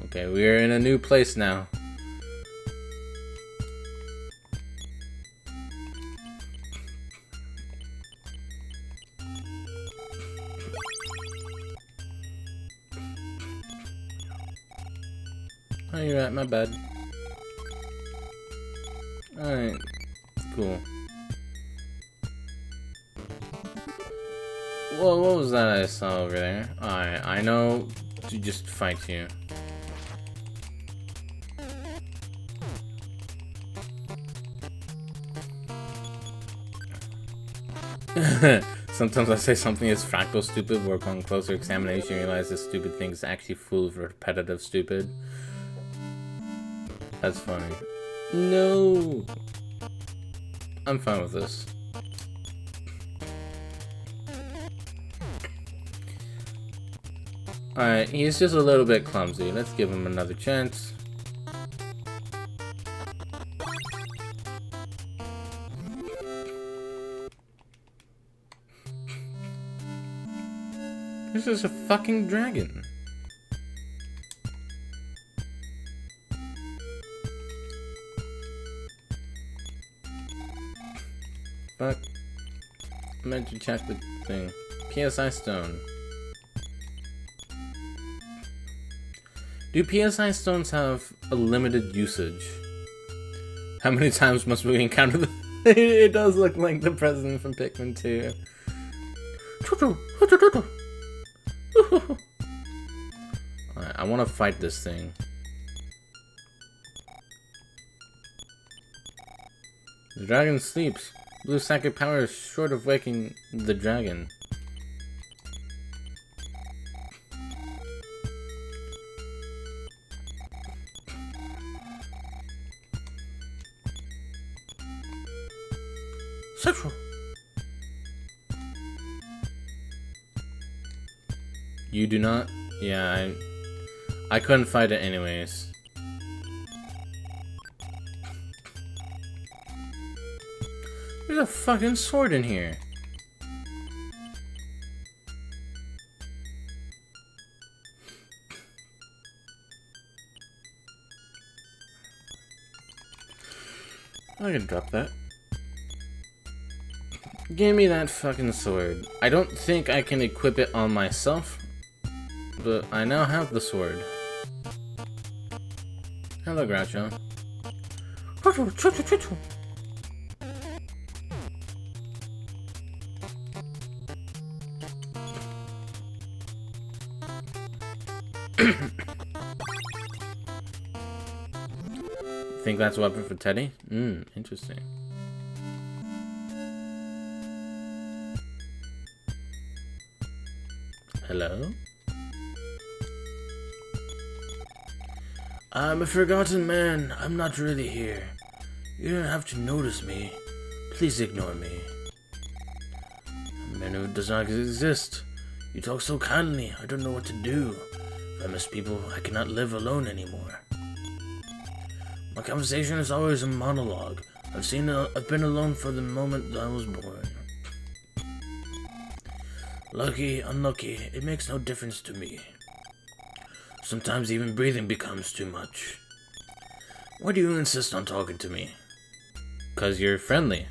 Okay, we're in a new place now. Oh, you're right, my bad. Alright, cool. Whoa, what was that I saw over there? Alright, I know to just fight you. Sometimes I say something is fractal stupid, but upon closer examination you realize this stupid thing is actually full of repetitive stupid. That's funny. No! I'm fine with this. Alright, he's just a little bit clumsy. Let's give him another chance. This is a fucking dragon. Fuck. I meant to check the thing. PSI stone. Do PSI stones have a limited usage? How many times must we encounter the... It does look like the president from Pikmin 2. Alright, I want to fight this thing. The dragon sleeps. Blue psychic power is short of waking the dragon. Central. You do not? Yeah, I couldn't fight it anyways. There's a fucking sword in here. I can drop that. Give me that fucking sword. I don't think I can equip it on myself, but I now have the sword. Hello, Groucho. Think that's a weapon for Teddy? Interesting. Hello? I'm a forgotten man. I'm not really here. You don't have to notice me. Please ignore me. A man who does not exist. You talk so kindly. I don't know what to do. If I miss people, I cannot live alone anymore. My conversation is always a monologue. I've been alone for the moment that I was born. Lucky, unlucky, it makes no difference to me. Sometimes even breathing becomes too much. Why do you insist on talking to me? 'Cause you're friendly.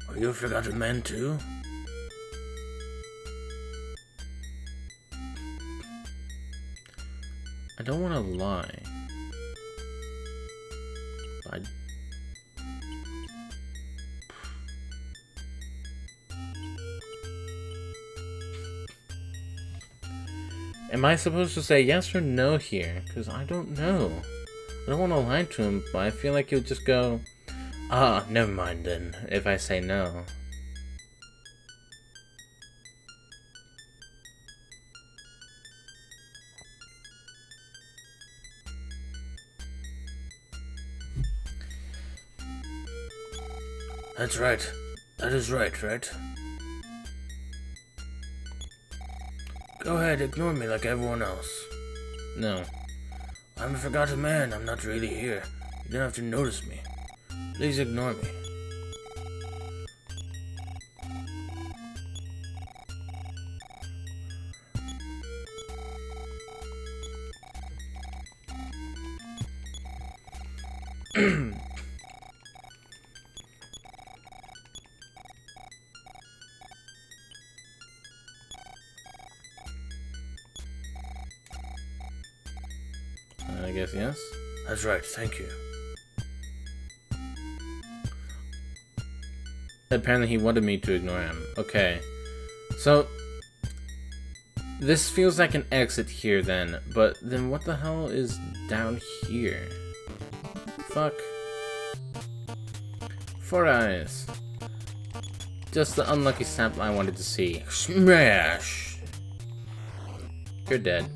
Are you a forgotten man too? I don't want to lie. Am I supposed to say yes or no here? Because I don't know. I don't want to lie to him, but I feel like he'll just go, ah, never mind then, if I say no. That's right. That is right, right? Go ahead, ignore me like everyone else. No. I'm a forgotten man. I'm not really here. You don't have to notice me. Please ignore me. I guess yes. That's right, thank you. Apparently he wanted me to ignore him. Okay. So, this feels like an exit here then, but then what the hell is down here? Fuck. 4 eyes. Just the unlucky sample I wanted to see. Smash! You're dead.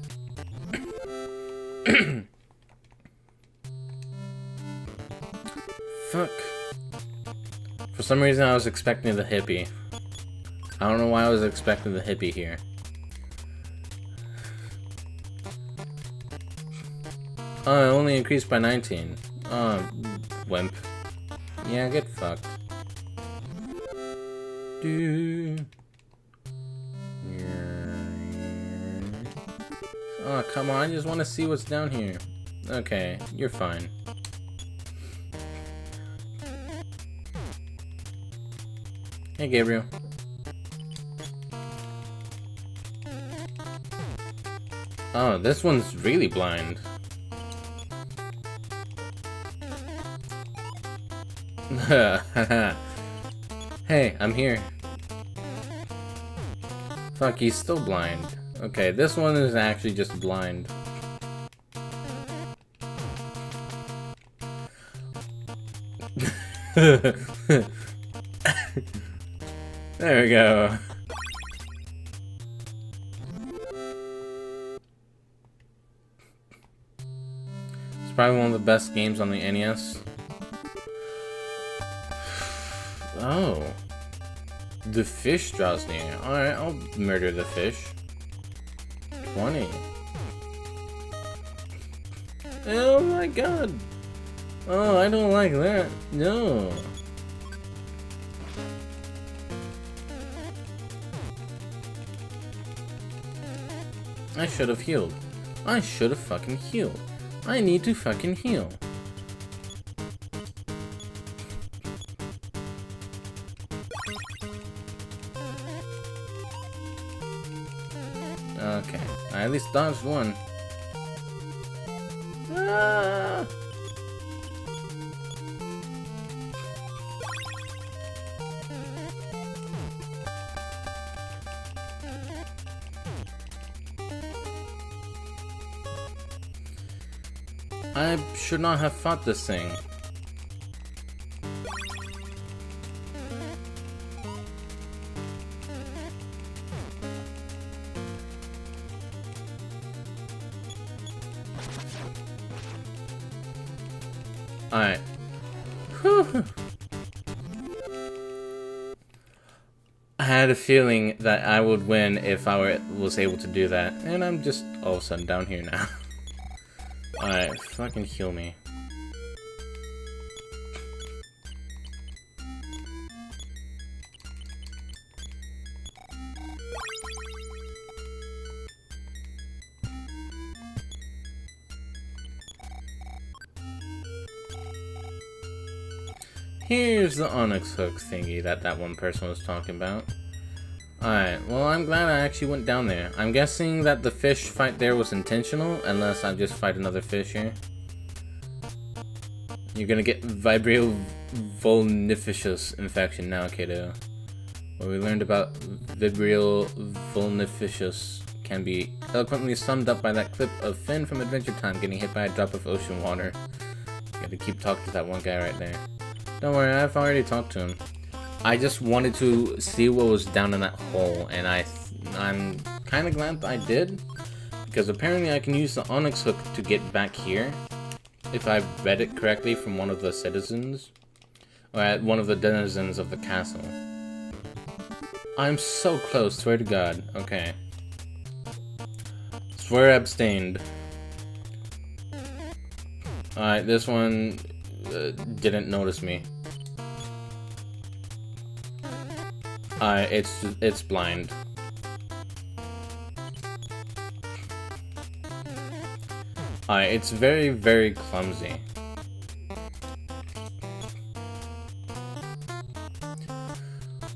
Fuck. For some reason I was expecting the hippie. I don't know why I was expecting the hippie here. Oh, it only increased by 19. Oh, wimp. Yeah, get fucked. Oh, come on, I just want to see what's down here. Okay, you're fine. Hey, Gabriel. Oh, this one's really blind. Hey, I'm here. Fuck, he's still blind. Okay, this one is actually just blind. There we go. It's probably one of the best games on the NES. Oh. The fish draws near. Alright, I'll murder the fish. 20. Oh my god. Oh, I don't like that. No. I should have healed. I should have fucking healed. I need to fucking heal. Okay, I at least dodged one. Ah! I should not have fought this thing. Alright. I had a feeling that I would win if I was able to do that, and I'm just all of a sudden down here now. Alright, fucking heal me. Here's the Onyx hook thingy that one person was talking about. Alright, well I'm glad I actually went down there. I'm guessing that the fish fight there was intentional, unless I just fight another fish here. You're gonna get Vibrio vulnificus infection now, kiddo. What we learned about Vibrio vulnificus can be eloquently summed up by that clip of Finn from Adventure Time getting hit by a drop of ocean water. Gotta keep talking to that one guy right there. Don't worry, I've already talked to him. I just wanted to see what was down in that hole, and I'm kind of glad I did, because apparently I can use the Onyx hook to get back here, if I read it correctly from one of the citizens. Or at one of the denizens of the castle. I'm so close, swear to God. Okay. Swear abstained. Alright, this one didn't notice me. Alright, it's blind. Alright, it's very, very clumsy.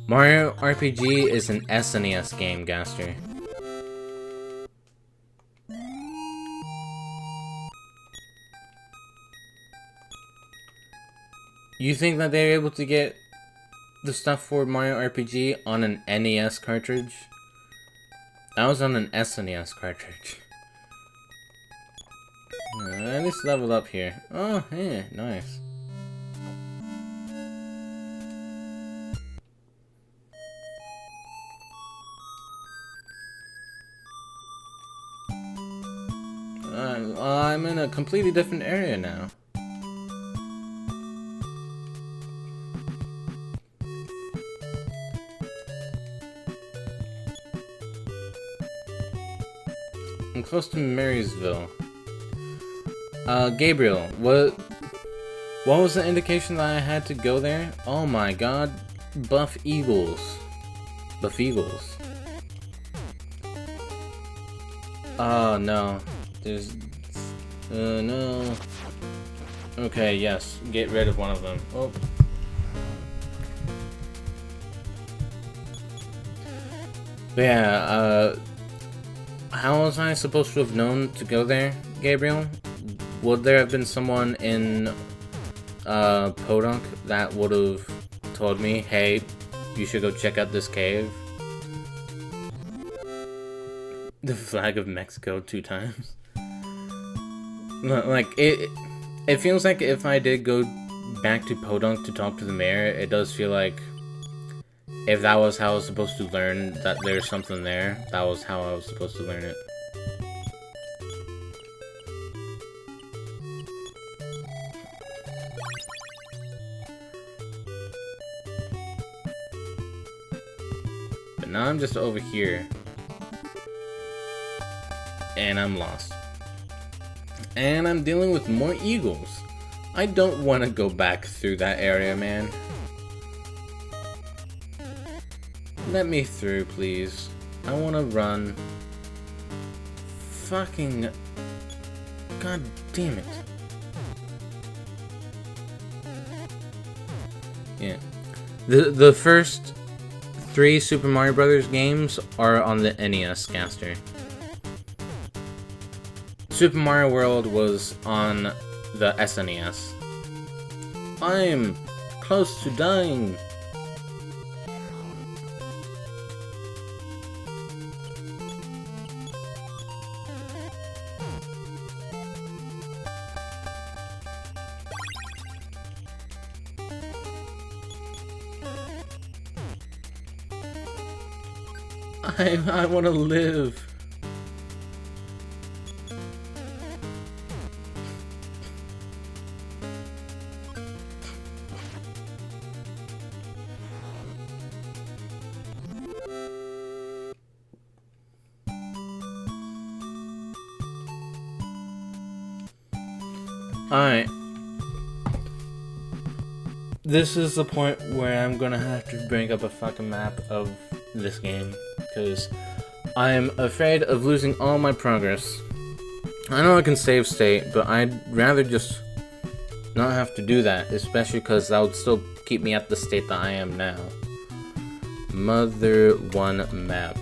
Mario RPG is an SNES game, Gaster. You think that they're able to get the stuff for Mario RPG on an NES cartridge? I was on an SNES cartridge. At least level up here. Oh, yeah, nice. I'm in a completely different area now. I'm close to Marysville. Gabriel, what was the indication that I had to go there? Oh my god, Buff Eagles. Buff Eagles. Oh no. There's... no. Okay, yes. Get rid of one of them. Oh. But yeah, how was I supposed to have known to go there, Gabriel? Would there have been someone in, Podunk that would have told me, hey, you should go check out this cave? The flag of Mexico 2 times. Like, it feels like if I did go back to Podunk to talk to the mayor, it does feel like if that was how I was supposed to learn that there's something there, that was how I was supposed to learn it. But now I'm just over here. And I'm lost. And I'm dealing with more eagles. I don't want to go back through that area, man. Let me through, please. I want to run. Fucking... God damn it. Yeah. The first 3 Super Mario Brothers games are on the NES, Gaster. Super Mario World was on the SNES. I'm close to dying. I want to live. Alright. This is the point where I'm gonna have to bring up a fucking map of this game, because I'm afraid of losing all my progress. I know I can save state, but I'd rather just not have to do that, especially because that would still keep me at the state that I am now. Mother 1 map.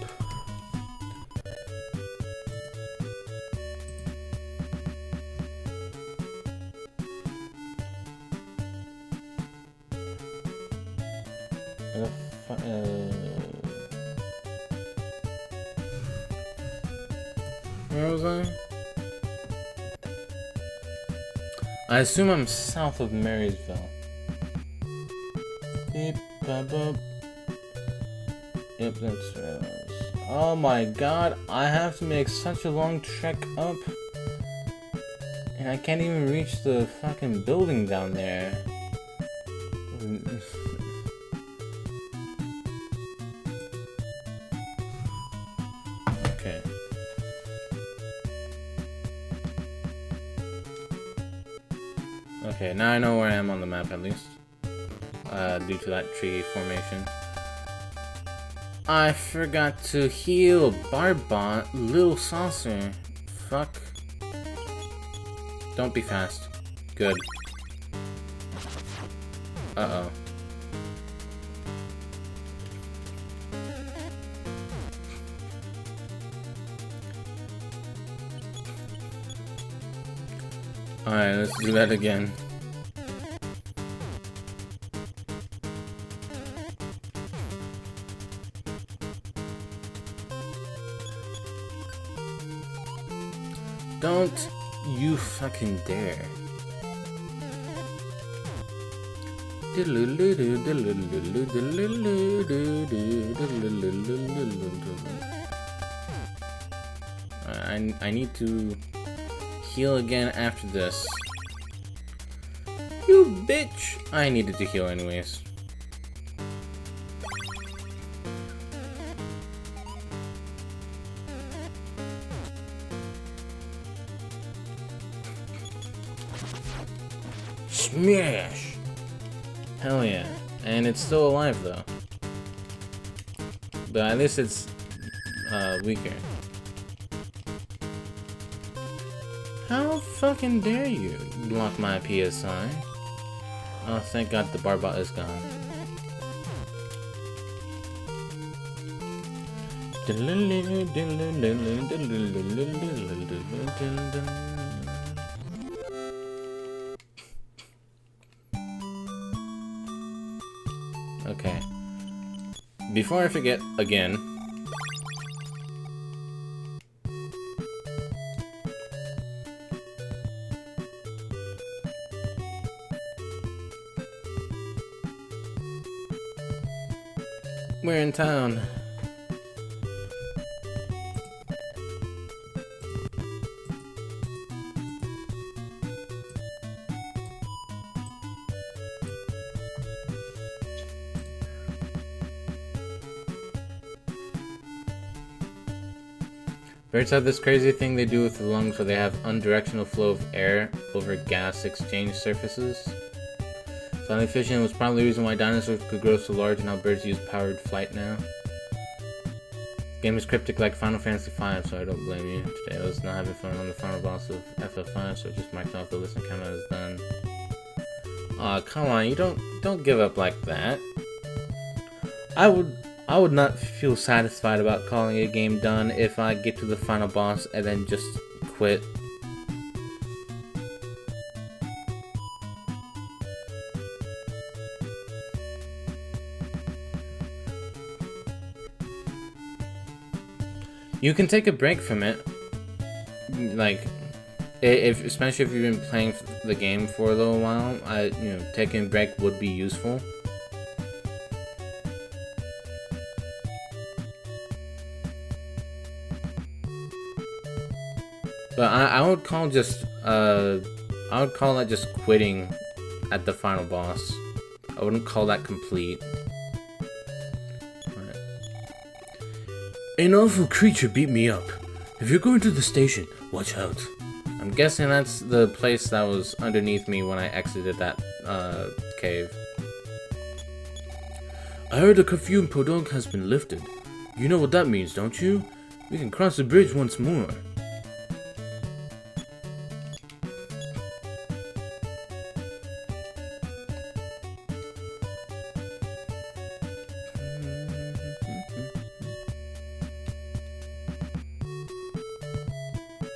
Where was I? I assume I'm south of Marysville. Beep, bop, bop. Yep, that's where I was. Oh my god, I have to make such a long trek up. And I can't even reach the fucking building down there. Okay. Okay, now I know where I am on the map at least. Due to that tree formation. I forgot to heal Barbot, Little Saucer. Fuck. Don't be fast. Good. Uh-oh. Alright, let's do that again. Don't you fucking dare. I need to heal again after this. You bitch! I needed to heal anyways. Smash! Hell yeah. And it's still alive though. But at least it's weaker. How fucking dare you block my PSI? Oh, thank God the Barbot is gone. Okay. Before I forget again. We're in town. Birds have this crazy thing they do with the lungs where they have unidirectional flow of air over gas exchange surfaces. Silent fission was probably the reason why dinosaurs could grow so large and how birds use powered flight now. The game is cryptic like Final Fantasy V, so I don't blame you. Today I was not having fun on the final boss of FF5, so I just marked off the list and counted as done. Aw, come on, you don't give up like that. I would not feel satisfied about calling a game done if I get to the final boss and then just quit. You can take a break from it, like, especially if you've been playing the game for a little while. Taking a break would be useful. But I would call that just quitting at the final boss. I wouldn't call that complete. An awful creature beat me up. If you're going to the station, watch out. I'm guessing that's the place that was underneath me when I exited that cave. I heard the curfew in Podunk has been lifted. You know what that means, don't you? We can cross the bridge once more.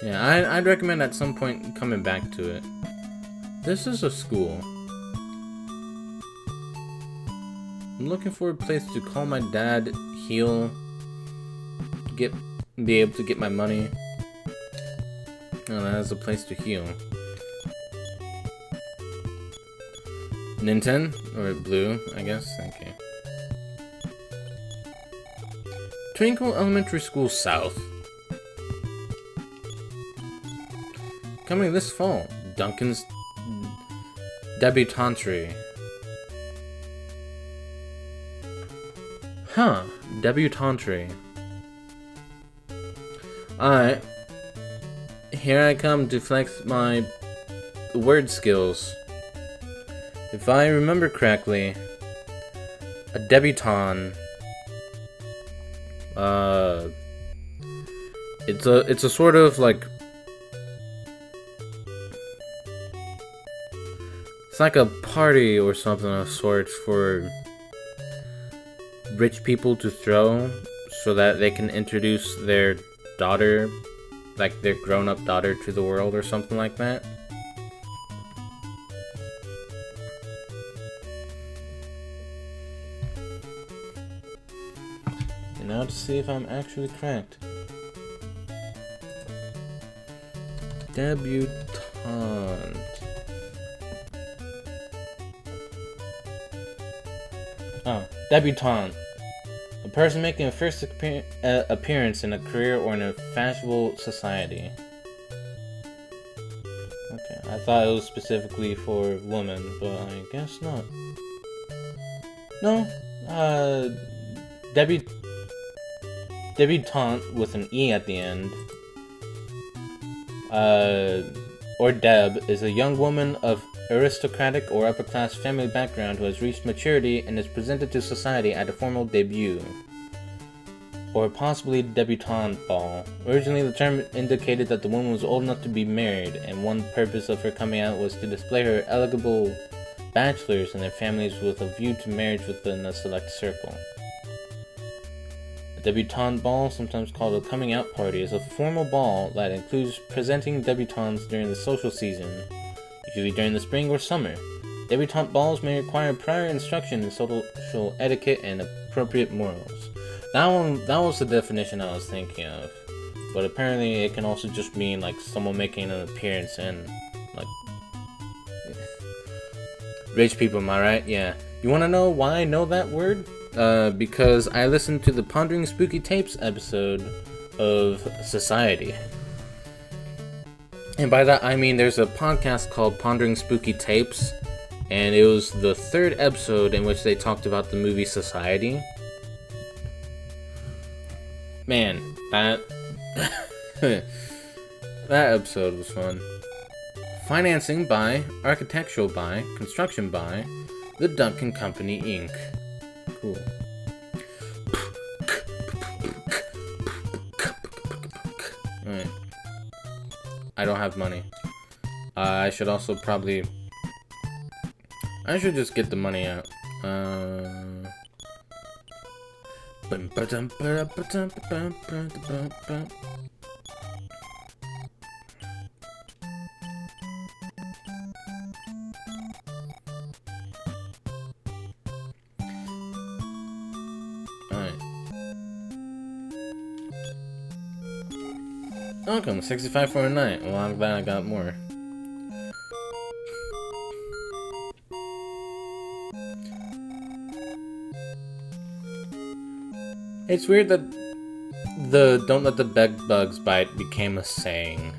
Yeah, I'd recommend at some point coming back to it. This is a school. I'm looking for a place to call my dad, heal, be able to get my money. Oh, that is a place to heal. Ninten? Or Blue, I guess? Okay. Twinkle Elementary School South. Coming this fall, Duncan's Debutantery. Huh, Debutantery. Alright. Here I come to flex my word skills. If I remember correctly, a debutante. It's a sort of like. It's like a party or something of sorts for rich people to throw so that they can introduce their daughter, like their grown-up daughter, to the world or something like that. And now to see if I'm actually correct. Debutante. Oh, debutante. A person making a first appearance in a career or in a fashionable society. Okay, I thought it was specifically for women, but I guess not. No, debutante with an E at the end. Or Deb is a young woman of aristocratic or upper-class family background who has reached maturity and is presented to society at a formal debut, or possibly debutante ball. Originally, the term indicated that the woman was old enough to be married, and one purpose of her coming out was to display her eligible bachelors and their families with a view to marriage within a select circle. A debutante ball, sometimes called a coming out party, is a formal ball that includes presenting debutantes during the social season, usually during the spring or summer. Debutante balls may require prior instruction in social etiquette and appropriate morals. That was the definition I was thinking of. But apparently it can also just mean like someone making an appearance and like rich people, am I right? Yeah. You wanna know why I know that word? Because I listened to the Pondering Spooky Tapes episode of Society. And by that I mean there's a podcast called Pondering Spooky Tapes, and it was the 3rd episode in which they talked about the movie Society. Man, that that episode was fun. Financing by, architectural by, construction by, the Duncan Company Inc. Cool. Alright. I don't have money. I should also probably... I should just get the money out. Welcome, 65 for a night. Well, I'm glad I got more. It's weird that the "don't let the bed bugs bite" became a saying.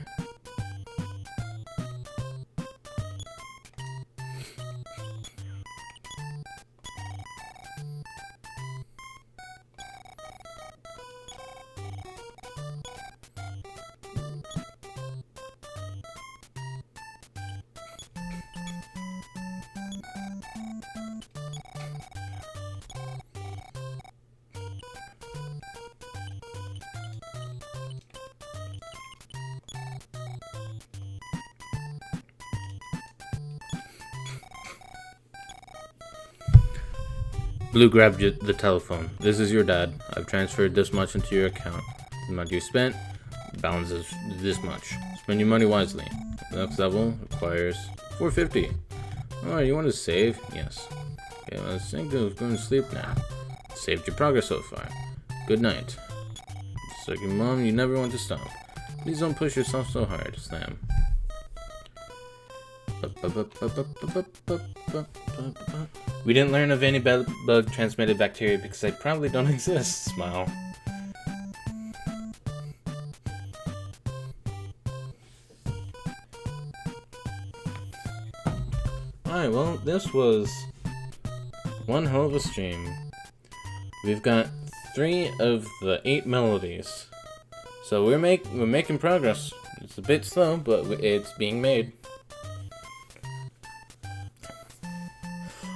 Blue grabbed the telephone. This is your dad. I've transferred this much into your account. The amount you spent, balance is this much. Spend your money wisely. The next level requires $450. Oh, you want to save? Yes. Okay, well, I think I was going to sleep now. Saved your progress so far. Good night. Just like your mom, you never want to stop. Please don't push yourself so hard. Slam. We didn't learn of any bug transmitted bacteria because they probably don't exist. Smile. Alright, well, this was one hell of a stream. We've got 3 of the 8 melodies. So we're making progress. It's a bit slow, but it's being made.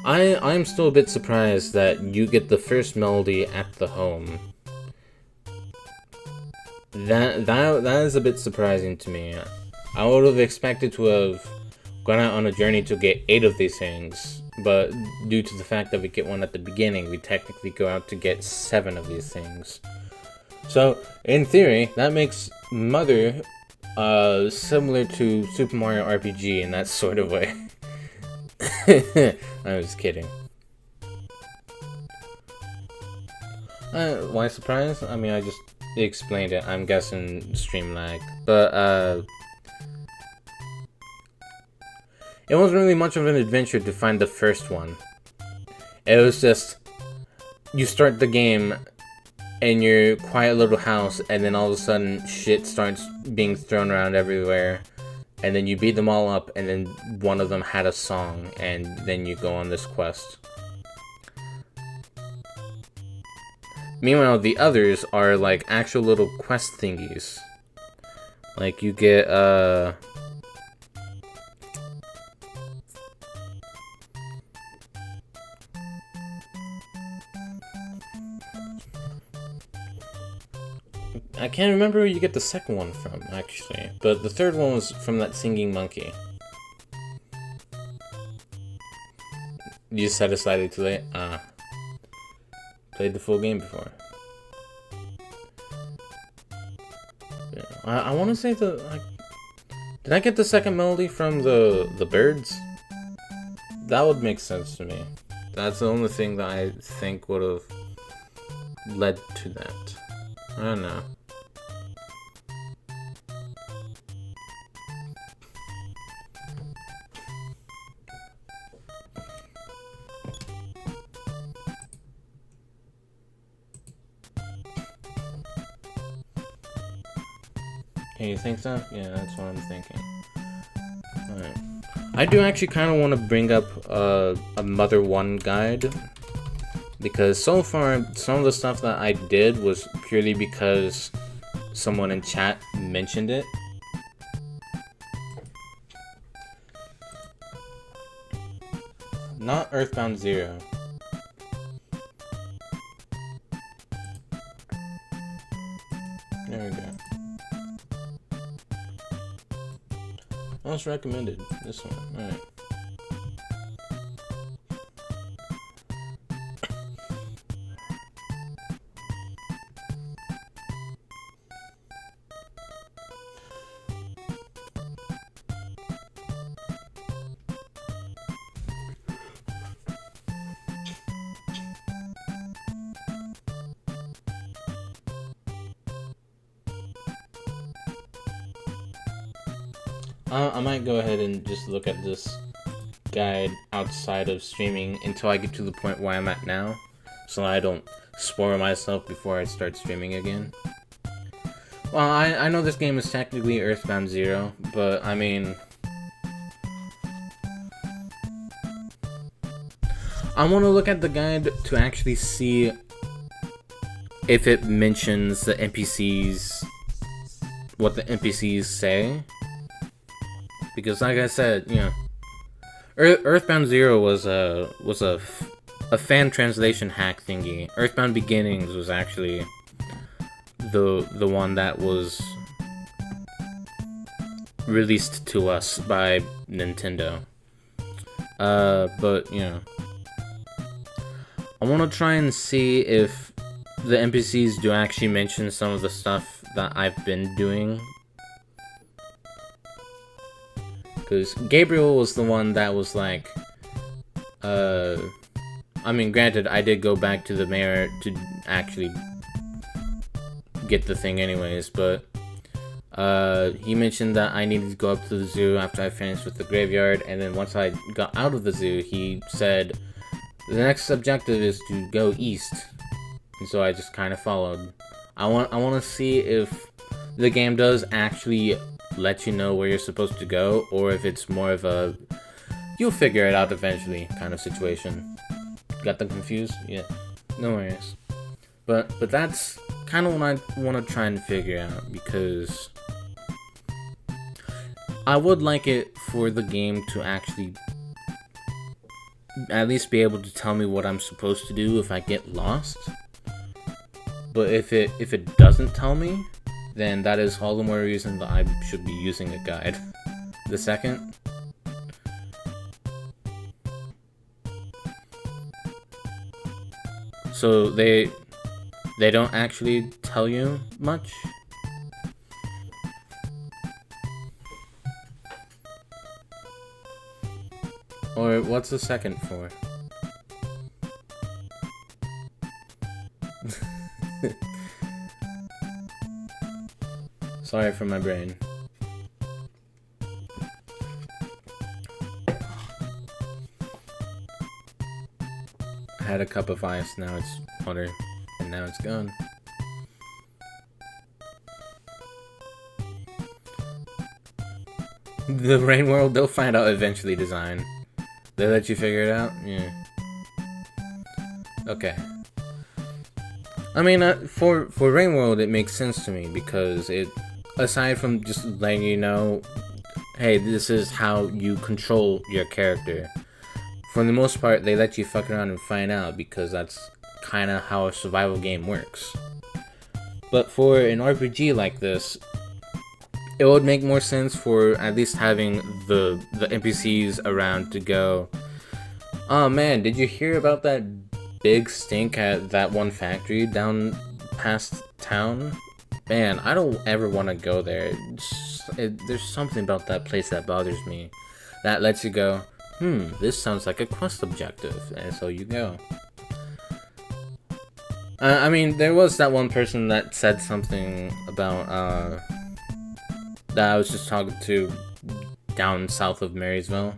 I'm still a bit surprised that you get the first melody at the home. That is a bit surprising to me. I would have expected to have gone out on a journey to get 8 of these things, but due to the fact that we get one at the beginning, we technically go out to get 7 of these things. So, in theory, that makes Mother similar to Super Mario RPG in that sort of way. I was kidding. Why surprise? I mean, I just explained it. I'm guessing stream lag. But, it wasn't really much of an adventure to find the first one. It was just, you start the game in your quiet little house, and then all of a sudden shit starts being thrown around everywhere, and then you beat them all up, and then one of them had a song, and then you go on this quest. Meanwhile, the others are like actual little quest thingies. Like you get I can't remember where you get the second one from, actually. But the third one was from that singing monkey. You set it slightly too late? Played the full game before. Yeah, I want to say did I get the second melody from the birds? That would make sense to me. That's the only thing that I think would have led to that. I don't know. Hey, you think so? Yeah, that's what I'm thinking. Alright. I do actually kind of want to bring up a Mother 1 guide. Because so far, some of the stuff that I did was purely because someone in chat mentioned it. Not Earthbound Zero. There we go. Most recommended. This one. Alright. I might go ahead and just look at this guide outside of streaming until I get to the point where I'm at now, so I don't spoil myself before I start streaming again. Well, I know this game is technically Earthbound Zero, but I mean, I want to look at the guide to actually see if it mentions the NPCs, what the NPCs say. Because, like I said, you know, Earthbound Zero was a fan translation hack thingy. Earthbound Beginnings was actually the one that was released to us by Nintendo. But you know, I want to try and see if the NPCs do actually mention some of the stuff that I've been doing. Because Gabriel was the one that was like, I mean, granted, I did go back to the mayor to actually get the thing anyways, but he mentioned that I needed to go up to the zoo after I finished with the graveyard, and then once I got out of the zoo, he said, the next objective is to go east, and so I just kind of followed. I want to see if the game does actually let you know where you're supposed to go, or if it's more of a you'll figure it out eventually kind of situation. Got them confused? Yeah, no worries. But that's kind of what I want to try and figure out, because I would like it for the game to actually at least be able to tell me what I'm supposed to do if I get lost. But if it doesn't tell me, then that is all the more reason that I should be using a guide. The second, so they don't actually tell you much. Or what's the second for? Sorry for my brain. I had a cup of ice, now it's water, and now it's gone. The Rain World, they'll find out eventually, design. They let you figure it out? Yeah. Okay. I mean, for Rain World, it makes sense to me, because it, aside from just letting you know, hey, this is how you control your character, for the most part, they let you fuck around and find out, because that's kind of how a survival game works. But for an RPG like this, it would make more sense for at least having the NPCs around to go, oh man, did you hear about that big stink at that one factory down past town? Man, I don't ever want to go there. There's something about that place that bothers me. That lets you go, this sounds like a quest objective, and so you go. I mean, there was that one person that said something about, that I was just talking to down south of Marysville,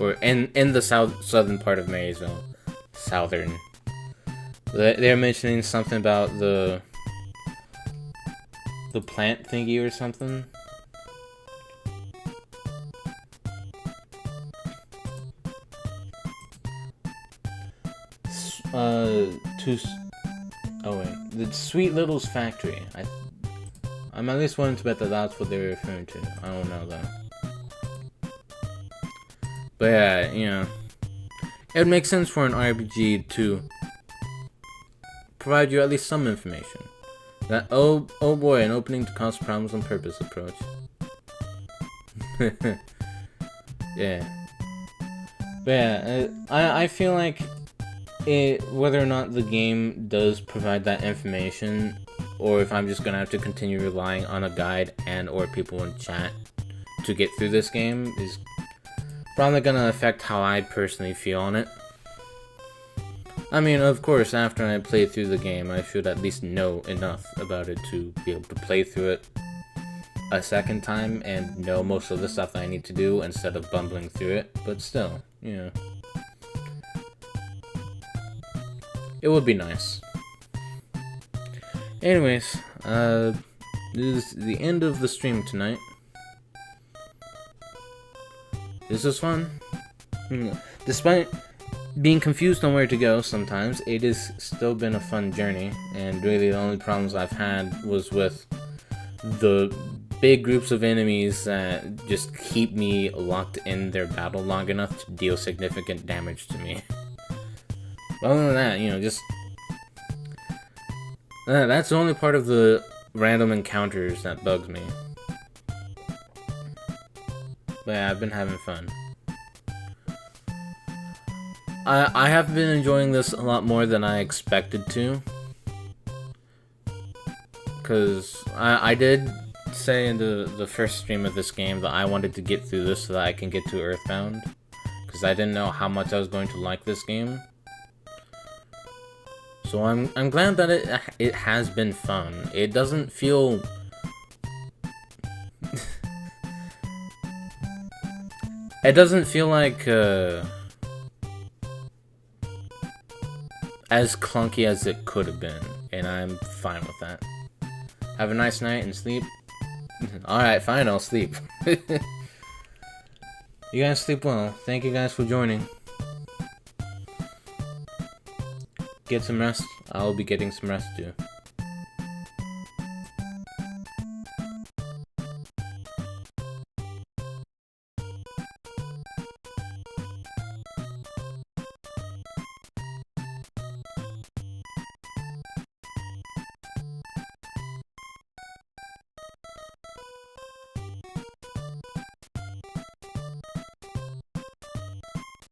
or in the southern part of Marysville, southern. They're mentioning something about the plant thingy or something. The Sweet Little's factory. I'm at least willing to bet that that's what they're referring to. I don't know though. But yeah, you know, it makes sense for an RPG to provide you at least some information. That oh boy, an opening to cause problems on purpose approach. Yeah. But yeah, I feel like whether or not the game does provide that information, or if I'm just gonna have to continue relying on a guide and or people in chat to get through this game, is probably gonna affect how I personally feel on it. I mean, of course, after I play through the game, I should at least know enough about it to be able to play through it a second time and know most of the stuff that I need to do instead of bumbling through it, but still, you know. It would be nice. Anyways, this is the end of the stream tonight. This was fun. Despite being confused on where to go sometimes, it has still been a fun journey, and really the only problems I've had was with the big groups of enemies that just keep me locked in their battle long enough to deal significant damage to me. But other than that, you know, just that's the only part of the random encounters that bugs me. But yeah, I've been having fun. I have been enjoying this a lot more than I expected to. Because I did say in the first stream of this game that I wanted to get through this so that I can get to Earthbound. Because I didn't know how much I was going to like this game. So I'm glad that it has been fun. It doesn't feel... It doesn't feel like as clunky as it could have been, and I'm fine with that. Have a nice night and sleep. Alright, fine, I'll sleep. You guys sleep well. Thank you guys for joining. Get some rest. I'll be getting some rest too.